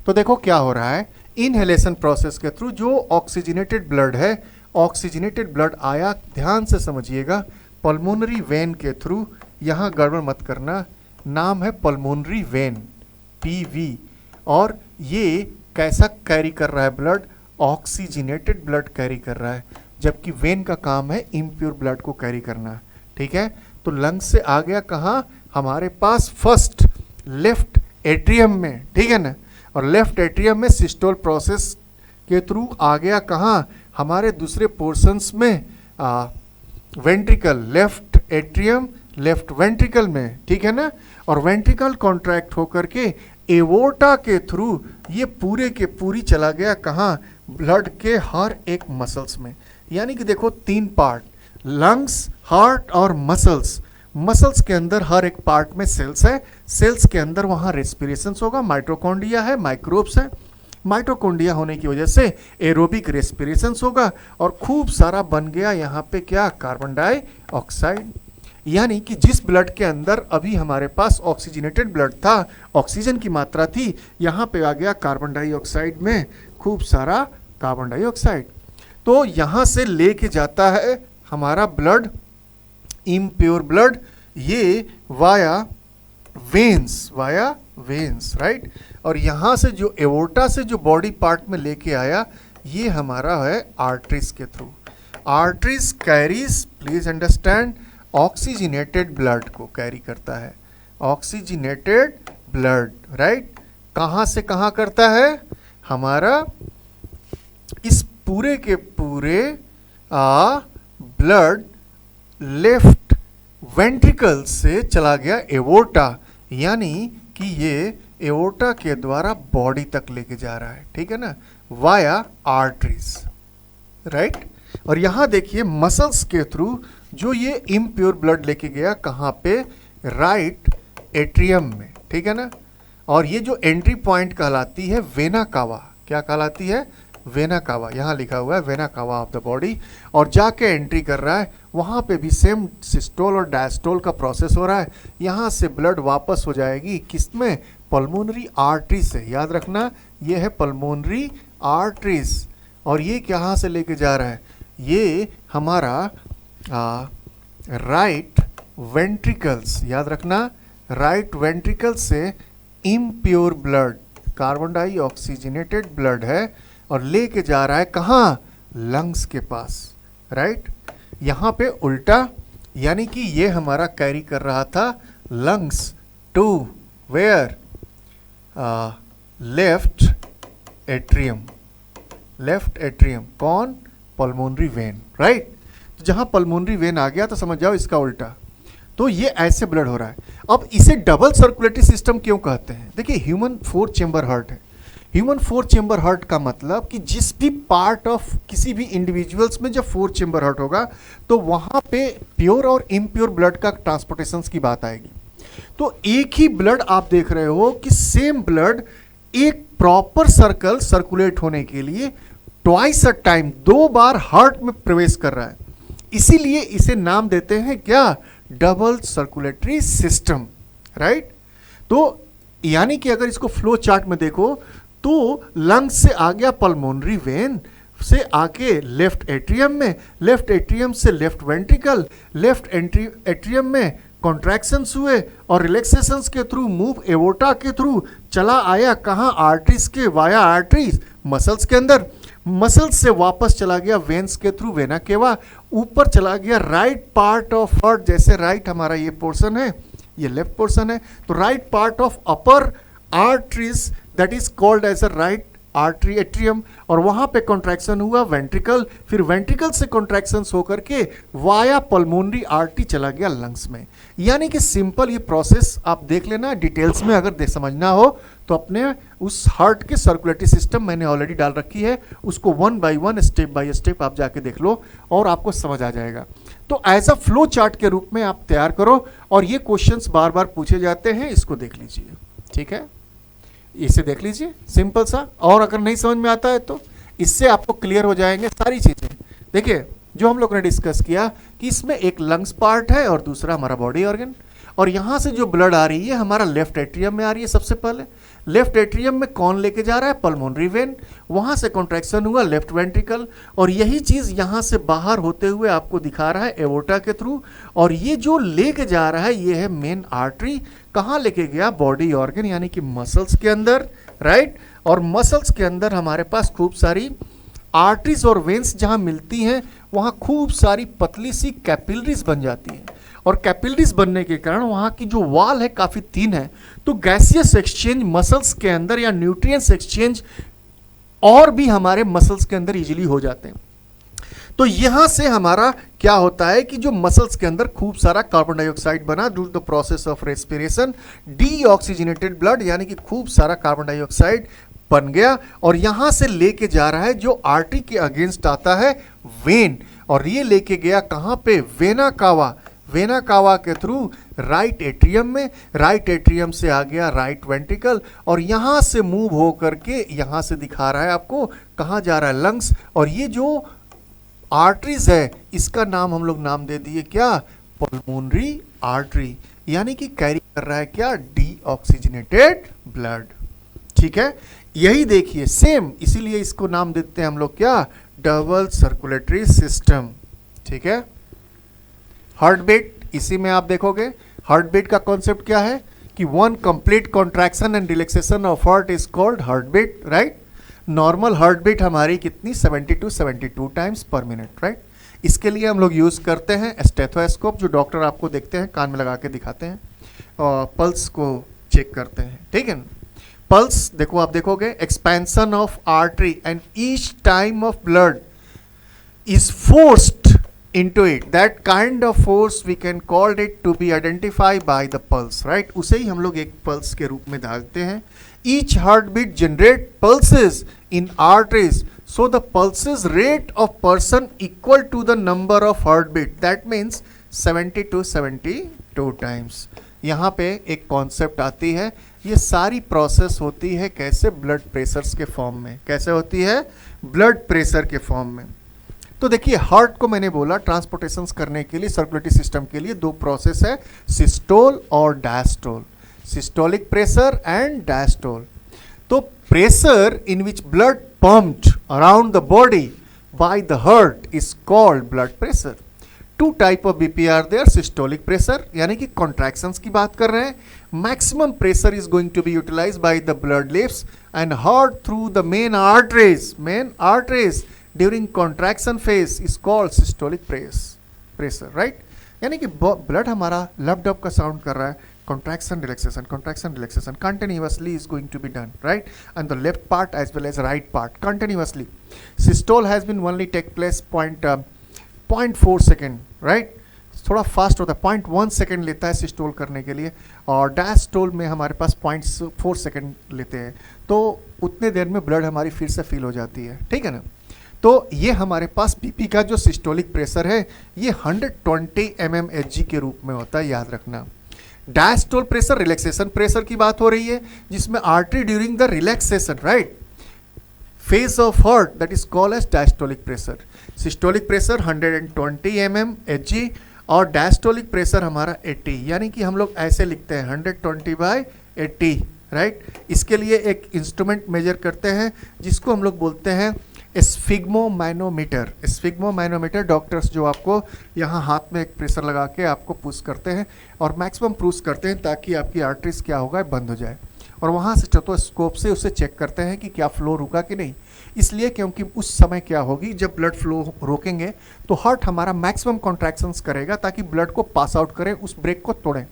तो देखो क्या हो रहा है, इनहेलेशन प्रोसेस के थ्रू जो ऑक्सीजनेटेड ब्लड है, ऑक्सीजनेटेड ब्लड आया, ध्यान से समझिएगा, पल्मोनरी वेन के थ्रू, यहाँ गड़बड़ मत करना, नाम है पल्मोनरी वेन, पीवी, और ये कैसा कैरी कर रहा है ब्लड, ऑक्सीजनेटेड ब्लड कैरी कर रहा है, जबकि वेन का काम है इम्प्योर ब्लड को कैरी करना, ठीक है। तो लंग्स से आ गया कहाँ, हमारे पास फर्स्ट लेफ्ट एट्रियम में, ठीक है ना, और लेफ्ट एट्रियम में सिस्टोल प्रोसेस के थ्रू आ गया कहाँ, हमारे दूसरे पोर्शंस में, ventricle, left atrium left ventricle में, ठीक है ना, और वेंट्रिकल कॉन्ट्रैक्ट होकर के एवोर्टा के थ्रू ये पूरे के पूरी चला गया कहाँ, ब्लड के हर एक मसल्स में। यानी कि देखो 3 पार्ट, लंग्स, हार्ट और मसल्स। मसल्स के अंदर हर एक पार्ट में सेल्स है, सेल्स के अंदर वहाँ रेस्पिरेशन होगा, माइटोकॉन्ड्रिया है, माइक्रोब्स है, माइटोकॉन्ड्रिया होने की वजह से एरोबिक रेस्पिरेशन होगा, और खूब सारा बन गया यहाँ पे क्या, कार्बन डाइऑक्साइड। यानी कि जिस ब्लड के अंदर अभी हमारे पास ऑक्सीजनेटेड ब्लड था, ऑक्सीजन की मात्रा थी, यहाँ पे आ गया कार्बन डाइऑक्साइड में खूब सारा कार्बन डाइऑक्साइड। तो यहाँ से लेके जाता है हमारा ब्लड, इम्प्योर ब्लड, ये वाया वेन्स, राइट। और यहाँ से जो एवोर्टा से जो बॉडी पार्ट में लेके आया, ये हमारा है आर्टरीज के through. Arteries carries, please understand, oxygenated blood को कैरी करता है, ऑक्सीजनेटेड ब्लड, राइट। कहाँ से कहाँ करता है, हमारा इस पूरे के पूरे ब्लड लेफ्ट वेंट्रिकल से चला गया एवोर्टा, यानी कि ये एवोर्टा के द्वारा बॉडी तक लेके जा रहा है, ठीक है ना, वाया आर्टरीज, राइट। और यहाँ देखिए मसल्स के थ्रू जो ये इम्प्योर ब्लड लेके गया कहाँ पे, राइट एट्रियम में, ठीक है ना। और ये जो एंट्री पॉइंट कहलाती है वेना कावा, क्या कहलाती है, वेना कावा, यहाँ लिखा हुआ है vena cava of the body, और जाके एंट्री कर रहा है, वहाँ पे भी सेम सिस्टोल और डायस्टोल का प्रोसेस हो रहा है। यहाँ से ब्लड वापस हो जाएगी किसमें, पल्मोनरी आर्टरी से, याद रखना ये है पल्मोनरी आर्टरीज। और ये कहाँ से लेके जा रहा है, ये हमारा राइट वेंट्रिकल्स, याद रखना राइट वेंट्रिकल से इम्प्योर ब्लड, कार्बन डाइऑक्सीजनेटेड ब्लड है, और लेके जा रहा है कहाँ, लंग्स के पास, राइट। यहाँ पे उल्टा, यानी कि ये हमारा कैरी कर रहा था lungs to where left atrium, left atrium कौन, पल्मोनरी वेन, राइट। तो जहां पल्मोनरी वेन आ गया तो समझ जाओ इसका उल्टा, तो ये ऐसे ब्लड हो रहा है। अब इसे डबल सर्कुलेटरी सिस्टम क्यों कहते हैं? देखिए ह्यूमन 4 चेंबर हार्ट है। ह्यूमन 4 चेंबर हार्ट का मतलब कि जिस भी पार्ट ऑफ किसी भी इंडिविजुअल्स में जब 4 चेंबर हार्ट होगा तो वहां पे प्योर और इम्प्योर ब्लड का ट्रांसपोर्टेशन की बात आएगी। तो एक ही ब्लड आप देख रहे हो कि सेम ब्लड एक प्रॉपर सर्कल सर्कुलेट होने के लिए twice a time, 2 bar heart में प्रवेश कर रहा है, इसीलिए इसे नाम देते हैं क्या, डबल सर्कुलेटरी सिस्टम, राइट। तो यानी कि अगर इसको फ्लो चार्ट में देखो तो लंग्स से आ गया पल्मोनरी वेन, से आके लेफ्ट एट्रियम में, लेफ्ट एट्रियम से लेफ्ट वेंट्रिकल, लेफ्ट एट्रियम में कॉन्ट्रैक्शंस हुए और रिलैक्सेशंस के थ्रू मूव एवोर्टा के थ्रू चला आया कहाँ, आर्टरीज के वाया आर्टरीज मसल्स के अंदर, मसल्स से वापस चला गया वेन्स के थ्रू वेना केवा, ऊपर चला गया राइट पार्ट ऑफ हार्ट, जैसे राइट हमारा ये पोर्शन है, ये लेफ्ट पोर्शन है, तो right part of upper arteries that is called as a right artery atrium, और वहां पे कॉन्ट्रैक्शन हुआ वेंट्रिकल, फिर वेंट्रिकल से कॉन्ट्रैक्शंस होकर के वाया पल्मोनरी आर्टरी चला गया लंग्स में। यानी कि सिंपल ये प्रोसेस आप देख लेना, डिटेल्स में अगर समझना हो तो अपने उस हार्ट के सर्कुलेटरी सिस्टम मैंने ऑलरेडी डाल रखी है, उसको 1 बाय 1 स्टेप बाय स्टेप आप जाके देख लो और आपको समझ आ जाएगा। तो एज अ फ्लो चार्ट के रूप में आप तैयार करो, और ये क्वेश्चंस बार बार पूछे जाते हैं, इसको देख लीजिए, ठीक है, इसे देख लीजिए, सिंपल सा। और अगर नहीं समझ में आता है तो इससे आपको क्लियर हो जाएंगे सारी चीजें। देखिए जो हम लोग ने डिस्कस किया कि इसमें एक लंग्स पार्ट है और दूसरा हमारा बॉडी ऑर्गन, और यहां से जो ब्लड आ रही है हमारा लेफ्ट एट्रियम में आ रही है। सबसे पहले लेफ्ट एट्रियम में कौन लेके जा रहा है, पल्मोनरी वेन, वहां से कॉन्ट्रैक्शन हुआ लेफ्ट वेंट्रिकल, और यही चीज यहां से बाहर होते हुए आपको दिखा रहा है एवोर्टा के थ्रू, और ये जो लेके जा रहा है ये है मेन आर्टरी, कहाँ लेके गया, बॉडी ऑर्गन यानी कि मसल्स के अंदर, राइट। और मसल्स के अंदर हमारे पास खूब सारी आर्टरीज और वेन्स जहां मिलती हैं वहां खूब सारी पतली सी कैपिलरीज बन जाती हैं, और कैपिलरीज बनने के कारण वहां की जो वॉल है काफी थिन है, तो गैसियस एक्सचेंज मसल्स के अंदर या न्यूट्रिएंट्स एक्सचेंज और भी हमारे मसल्स के अंदर इजीली हो जाते हैं। तो यहां से हमारा क्या होता है कि जो मसल्स के अंदर खूब सारा कार्बन डाइऑक्साइड बना due to the process of respiration, deoxygenated blood यानी कि खूब सारा कार्बन डाइऑक्साइड बन गया, और यहां से लेके जा रहा है जो आर्टरी के अगेंस्ट आता है वेन, और ये लेके गया कहां पे, वेना कावा, वेना कावा के थ्रू राइट एट्रियम में, राइट एट्रियम से आ गया राइट वेंट्रिकल, और यहां से मूव हो करके यहां से दिखा रहा है आपको कहां जा रहा है, लंग्स। और ये जो आर्टरीज है इसका नाम हम लोग नाम दे दिए क्या, पल्मोनरी आर्टरी, यानी कि कैरी कर रहा है क्या, डीऑक्सीजनेटेड ब्लड, ठीक है। यही देखिए सेम, इसीलिए इसको नाम देते हैं हम लोग क्या, डबल सर्कुलेटरी सिस्टम, ठीक है। हार्ट बीट, इसी में आप देखोगे हार्ट बीट का कॉन्सेप्ट क्या है कि 1 complete contraction and relaxation of heart is called heart beat, right. Normal heart beat हमारी कितनी, 70 to 72 times per minute, right. इसके लिए हम लोग यूज करते हैं स्टेथोस्कोप, जो डॉक्टर आपको देखते हैं कान में लगा के दिखाते हैं, और पल्स को चेक करते हैं, ठीक है। पल्स देखो, आप देखोगे expansion of artery and each time of blood is forced into it, that kind of force we can call it to be identified by the pulse, right। उसे ही हम लोग एक पल्स के रूप में डालते हैं। each heartbeat generate pulses in arteries, so the pulses rate of person equal to the number of heartbeat, that means 70 to 72 times। यहाँ पे एक कॉन्सेप्ट आती है, ये सारी प्रोसेस होती है कैसे, ब्लड प्रेशर्स के फॉर्म में, कैसे होती है, ब्लड प्रेशर के फॉर्म में। तो देखिए हार्ट को मैंने बोला ट्रांसपोर्टेशन करने के लिए, सर्कुलेटरी सिस्टम के लिए 2 प्रोसेस है, सिस्टोल और diastole, systolic pressure and diastole. तो pressure in which blood pumped around the body by the heart is called blood pressure. 2 type of BP are there, systolic pressure यानी कि contractions की बात कर रहे हैं, maximum pressure is going to be utilised by the blood lifts and heart through the main arteries, during contraction phase is called systolic pressure, right. यानी कि blood हमारा लब डब का साउंड कर रहा है, contraction relaxation continuously is going to be done, right, and the left part as well as right part continuously. Systole has been only take place 0.4 second, right, थोड़ा fast होता है, 0.1 second लेता है systole करने के लिए, और डायस्टोल में हमारे पास 0.4 सेकेंड लेते हैं, तो उतने देर में ब्लड हमारी फिर से फिल हो जाती है, ठीक है ना। तो ये हमारे पास बीपी का जो सिस्टोलिक प्रेशर है ये 120 mmHg के रूप में होता है, याद रखना। डायस्टोल प्रेशर रिलैक्सेशन प्रेशर की बात हो रही है, जिसमें artery during the relaxation, right, phase of heart, that is called as diastolic pressure. Systolic pressure 120 mmHg और डायस्टोलिक प्रेशर हमारा 80, यानी कि हम लोग ऐसे लिखते हैं 120/80, राइट। इसके लिए एक इंस्ट्रूमेंट मेजर करते हैं जिसको हम लोग बोलते हैं स्फिग्मोमैनोमीटर। स्फिग्मोमैनोमीटर डॉक्टर्स जो आपको यहाँ हाथ में एक प्रेशर लगा के आपको पुश करते हैं और मैक्सिमम पुश करते हैं ताकि आपकी आर्टरीज क्या होगा, बंद हो जाए, और वहाँ से स्टेथोस्कोप से उसे चेक करते हैं कि क्या फ्लो रुका कि नहीं। इसलिए क्योंकि उस समय क्या होगी, जब ब्लड फ्लो रोकेंगे तो हार्ट हमारा मैक्सिमम कॉन्ट्रैक्शंस करेगा ताकि ब्लड को पास आउट करें, उस ब्रेक को तोड़ें।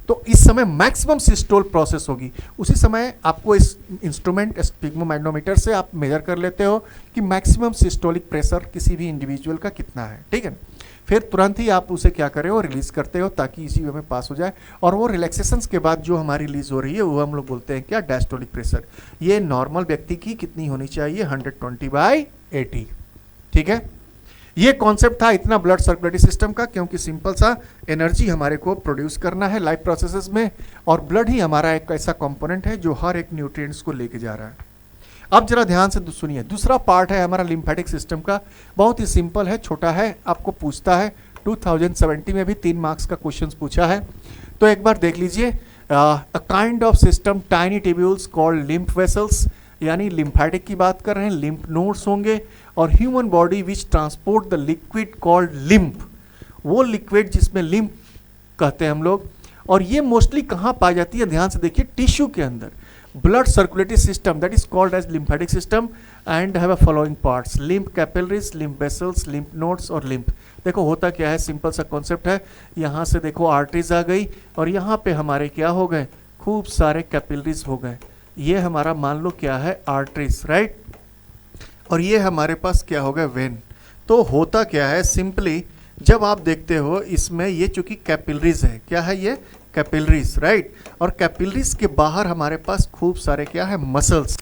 तो इस समय मैक्सिमम सिस्टोल प्रोसेस होगी। उसी समय आपको इस इंस्ट्रूमेंट स्फिग्मोमैनोमीटर से आप मेजर कर लेते हो कि मैक्सिमम सिस्टोलिक प्रेशर किसी भी इंडिविजुअल का कितना है, ठीक है। फिर तुरंत ही आप उसे क्या करें हो, रिलीज करते हो ताकि इसी वे में पास हो जाए, और वो रिलैक्सेशंस के बाद जो हमारी रिलीज हो रही है वो हम लोग बोलते हैं क्या, डायस्टोलिक प्रेशर। ये नॉर्मल व्यक्ति की कितनी होनी चाहिए, 120/80, ठीक है। ये कॉन्सेप्ट था इतना ब्लड सर्कुलेटरी सिस्टम का, क्योंकि सिंपल सा एनर्जी हमारे को प्रोड्यूस करना है लाइफ प्रोसेसेस में, और ब्लड ही हमारा एक ऐसा कंपोनेंट है जो हर एक न्यूट्रिएंट्स को लेके जा रहा है। अब जरा ध्यान से सुनिए, दूसरा पार्ट है हमारा लिम्फेटिक सिस्टम का। बहुत ही सिंपल है, छोटा है, आपको पूछता है 2070 में भी 3 मार्क्स का क्वेश्चन पूछा है, तो एक बार देख लीजिए। अ kind of system tiny tubules called lymph vessels, यानी लिम्फेटिक की बात कर रहे हैं, लिम्फ नोड्स होंगे, और human body which transport the liquid called lymph, वो लिक्विड जिसमें लिम्फ कहते हैं हम लोग, और ये मोस्टली कहाँ पाई जाती है, ध्यान से देखिए, टिश्यू के अंदर। Blood circulatory system that is called as lymphatic system and have a following parts, lymph capillaries, lymph vessels, lymph nodes और लिम्फ। देखो होता क्या है, सिंपल सा कॉन्सेप्ट है, यहाँ से देखो आर्टरीज आ गई और यहाँ पे हमारे क्या हो गए, खूब सारे कैपिलरीज हो गए। ये हमारा मान लो क्या है, आर्टरीज, राइट, और ये हमारे पास क्या हो गया, वेन। तो होता क्या है, सिंपली जब आप देखते हो इसमें ये चूंकि कैपिलरीज है, क्या है ये, कैपिलरीज, राइट, और कैपिलरीज के बाहर हमारे पास खूब सारे क्या है, मसल्स,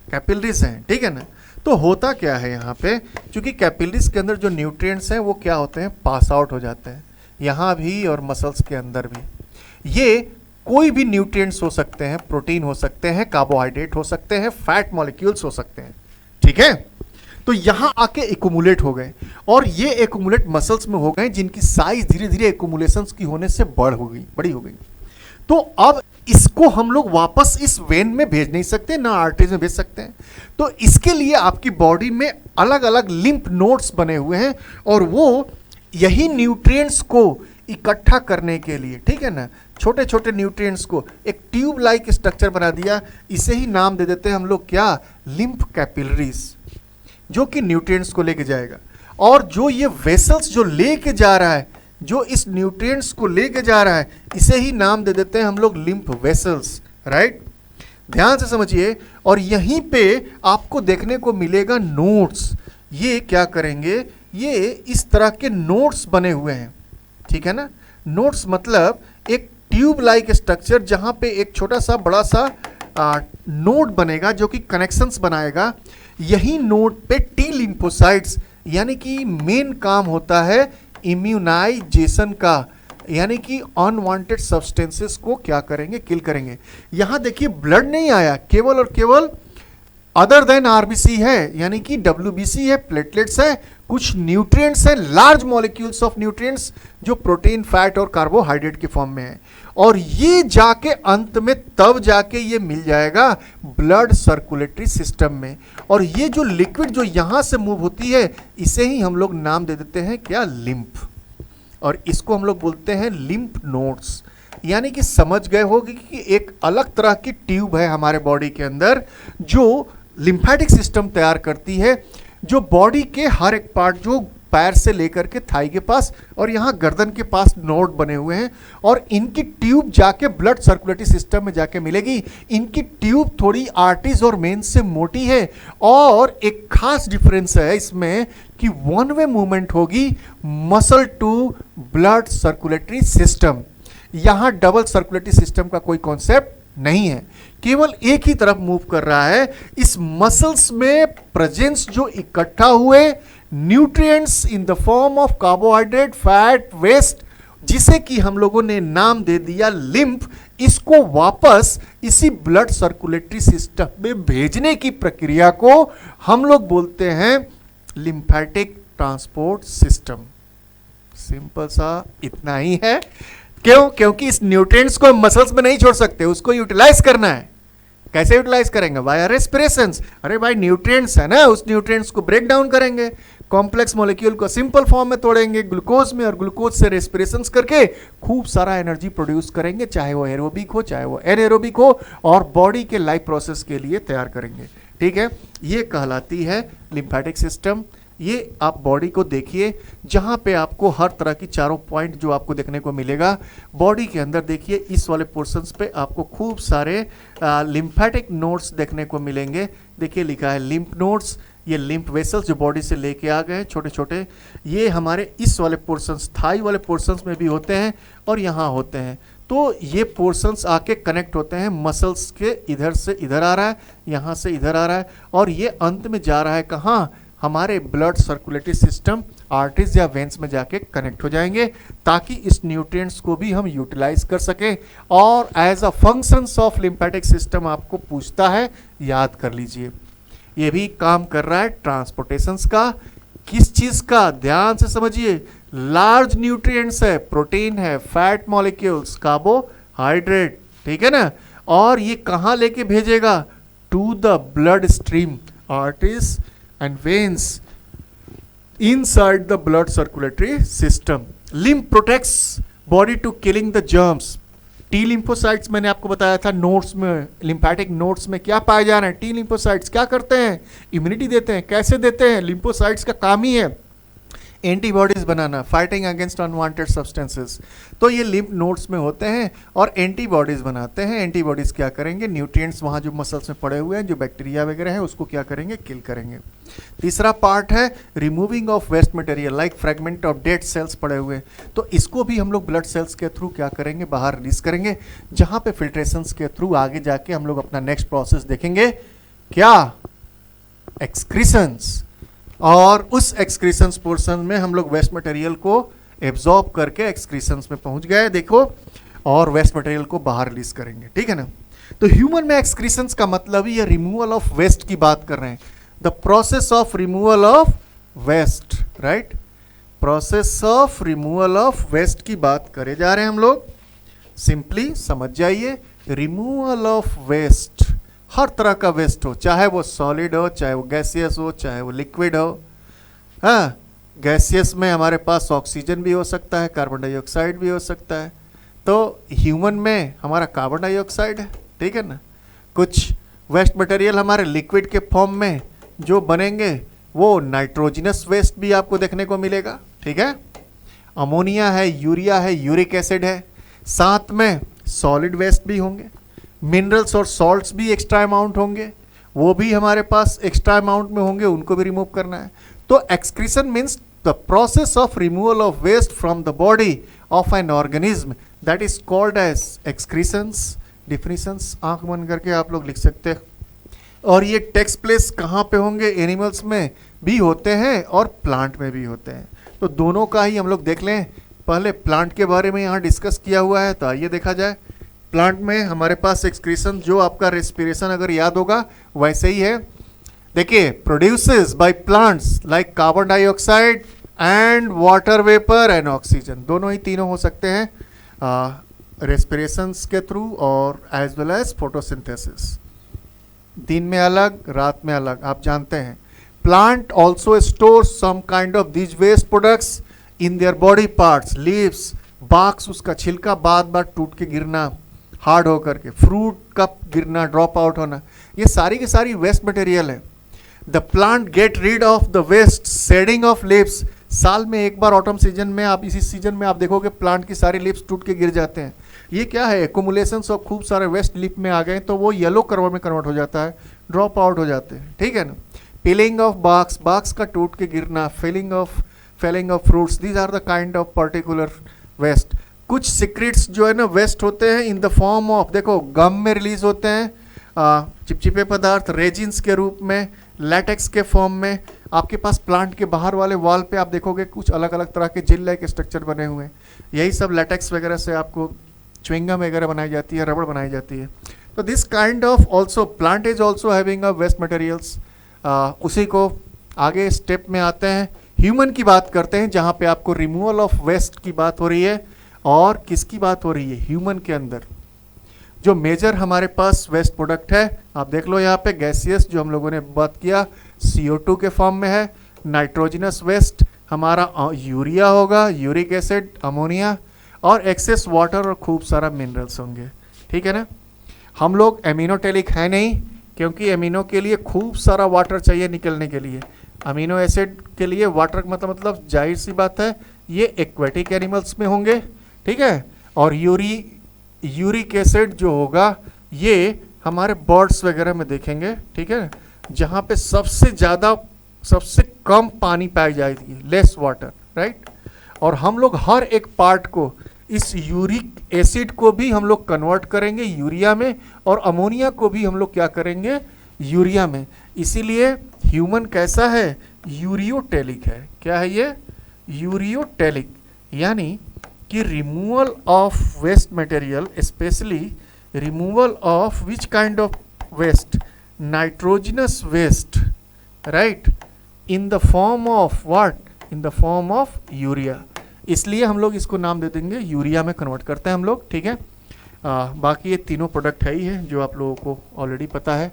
कैपिलरीज हैं, ठीक है ना। तो होता क्या है यहाँ पे, चूंकि कैपिलरीज के अंदर जो न्यूट्रिएंट्स हैं वो क्या होते हैं, पास आउट हो जाते हैं, यहाँ भी और मसल्स के अंदर भी। ये कोई भी न्यूट्रिएंट्स हो सकते हैं, प्रोटीन हो सकते हैं, कार्बोहाइड्रेट हो सकते हैं, फैट मॉलिक्यूल्स हो सकते हैं, ठीक है। तो यहाँ आके एक्यूमुलेट हो गए, और ये एक्यूमुलेट मसल्स में हो गए जिनकी साइज धीरे धीरे एक्यूमुलेशंस की होने से बड़ी हो गई। तो अब इसको हम लोग वापस इस वेन में भेज नहीं सकते, ना आर्टरीज में भेज सकते हैं। तो इसके लिए आपकी बॉडी में अलग अलग लिम्फ नोड्स बने हुए हैं, और वो यही न्यूट्रिएंट्स को इकट्ठा करने के लिए, ठीक है ना, छोटे छोटे न्यूट्रिएंट्स को एक ट्यूब लाइक स्ट्रक्चर बना दिया। इसे ही नाम दे देते हैं हम लोग क्या, लिम्फ कैपिलरीज, जो कि न्यूट्रिएंट्स को लेके जाएगा। और जो ये वेसल्स जो लेके जा रहा है, जो इस न्यूट्रिएंट्स को लेके जा रहा है, इसे ही नाम दे देते हैं हम लोग लिम्फ वेसल्स, राइट। ध्यान से समझिए, और यहीं पे आपको देखने को मिलेगा नोड्स। ये क्या करेंगे, ये इस तरह के नोड्स बने हुए हैं, ठीक है ना। नोड्स मतलब एक ट्यूब लाइक स्ट्रक्चर जहां पे एक छोटा सा बड़ा सा नोड बनेगा जो कि कनेक्शंस बनाएगा। यही नोड पे टी लिम्फोसाइट्स, यानी कि मेन काम होता है इम्यूनाइजेशन का, यानी कि अनवांटेड सब्सटेंसेस को क्या करेंगे, किल करेंगे। यहां देखिए ब्लड नहीं आया, केवल और केवल अदर देन आरबीसी है, यानी कि डब्ल्यूबीसी है, प्लेटलेट्स है, कुछ न्यूट्रिएंट्स हैं, लार्ज मॉलिक्यूल्स ऑफ न्यूट्रिएंट्स जो प्रोटीन, फैट और कार्बोहाइड्रेट के फॉर्म में है। और ये जाके अंत में तब जाके ये मिल जाएगा ब्लड सर्कुलेटरी सिस्टम में। और ये जो लिक्विड जो यहां से मूव होती है, इसे ही हम लोग नाम दे देते हैं क्या, लिम्फ, और इसको हम लोग बोलते हैं लिम्फ नोड्स। यानी कि समझ गए होगे कि एक अलग तरह की ट्यूब है हमारे बॉडी के अंदर जो लिम्फेटिक सिस्टम तैयार करती है, जो बॉडी के हर एक पार्ट, जो पैर से लेकर के थाई के पास और यहाँ गर्दन के पास नोड बने हुए हैं और इनकी ट्यूब जाके ब्लड सर्कुलेटरी सिस्टम में जाके मिलेगी। इनकी ट्यूब थोड़ी आर्टरीज और वेन्स से मोटी है और एक खास डिफरेंस है इसमें कि वन वे मूवमेंट होगी muscle to blood circulatory system. यहाँ डबल सर्कुलेटरी सिस्टम का कोई कॉन्सेप्ट नहीं है, केवल एक ही तरफ मूव कर रहा है। इस मसल्स में प्रेजेंस जो इकट्ठा हुए nutrients in the form of carbohydrate, fat, waste, जिसे कि हम लोगों ने नाम दे दिया लिम्फ, इसको वापस इसी ब्लड सर्कुलेटरी सिस्टम में भेजने की प्रक्रिया को हम लोग बोलते हैं लिम्फेटिक ट्रांसपोर्ट सिस्टम। सिंपल सा इतना ही है। क्यों? क्योंकि इस न्यूट्रिएंट्स को मसल्स में नहीं छोड़ सकते, उसको यूटिलाइज करना है। कैसे यूटिलाइज करेंगे? वाया रेस्पिरेशंस। अरे भाई न्यूट्रिएंट्स है ना, उस न्यूट्रिएंट्स को ब्रेक डाउन करेंगे, कॉम्प्लेक्स मॉलिक्यूल को सिंपल फॉर्म में तोड़ेंगे ग्लूकोज में और ग्लूकोज से रेस्पिरेशंस करके खूब सारा एनर्जी प्रोड्यूस करेंगे, चाहे वो एरोबिक हो चाहे वो एनएरोबिक हो, और बॉडी के लाइफ प्रोसेस के लिए तैयार करेंगे। ठीक है, ये कहलाती है लिम्फेटिक सिस्टम। ये आप बॉडी को देखिए, जहाँ पे आपको हर तरह की चारों पॉइंट जो आपको देखने को मिलेगा बॉडी के अंदर। देखिए इस वाले पोर्शंस पे आपको खूब सारे लिम्फेटिक नोड्स देखने को मिलेंगे। देखिए लिखा है लिम्फ नोड्स, ये लिम्फ वेसल्स जो बॉडी से लेके आ गए छोटे छोटे, ये हमारे इस वाले पोर्शंस, थाई वाले पोर्शंस में भी होते हैं और यहाँ होते हैं। तो ये पोर्शंस आके कनेक्ट होते हैं मसल्स के, इधर से इधर आ रहा है, यहाँ से इधर आ रहा है, और ये अंत में जा रहा है कहाँ? हमारे ब्लड सर्कुलेटरी सिस्टम, आर्टरीज या वेन्स में जाके कनेक्ट हो जाएंगे, ताकि इस न्यूट्रिएंट्स को भी हम यूटिलाइज कर सकें। और as a functions of lymphatic system आपको पूछता है, याद कर लीजिए। ये भी काम कर रहा है ट्रांसपोर्टेशंस का। किस चीज़ का? ध्यान से समझिए। लार्ज न्यूट्रिएंट्स है, प्रोटीन है, फैट मॉलिक्यूल्स, कार्बोहाइड्रेट, ठीक है ना। और ये कहाँ लेके भेजेगा? To the blood stream, arteries and veins inside the blood circulatory system. Lymph protects body to killing the germs. T lymphocytes मैंने आपको बताया था नोट्स में, लिम्फेटिक नोट्स में क्या पाए जा रहे हैं? टी लिम्फोसाइट्स क्या करते हैं? इम्यूनिटी देते हैं। कैसे देते हैं? लिम्फोसाइट्स का काम ही है एंटीबॉडीज बनाना, फाइटिंग अगेंस्ट अनवांटेड सब्सटेंसेस। तो ये लिम्फ नोड्स में होते हैं और एंटीबॉडीज बनाते हैं। एंटीबॉडीज क्या करेंगे? न्यूट्रिएंट्स वहाँ जो मसल्स में पड़े हुए हैं, जो बैक्टीरिया वगैरह है, उसको क्या करेंगे? किल करेंगे। तीसरा पार्ट है removing of waste material like fragment of dead cells पड़े हुए हैं, तो इसको भी हम लोग ब्लड सेल्स के थ्रू क्या करेंगे? बाहर रिलीज करेंगे, जहाँ पे फिल्ट्रेशंस के थ्रू आगे जाके हम लोग अपना नेक्स्ट प्रोसेस देखेंगे, क्या? एक्सक्रीशंस। और उस एक्सक्रीशंस पोर्शन में हम लोग वेस्ट मटेरियल को एब्जॉर्ब करके एक्सक्रीशंस में पहुंच गए, देखो, और वेस्ट मटेरियल को बाहर रिलीज करेंगे। ठीक है ना। तो ह्यूमन में एक्सक्रीशंस का मतलब ही ये रिमूवल ऑफ वेस्ट की बात कर रहे हैं, the process of removal of waste, right. Process of removal of waste की बात करे जा रहे हैं हम लोग। सिंपली समझ जाइए, रिमूवल ऑफ वेस्ट, हर तरह का वेस्ट हो, चाहे वो सॉलिड हो, चाहे वो गैसियस हो, चाहे वो लिक्विड हो। हाँ, गैसियस में हमारे पास ऑक्सीजन भी हो सकता है, कार्बन डाइऑक्साइड भी हो सकता है। तो ह्यूमन में हमारा कार्बन डाइऑक्साइड है, ठीक है ना। कुछ वेस्ट मटेरियल हमारे लिक्विड के फॉर्म में जो बनेंगे वो नाइट्रोजनस वेस्ट भी आपको देखने को मिलेगा, ठीक है। अमोनिया है, यूरिया है, यूरिक एसिड है, साथ में सॉलिड वेस्ट भी होंगे, मिनरल्स और सॉल्ट्स भी एक्स्ट्रा अमाउंट होंगे, वो भी हमारे पास एक्स्ट्रा अमाउंट में होंगे, उनको भी रिमूव करना है। तो excretion means the process of removal of waste from the body of an organism, that is called as excretions. Definitions आंख बंद करके आप लोग लिख सकते हैं। और ये टेक्स प्लेस कहाँ पे होंगे? एनिमल्स में भी होते हैं और प्लांट में भी होते हैं। तो दोनों का ही हम लोग देख लें। पहले प्लांट के बारे में यहाँ डिस्कस किया हुआ है, तो आइए देखा जाए। प्लांट में हमारे पास एक्सक्रीशन, जो आपका रेस्पिरेशन अगर याद होगा वैसे ही है। देखिए, produces by plants like carbon dioxide and water vapour and oxygen, दोनों ही तीनों हो सकते हैं रेस्पिरेशंस के थ्रू और एज वेल एज फोटोसिंथेसिस। दिन में अलग, रात में अलग, आप जानते हैं। Plant also store some kind of these waste products in their body parts, leaves, barks, उसका छिलका बार बार टूट के गिरना, हार्ड होकर के, फ्रूट का गिरना, ड्रॉप आउट होना, ये सारी की सारी वेस्ट मटेरियल है। The plant get rid of the waste shedding of leaves, साल में एक बार ऑटम सीजन में, आप इसी सीजन में आप देखोगे प्लांट की सारी लीव्स टूट के गिर जाते हैं। ये क्या है, एक्यूमुलेशंस ऑफ खूब सारे वेस्ट लीफ में आ गए तो वो येलो कलर में कन्वर्ट हो जाता है, ड्रॉप आउट हो जाते हैं, ठीक है ना। पीलिंग ऑफ बाक्स, बाक्स का टूट के गिरना, falling of fruits, these are the kind of particular waste. कुछ सीक्रेट्स जो है ना वेस्ट होते हैं इन द फॉर्म ऑफ, देखो गम में रिलीज होते हैं, चिपचिपे पदार्थ रेजिन्स के रूप में, लैटेक्स के फॉर्म में। आपके पास प्लांट के बाहर वाले वॉल पे आप देखोगे कुछ अलग अलग तरह के जेल लाइक स्ट्रक्चर बने हुए हैं, यही सब लैटेक्स वगैरह से आपको च्युइंगम वगैरह बनाई जाती है, रबड़ बनाई जाती है। तो this kind of also plant is also having a waste materials. उसी को आगे स्टेप में आते हैं, ह्यूमन की बात करते हैं, जहाँ पे आपको रिमूवल ऑफ वेस्ट की बात हो रही है। और किसकी बात हो रही है, ह्यूमन के अंदर जो मेजर हमारे पास वेस्ट प्रोडक्ट है, आप देख लो यहाँ पे गैसियस जो हम लोगों ने बात किया CO2 के फॉर्म में है, नाइट्रोजनस वेस्ट हमारा यूरिया होगा, यूरिक एसिड, अमोनिया, और एक्सेस वाटर और खूब सारा मिनरल्स होंगे, ठीक है ना। हम लोग एमिनोटेलिक है नहीं, क्योंकि एमिनो के लिए खूब सारा वाटर चाहिए निकलने के लिए। अमीनो एसिड के लिए वाटर मतलब जाहिर सी बात है ये एक्वेटिक एनिमल्स में होंगे, ठीक है। और यूरिक एसिड जो होगा ये हमारे बर्ड्स वगैरह में देखेंगे, ठीक है, जहाँ पे सबसे कम पानी पाई जाएगी, लेस वाटर, राइट। और हम लोग हर एक पार्ट को, इस यूरिक एसिड को भी हम लोग कन्वर्ट करेंगे यूरिया में, और अमोनिया को भी हम लोग क्या करेंगे, यूरिया में। इसीलिए ह्यूमन कैसा है, यूरियोटेलिक है। क्या है ये, यूरियोटेलिक, यानी कि removal of waste material, specially removal of which kind of waste, nitrogenous waste, right, in the form of what, in the form of urea. इसलिए हम लोग इसको नाम दे देंगे, यूरिया में कन्वर्ट करते हैं हम लोग, ठीक है। बाकी ये तीनों प्रोडक्ट है ही है जो आप लोगों को ऑलरेडी पता है,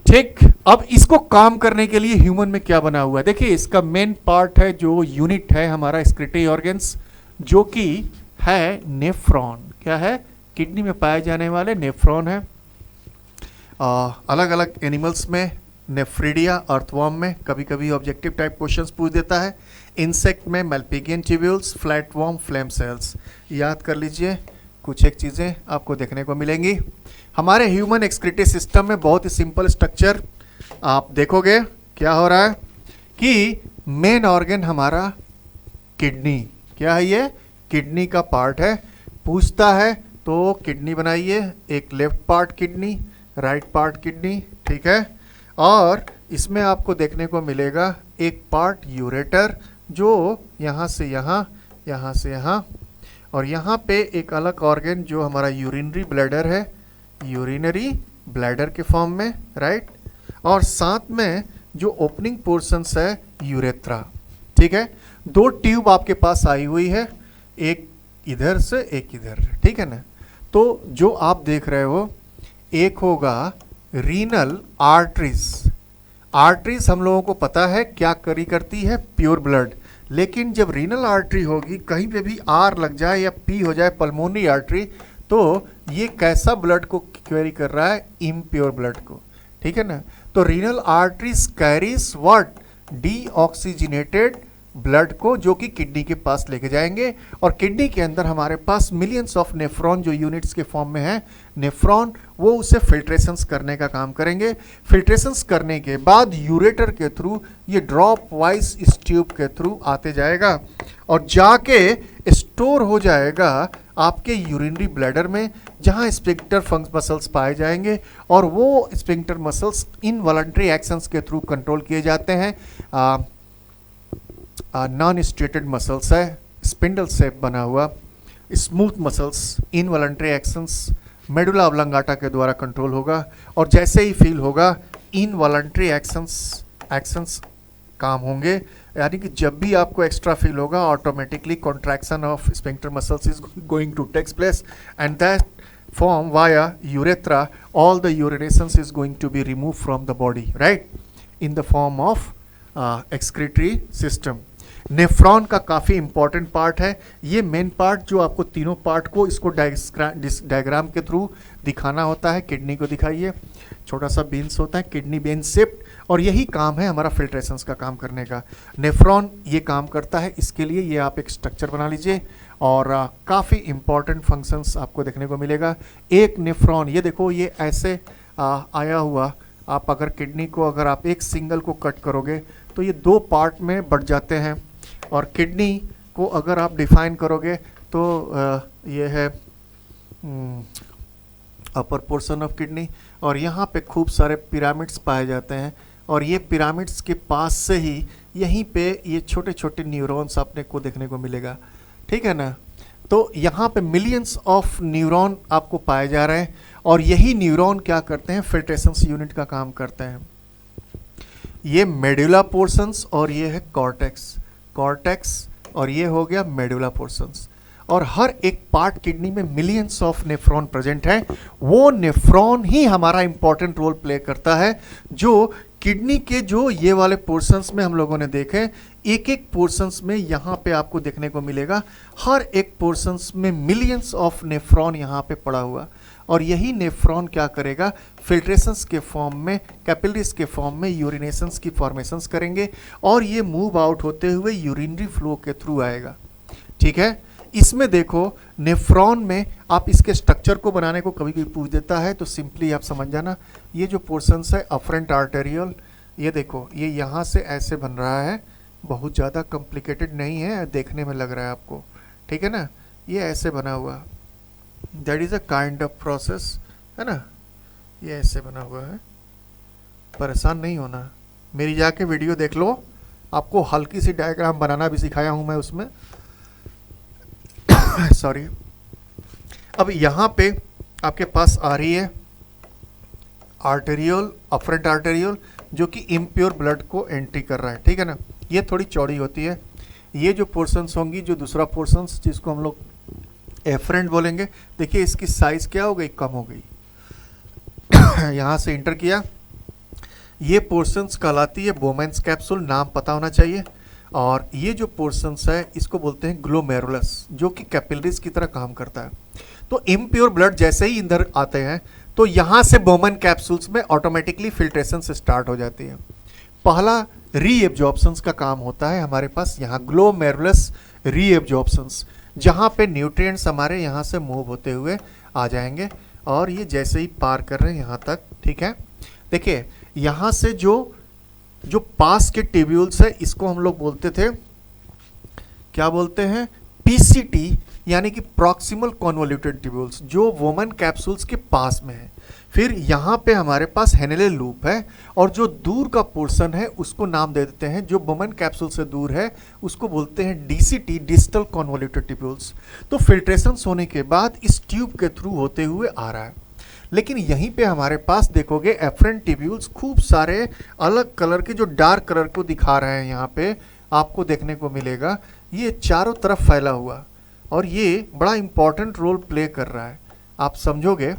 ठीक। अब इसको काम करने के लिए ह्यूमन में क्या बना हुआ है, देखिए इसका मेन पार्ट है जो यूनिट है हमारा एक्सक्रीटरी ऑर्गन्स, जो कि है नेफ्रॉन। क्या है, किडनी में पाए जाने वाले नेफ्रॉन है। अलग अलग एनिमल्स में, नेफ्रिडिया, अर्थवर्म में कभी कभी ऑब्जेक्टिव टाइप क्वेश्चंस पूछ देता है। इंसेक्ट में मैल्पिगियन ट्यूब्यूल्स, फ्लैटवर्म, फ्लेम सेल्स। याद कर लीजिए, कुछ एक चीज़ें आपको देखने को मिलेंगी। हमारे ह्यूमन एक्सक्रीटरी सिस्टम में बहुत ही सिंपल स्ट्रक्चर आप देखोगे। क्या हो रहा है कि मेन ऑर्गन हमारा किडनी, क्या है ये, किडनी का पार्ट है। पूछता है तो किडनी बनाइए, एक left part kidney, right part kidney, ठीक है। और इसमें आपको देखने को मिलेगा एक पार्ट यूरेटर, जो यहाँ से यहाँ, यहाँ से यहाँ, और यहाँ पे एक अलग ऑर्गन जो हमारा यूरिनरी ब्लैडर है, यूरिनरी ब्लैडर के फॉर्म में, राइट। और साथ में जो ओपनिंग पोर्शंस है यूरेथ्रा, ठीक है। दो ट्यूब आपके पास आई हुई है, एक इधर से एक इधर, ठीक है ना। तो जो आप देख रहे हो, एक होगा रीनल आर्टरीज। आर्टरीज हम लोगों को पता है क्या करती है, प्योर ब्लड। लेकिन जब रीनल आर्टरी होगी, कहीं पे भी आर लग जाए या पी हो जाए, पल्मोनरी आर्टरी, तो ये कैसा ब्लड को क्वेरी कर रहा है, इम्प्योर ब्लड को, ठीक है ना। तो renal arteries carries what, deoxygenated blood को, जो कि किडनी के पास लेके जाएंगे। और किडनी के अंदर हमारे पास मिलियंस ऑफ नेफ्रॉन जो यूनिट्स के फॉर्म में है, नेफ्रॉन, वो उसे फिल्ट्रेशंस करने का काम करेंगे। फिल्ट्रेशंस करने के बाद यूरेटर के थ्रू ये ड्रॉप वाइज इस ट्यूब के थ्रू आते जाएगा और जाके स्टोर हो जाएगा आपके यूरिनरी ब्लैडर में, जहां स्फिंक्टर मसल्स पाए जाएंगे। और वो स्फिंक्टर मसल्स इनवॉलंटरी एक्शंस के थ्रू कंट्रोल किए जाते हैं। नॉन स्ट्रेटेड मसल्स है, स्पिंडल शेप बना हुआ, smooth muscles, involuntary actions medulla oblongata के द्वारा कंट्रोल होगा। और जैसे ही फील होगा, इनवॉलंटरी एक्शंस काम होंगे। यानी कि जब भी आपको एक्स्ट्रा फील होगा, automatically contraction of sphincter muscles is going to takes place, and that form via urethra, all the urinations is going to be removed from the body, right, in the form of excretory system. Nephron का काफ़ी important part है। ये main part जो आपको तीनों part को इसको diagram के थ्रू दिखाना होता है। किडनी को दिखाइए, छोटा सा बीन्स होता है, किडनी बीन शेप्ड, और यही काम है हमारा फिल्ट्रेशंस का काम करने का। नेफ्रॉन ये काम करता है, इसके लिए ये आप एक स्ट्रक्चर बना लीजिए और काफ़ी इम्पॉर्टेंट फंक्शंस आपको देखने को मिलेगा। एक नेफ्रॉन, ये देखो ये ऐसे आया हुआ, आप अगर किडनी को अगर आप एक सिंगल को कट करोगे तो ये 2 पार्ट में बढ़ जाते हैं, और किडनी को अगर आप डिफाइन करोगे तो ये है अपर पोर्शन ऑफ किडनी, और यहाँ पे खूब सारे पिरामिड्स पाए जाते हैं, और ये पिरामिड्स के पास से ही यहीं पे ये छोटे छोटे न्यूरॉन्स आपने को देखने को मिलेगा, ठीक है ना। तो यहाँ पे मिलियंस ऑफ न्यूरॉन आपको पाए जा रहे हैं, और यही न्यूरॉन क्या करते हैं, फिल्ट्रेशंस यूनिट का काम करते हैं। ये मेडुला पोर्शंस और ये है कॉर्टेक्स और ये हो गया मेडुला पोर्शंस, और हर एक पार्ट किडनी में मिलियंस ऑफ नेफ्रॉन प्रेजेंट है। वो नेफ्रॉन ही हमारा इंपॉर्टेंट रोल प्ले करता है, जो किडनी के जो ये वाले पोर्शंस में हम लोगों ने देखे, एक एक पोर्शंस में यहाँ पे आपको देखने को मिलेगा, हर एक पोर्शंस में मिलियंस ऑफ नेफ्रॉन यहाँ पे पड़ा हुआ, और यही नेफ्रॉन क्या करेगा, फिल्ट्रेशंस के फॉर्म में, कैपिलरीज के फॉर्म में यूरिनेशंस की फॉर्मेशंस करेंगे, और ये मूव आउट होते हुए यूरिनरी फ्लो के थ्रू आएगा, ठीक है। इसमें देखो नेफ्रॉन में आप इसके स्ट्रक्चर को बनाने को कभी कभी पूछ देता है, तो सिंपली आप समझ जाना, ये जो पोर्शंस है अफरेंट आर्टेरियल, ये देखो ये यहाँ से ऐसे बन रहा है, बहुत ज़्यादा कॉम्प्लिकेटेड नहीं है, देखने में लग रहा है आपको, ठीक है ना, ये ऐसे बना हुआ, that is a kind of process, है ना, ये ऐसे बना हुआ है। परेशान नहीं होना, मेरी जाके वीडियो देख लो, आपको हल्की सी डायग्राम बनाना भी सिखाया हूँ मैं उसमें सॉरी। अब यहाँ पे आपके पास आ रही है आर्टेरियल, अफरेंट आर्टेरियल, जो कि इम्प्योर ब्लड को एंट्री कर रहा है, ठीक है ना। ये थोड़ी चौड़ी होती है। ये जो पोर्शंस होंगी, जो दूसरा पोर्शंस जिसको हम लोग एफरेंट बोलेंगे, देखिए इसकी साइज क्या हो गई, कम हो गई यहाँ से इंटर किया, ये पोर्शंस कहलाती है बोमेंस कैप्सूल, नाम पता होना चाहिए। और ये जो पोर्शंस है इसको बोलते हैं ग्लोमेरुलस, जो कि कैपिलरीज की तरह काम करता है। तो इम्प्योर ब्लड जैसे ही इधर आते हैं तो यहाँ से बोमेन कैप्सूल्स में ऑटोमेटिकली फिल्ट्रेशन से स्टार्ट हो जाती है। पहला रीएब्जॉर्प्शंस का काम होता है हमारे पास यहाँ, ग्लोमेरुलस रीएब्जॉर्प्शंस, जहाँ पे न्यूट्रिएंट्स हमारे यहाँ से मूव होते हुए आ जाएंगे, और ये जैसे ही पार कर रहे हैं यहाँ तक, ठीक है। देखिए यहाँ से जो पास के ट्यूब्यूल्स है, इसको हम लोग बोलते थे, क्या बोलते हैं, पीसीटी, यानी कि प्रॉक्सिमल कॉन्वोल्यूटेड ट्यूब्यूल्स, जो वोमन कैप्सूल्स के पास में है। फिर यहाँ पे हमारे पास हेनेले लूप है, और जो दूर का पोर्शन है उसको नाम दे देते हैं, जो वोमन कैप्सूल से दूर है उसको बोलते हैं डीसीटी, डिस्टल कॉन्वोल्यूटेड ट्यूब्यूल्स। तो फिल्ट्रेशन होने के बाद इस ट्यूब के थ्रू होते हुए आ रहा है। लेकिन यहीं पे हमारे पास देखोगे एफरेंट ट्यूब्यूल्स खूब सारे अलग कलर के, जो डार्क कलर को दिखा रहे हैं यहाँ पे आपको देखने को मिलेगा, ये चारों तरफ फैला हुआ, और ये बड़ा इंपॉर्टेंट रोल प्ले कर रहा है। आप समझोगे,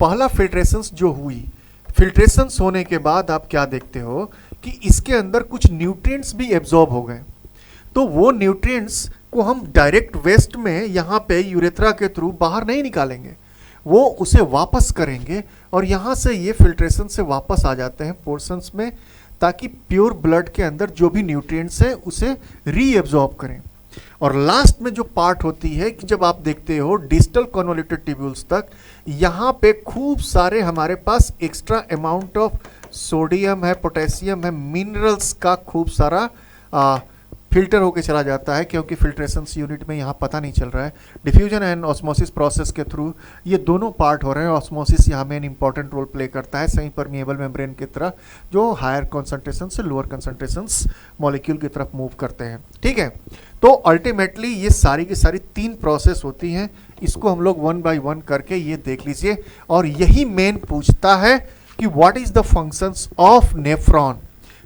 पहला फिल्ट्रेशंस जो हुई, फिल्ट्रेशंस होने के बाद आप क्या देखते हो कि इसके अंदर कुछ न्यूट्रिएंट्स भी एब्जॉर्ब हो गए। तो वो न्यूट्रिएंट्स को हम डायरेक्ट वेस्ट में यहाँ पे यूरेथ्रा के थ्रू बाहर नहीं निकालेंगे, वो उसे वापस करेंगे, और यहाँ से ये फिल्ट्रेशन से वापस आ जाते हैं पोर्शंस में, ताकि प्योर ब्लड के अंदर जो भी न्यूट्रिएंट्स है उसे रीएब्जॉर्ब करें। और लास्ट में जो पार्ट होती है कि जब आप देखते हो डिस्टल कॉन्वोल्यूटेड ट्यूब्यूल्स तक, यहाँ पे खूब सारे हमारे पास एक्स्ट्रा अमाउंट ऑफ सोडियम है, पोटेशियम है, मिनरल्स का खूब सारा फिल्टर होके चला जाता है, क्योंकि फिल्ट्रेशंस यूनिट में यहाँ पता नहीं चल रहा है। डिफ्यूजन एंड ऑस्मोसिस प्रोसेस के थ्रू ये दोनों पार्ट हो रहे हैं। ऑस्मोसिस यहाँ में इंपॉर्टेंट रोल प्ले करता है, सही परमिएबल मेम्ब्रेन की तरह, जो हायर कॉन्सेंट्रेशन से लोअर कॉन्सेंट्रेशंस मॉलिक्यूल की तरफ मूव करते हैं, ठीक है। तो अल्टीमेटली ये सारी की सारी 3 प्रोसेस होती हैं, इसको हम लोग 1 बाय 1 करके ये देख लीजिए। और यही मेन पूछता है कि what is the functions of nephron.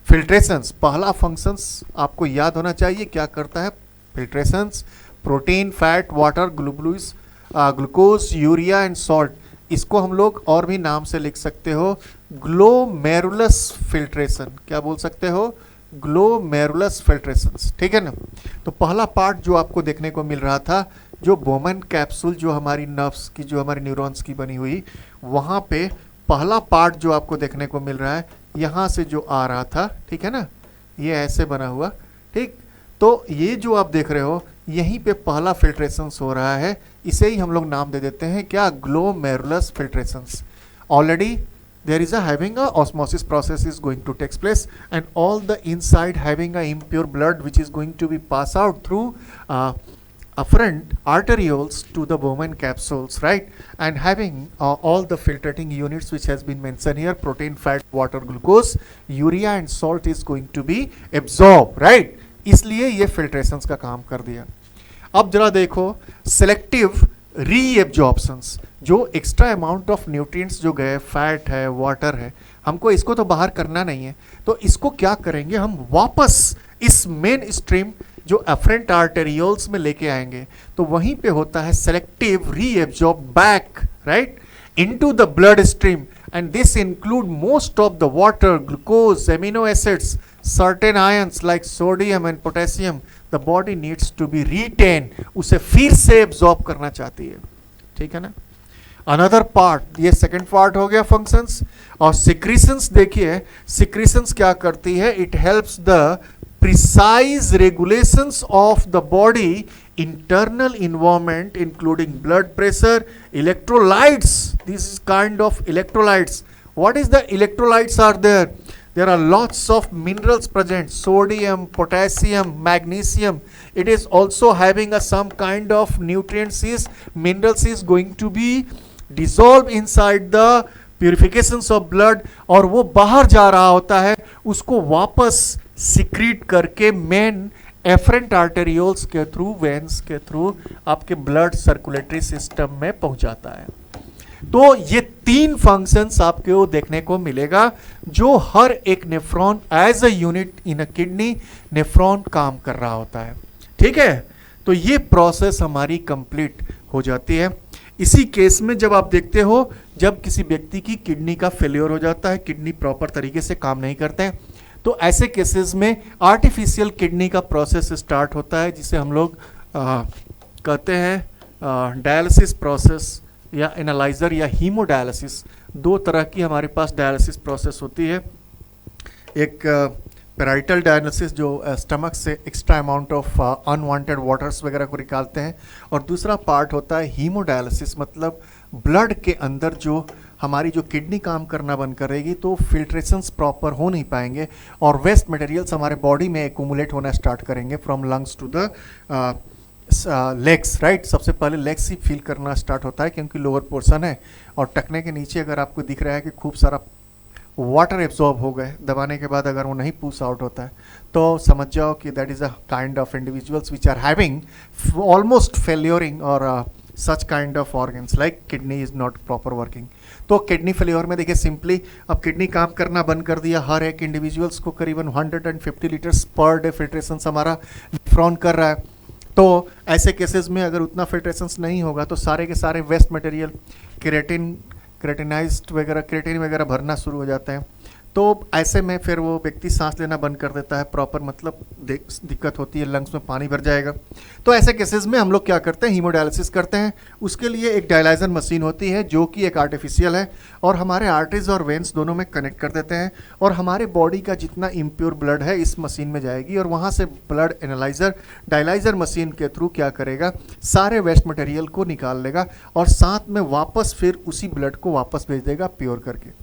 Filtrations, पहला फंक्शंस आपको याद होना चाहिए, क्या करता है filtrations, protein, fat, water, glucose, urea and salt, इसको हम लोग और भी नाम से लिख सकते हो, ग्लोमेरुलस फिल्ट्रेशन। क्या बोल सकते हो, ग्लोमेरुलस फिल्ट्रेशंस, ठीक है ना। तो पहला पार्ट जो आपको देखने को मिल रहा था, जो बोमन कैप्सूल, जो हमारी नर्व्स की, जो हमारी न्यूरॉन्स की बनी हुई, वहाँ पे पहला पार्ट जो आपको देखने को मिल रहा है, यहाँ से जो आ रहा था, ठीक है ना, ये ऐसे बना हुआ, ठीक। तो ये जो आप देख रहे हो यहीं पे पहला फिल्ट्रेशन हो रहा है, इसे ही हम लोग नाम दे देते हैं क्या, glomerulus filtrations. Already there is a having a osmosis process is going to take place, and all the inside having a impure blood which is going to be pass out through afferent arterioles to the Bowman capsules, right, and having all the filtrating units which has been mentioned here, protein, fat, water, glucose, urea and salt is going to be absorbed, right, इसलिए ये filtrations का काम कर दिया। अब जरा देखो selective रीएब्जॉर्प्शंस, जो एक्स्ट्रा अमाउंट ऑफ न्यूट्रिएंट्स जो गए, फैट है, वाटर है, हमको इसको तो बाहर करना नहीं है, तो इसको क्या करेंगे, हम वापस इस मेन स्ट्रीम जो एफरेंट आर्टेरियोल्स में लेके आएंगे। तो वहीं पे होता है selective reabsorb back, right, into the blood stream, and this include most of the water, glucose, amino acids, certain ions like sodium and potassium the body needs to be retain, उसे फिर से एब्जॉर्ब करना चाहती है, ठीक है ना। Another part, ये सेकंड पार्ट हो गया फंक्शंस। और सिक्रीशंस देखिए, सिक्रीशंस क्या करती है, it helps the precise regulations of the body internal environment including blood pressure, electrolytes, this is kind of electrolytes. What is the electrolytes are there? There are lots of minerals present, sodium, potassium, magnesium. It is also having a some kind of nutrients is, minerals is going to be dissolved inside the purifications of blood, और वो बाहर जा रहा होता है, उसको वापस secrete करके मेन एफरेंट आर्टेरियोल्स के थ्रू, वेन्स के थ्रू आपके ब्लड सर्कुलेटरी सिस्टम में पहुंचाता है। तो ये तीन फंक्शंस आपको देखने को मिलेगा जो हर एक nephron as a unit in a kidney nephron काम कर रहा होता है, ठीक है। तो ये प्रोसेस हमारी कंप्लीट हो जाती है। इसी केस में जब आप देखते हो, जब किसी व्यक्ति की किडनी का फेलियर हो जाता है, किडनी प्रॉपर तरीके से काम नहीं करते हैं, तो ऐसे केसेस में आर्टिफिशियल किडनी का प्रोसेस स्टार्ट होता है, जिसे हम लोग कहते हैं डायलिसिस प्रोसेस या एनालाइजर या हीमोडायलिसिस। दो तरह की हमारे पास डायलिसिस प्रोसेस होती है, एक पेराइटल डायलिसिस जो स्टमक से extra amount of unwanted waters वगैरह को निकालते हैं, और दूसरा पार्ट होता है हीमोडायलिसिस, मतलब ब्लड के अंदर जो हमारी जो किडनी काम करना बंद करेगी तो फिल्ट्रेशंस प्रॉपर हो नहीं पाएंगे और वेस्ट मटेरियल्स हमारे बॉडी में एक्यूमुलेट होना स्टार्ट करेंगे from lungs to the legs, right. सबसे पहले लेग्स ही फील करना स्टार्ट होता है क्योंकि लोअर पोर्शन है, और टखने के नीचे अगर आपको दिख रहा है कि खूब सारा वाटर एब्जॉर्ब हो गए, दबाने के बाद अगर वो नहीं पुश आउट होता है, तो समझ जाओ कि that is a kind of individuals which are having almost failuring और such kind of organs like kidney is not proper working. तो किडनी फेल्योर में देखिए सिंपली, अब किडनी काम करना बंद कर दिया, हर एक इंडिविजुअल्स को करीबन 150 लीटर्स पर डे फिल्ट्रेशन हमारा नेफ्रॉन कर रहा है। तो ऐसे केसेस में अगर उतना फिल्ट्रेशंस नहीं होगा तो सारे के सारे वेस्ट मटेरियल क्रेटिनाइज्ड वगैरह, क्रेटिन वगैरह भरना शुरू हो जाते हैं। तो ऐसे में फिर वो व्यक्ति सांस लेना बंद कर देता है प्रॉपर, मतलब दिक्कत होती है, लंग्स में पानी भर जाएगा। तो ऐसे केसेस में हम लोग क्या करते हैं, हीमोडायलिसिस करते हैं। उसके लिए एक डायलाइजर मशीन होती है जो कि एक आर्टिफिशियल है, और हमारे आर्टरीज और वेन्स दोनों में कनेक्ट कर देते हैं, और हमारे बॉडी का जितना इम्प्योर ब्लड है इस मशीन में जाएगी, और वहाँ से ब्लड एनालाइजर डायलाइजर मशीन के थ्रू क्या करेगा, सारे वेस्ट मटेरियल को निकाल लेगा और साथ में वापस फिर उसी ब्लड को वापस भेज देगा प्योर करके।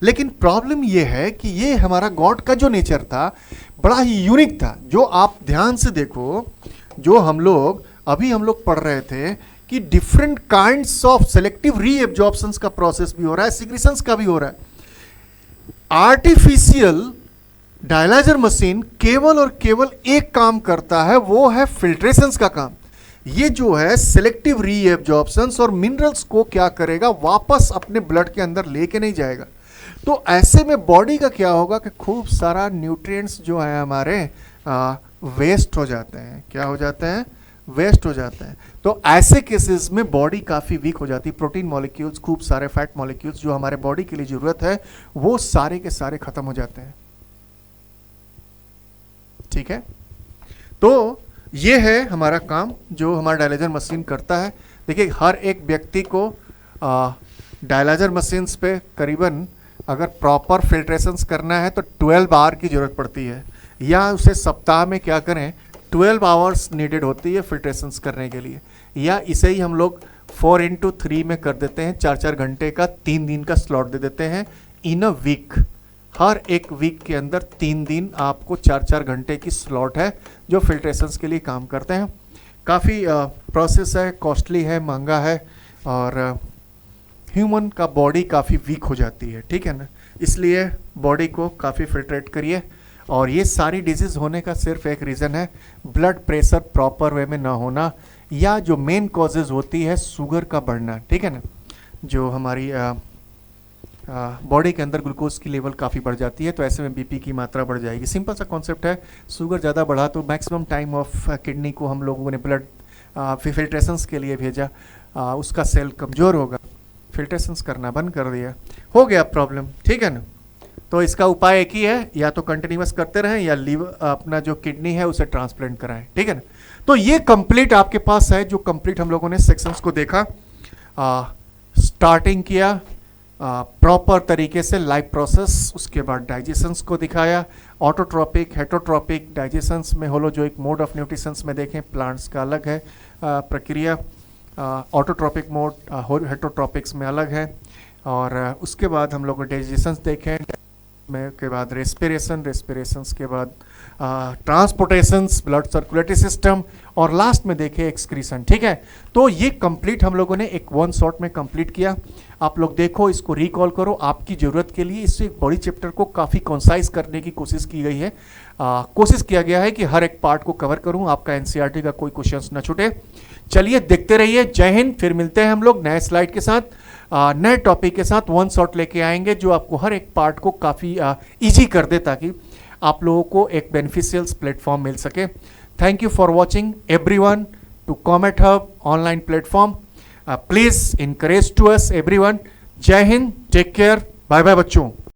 लेकिन प्रॉब्लम ये है कि ये हमारा गॉड का जो नेचर था बड़ा ही यूनिक था। जो आप ध्यान से देखो, जो हम लोग पढ़ रहे थे कि डिफरेंट काइंड्स ऑफ सेलेक्टिव रीएब्जॉर्प्शंस का प्रोसेस भी हो रहा है, सिक्रीशंस का भी हो रहा है। आर्टिफिशियल डायलाइजर मशीन केवल और केवल एक काम करता है, वो है फिल्ट्रेशंस का काम। ये जो है सेलेक्टिव रीएब्जॉर्प्शंस और मिनरल्स को क्या करेगा, वापस अपने ब्लड के अंदर लेके नहीं जाएगा। तो ऐसे में बॉडी का क्या होगा कि खूब सारा न्यूट्रिएंट्स जो है हमारे वेस्ट हो जाते हैं। क्या हो जाते हैं? वेस्ट हो जाते हैं। तो ऐसे केसेस में बॉडी काफ़ी वीक हो जाती है। प्रोटीन मॉलिक्यूल्स, खूब सारे फैट मॉलिक्यूल्स जो हमारे बॉडी के लिए ज़रूरत है, वो सारे के सारे खत्म हो जाते हैं। ठीक है, तो ये है हमारा काम जो हमारा डायलाइजर मशीन करता है। देखिए, हर एक व्यक्ति को डायलाइजर मशीन्स पे करीबन अगर प्रॉपर फिल्ट्रेशंस करना है तो 12 आवर की ज़रूरत पड़ती है, या उसे सप्ताह में क्या करें 12 आवर्स नीडेड होती है फिल्ट्रेशंस करने के लिए, या इसे ही हम लोग 4x3 में कर देते हैं, 4-4 घंटे का 3 दिन का स्लॉट दे देते हैं इन अ वीक। हर एक वीक के अंदर 3 दिन आपको 4-4 घंटे की स्लॉट है जो फिल्ट्रेशंस के लिए काम करते हैं। काफ़ी प्रोसेस है, कॉस्टली है, महंगा है, और ह्यूमन का बॉडी काफ़ी वीक हो जाती है, ठीक है ना, इसलिए बॉडी को काफ़ी फिल्ट्रेट करिए। और ये सारी डिजीज़ होने का सिर्फ एक रीज़न है, ब्लड प्रेशर प्रॉपर वे में ना होना, या जो मेन कॉजेज़ होती है शुगर का बढ़ना, ठीक है ना, जो हमारी बॉडी के अंदर ग्लूकोज की लेवल काफ़ी बढ़ जाती है, तो ऐसे में बीपी की मात्रा बढ़ जाएगी। सिंपल सा कॉन्सेप्ट है, शुगर ज़्यादा बढ़ा तो मैक्सिमम टाइम ऑफ किडनी को हम लोगों ने ब्लड फिल्ट्रेशंस के लिए भेजा, उसका सेल कमज़ोर होगा, फिल्ट्रेशंस करना बंद कर दिया, हो गया प्रॉब्लम, ठीक है ना। तो इसका उपाय एक ही है, या तो कंटिन्यूस करते रहें या लीवर अपना जो किडनी है उसे ट्रांसप्लांट कराएं, ठीक है ना। तो ये कंप्लीट आपके पास है, जो कंप्लीट हम लोगों ने सेक्शंस को देखा, स्टार्टिंग किया प्रॉपर तरीके से लाइफ प्रोसेस, उसके बाद डाइजेशंस को दिखाया, ऑटोट्रॉपिक हेटरोट्रॉपिक डाइजेशंस में होलो जो एक मोड ऑफ न्यूट्रिशंस में देखें प्लांट्स का अलग है प्रक्रिया, ऑटोट्रॉपिक मोड हेटरोट्रॉपिक्स में अलग है, और उसके बाद हम लोग डाइजेशंस देखें में के बाद रेस्पिरेशंस के बाद ट्रांसपोर्टेशंस, ब्लड सर्कुलेटरी सिस्टम, और लास्ट में देखें एक्सक्रीशन, ठीक है। तो ये कंप्लीट हम लोगों ने एक वन शॉट में कंप्लीट किया। आप लोग देखो, इसको रिकॉल करो आपकी ज़रूरत के लिए। इससे बॉडी चैप्टर को काफ़ी कंसाइज करने की कोशिश की गई है, कोशिश किया गया है कि हर एक पार्ट को कवर करूं, आपका एनसीईआरटी का कोई क्वेश्चंस न छूटे। चलिए देखते रहिए, जय हिंद। फिर मिलते हैं हम लोग नए स्लाइड के साथ, नए टॉपिक के साथ वन शॉट लेके आएंगे जो आपको हर एक पार्ट को काफ़ी ईजी कर दे, ताकि आप लोगों को एक बेनिफिशियल प्लेटफॉर्म मिल सके। Thank you for watching everyone to Comet Hub online platform. Please encourage to us everyone. जय Hind, take care, bye bye बच्चों।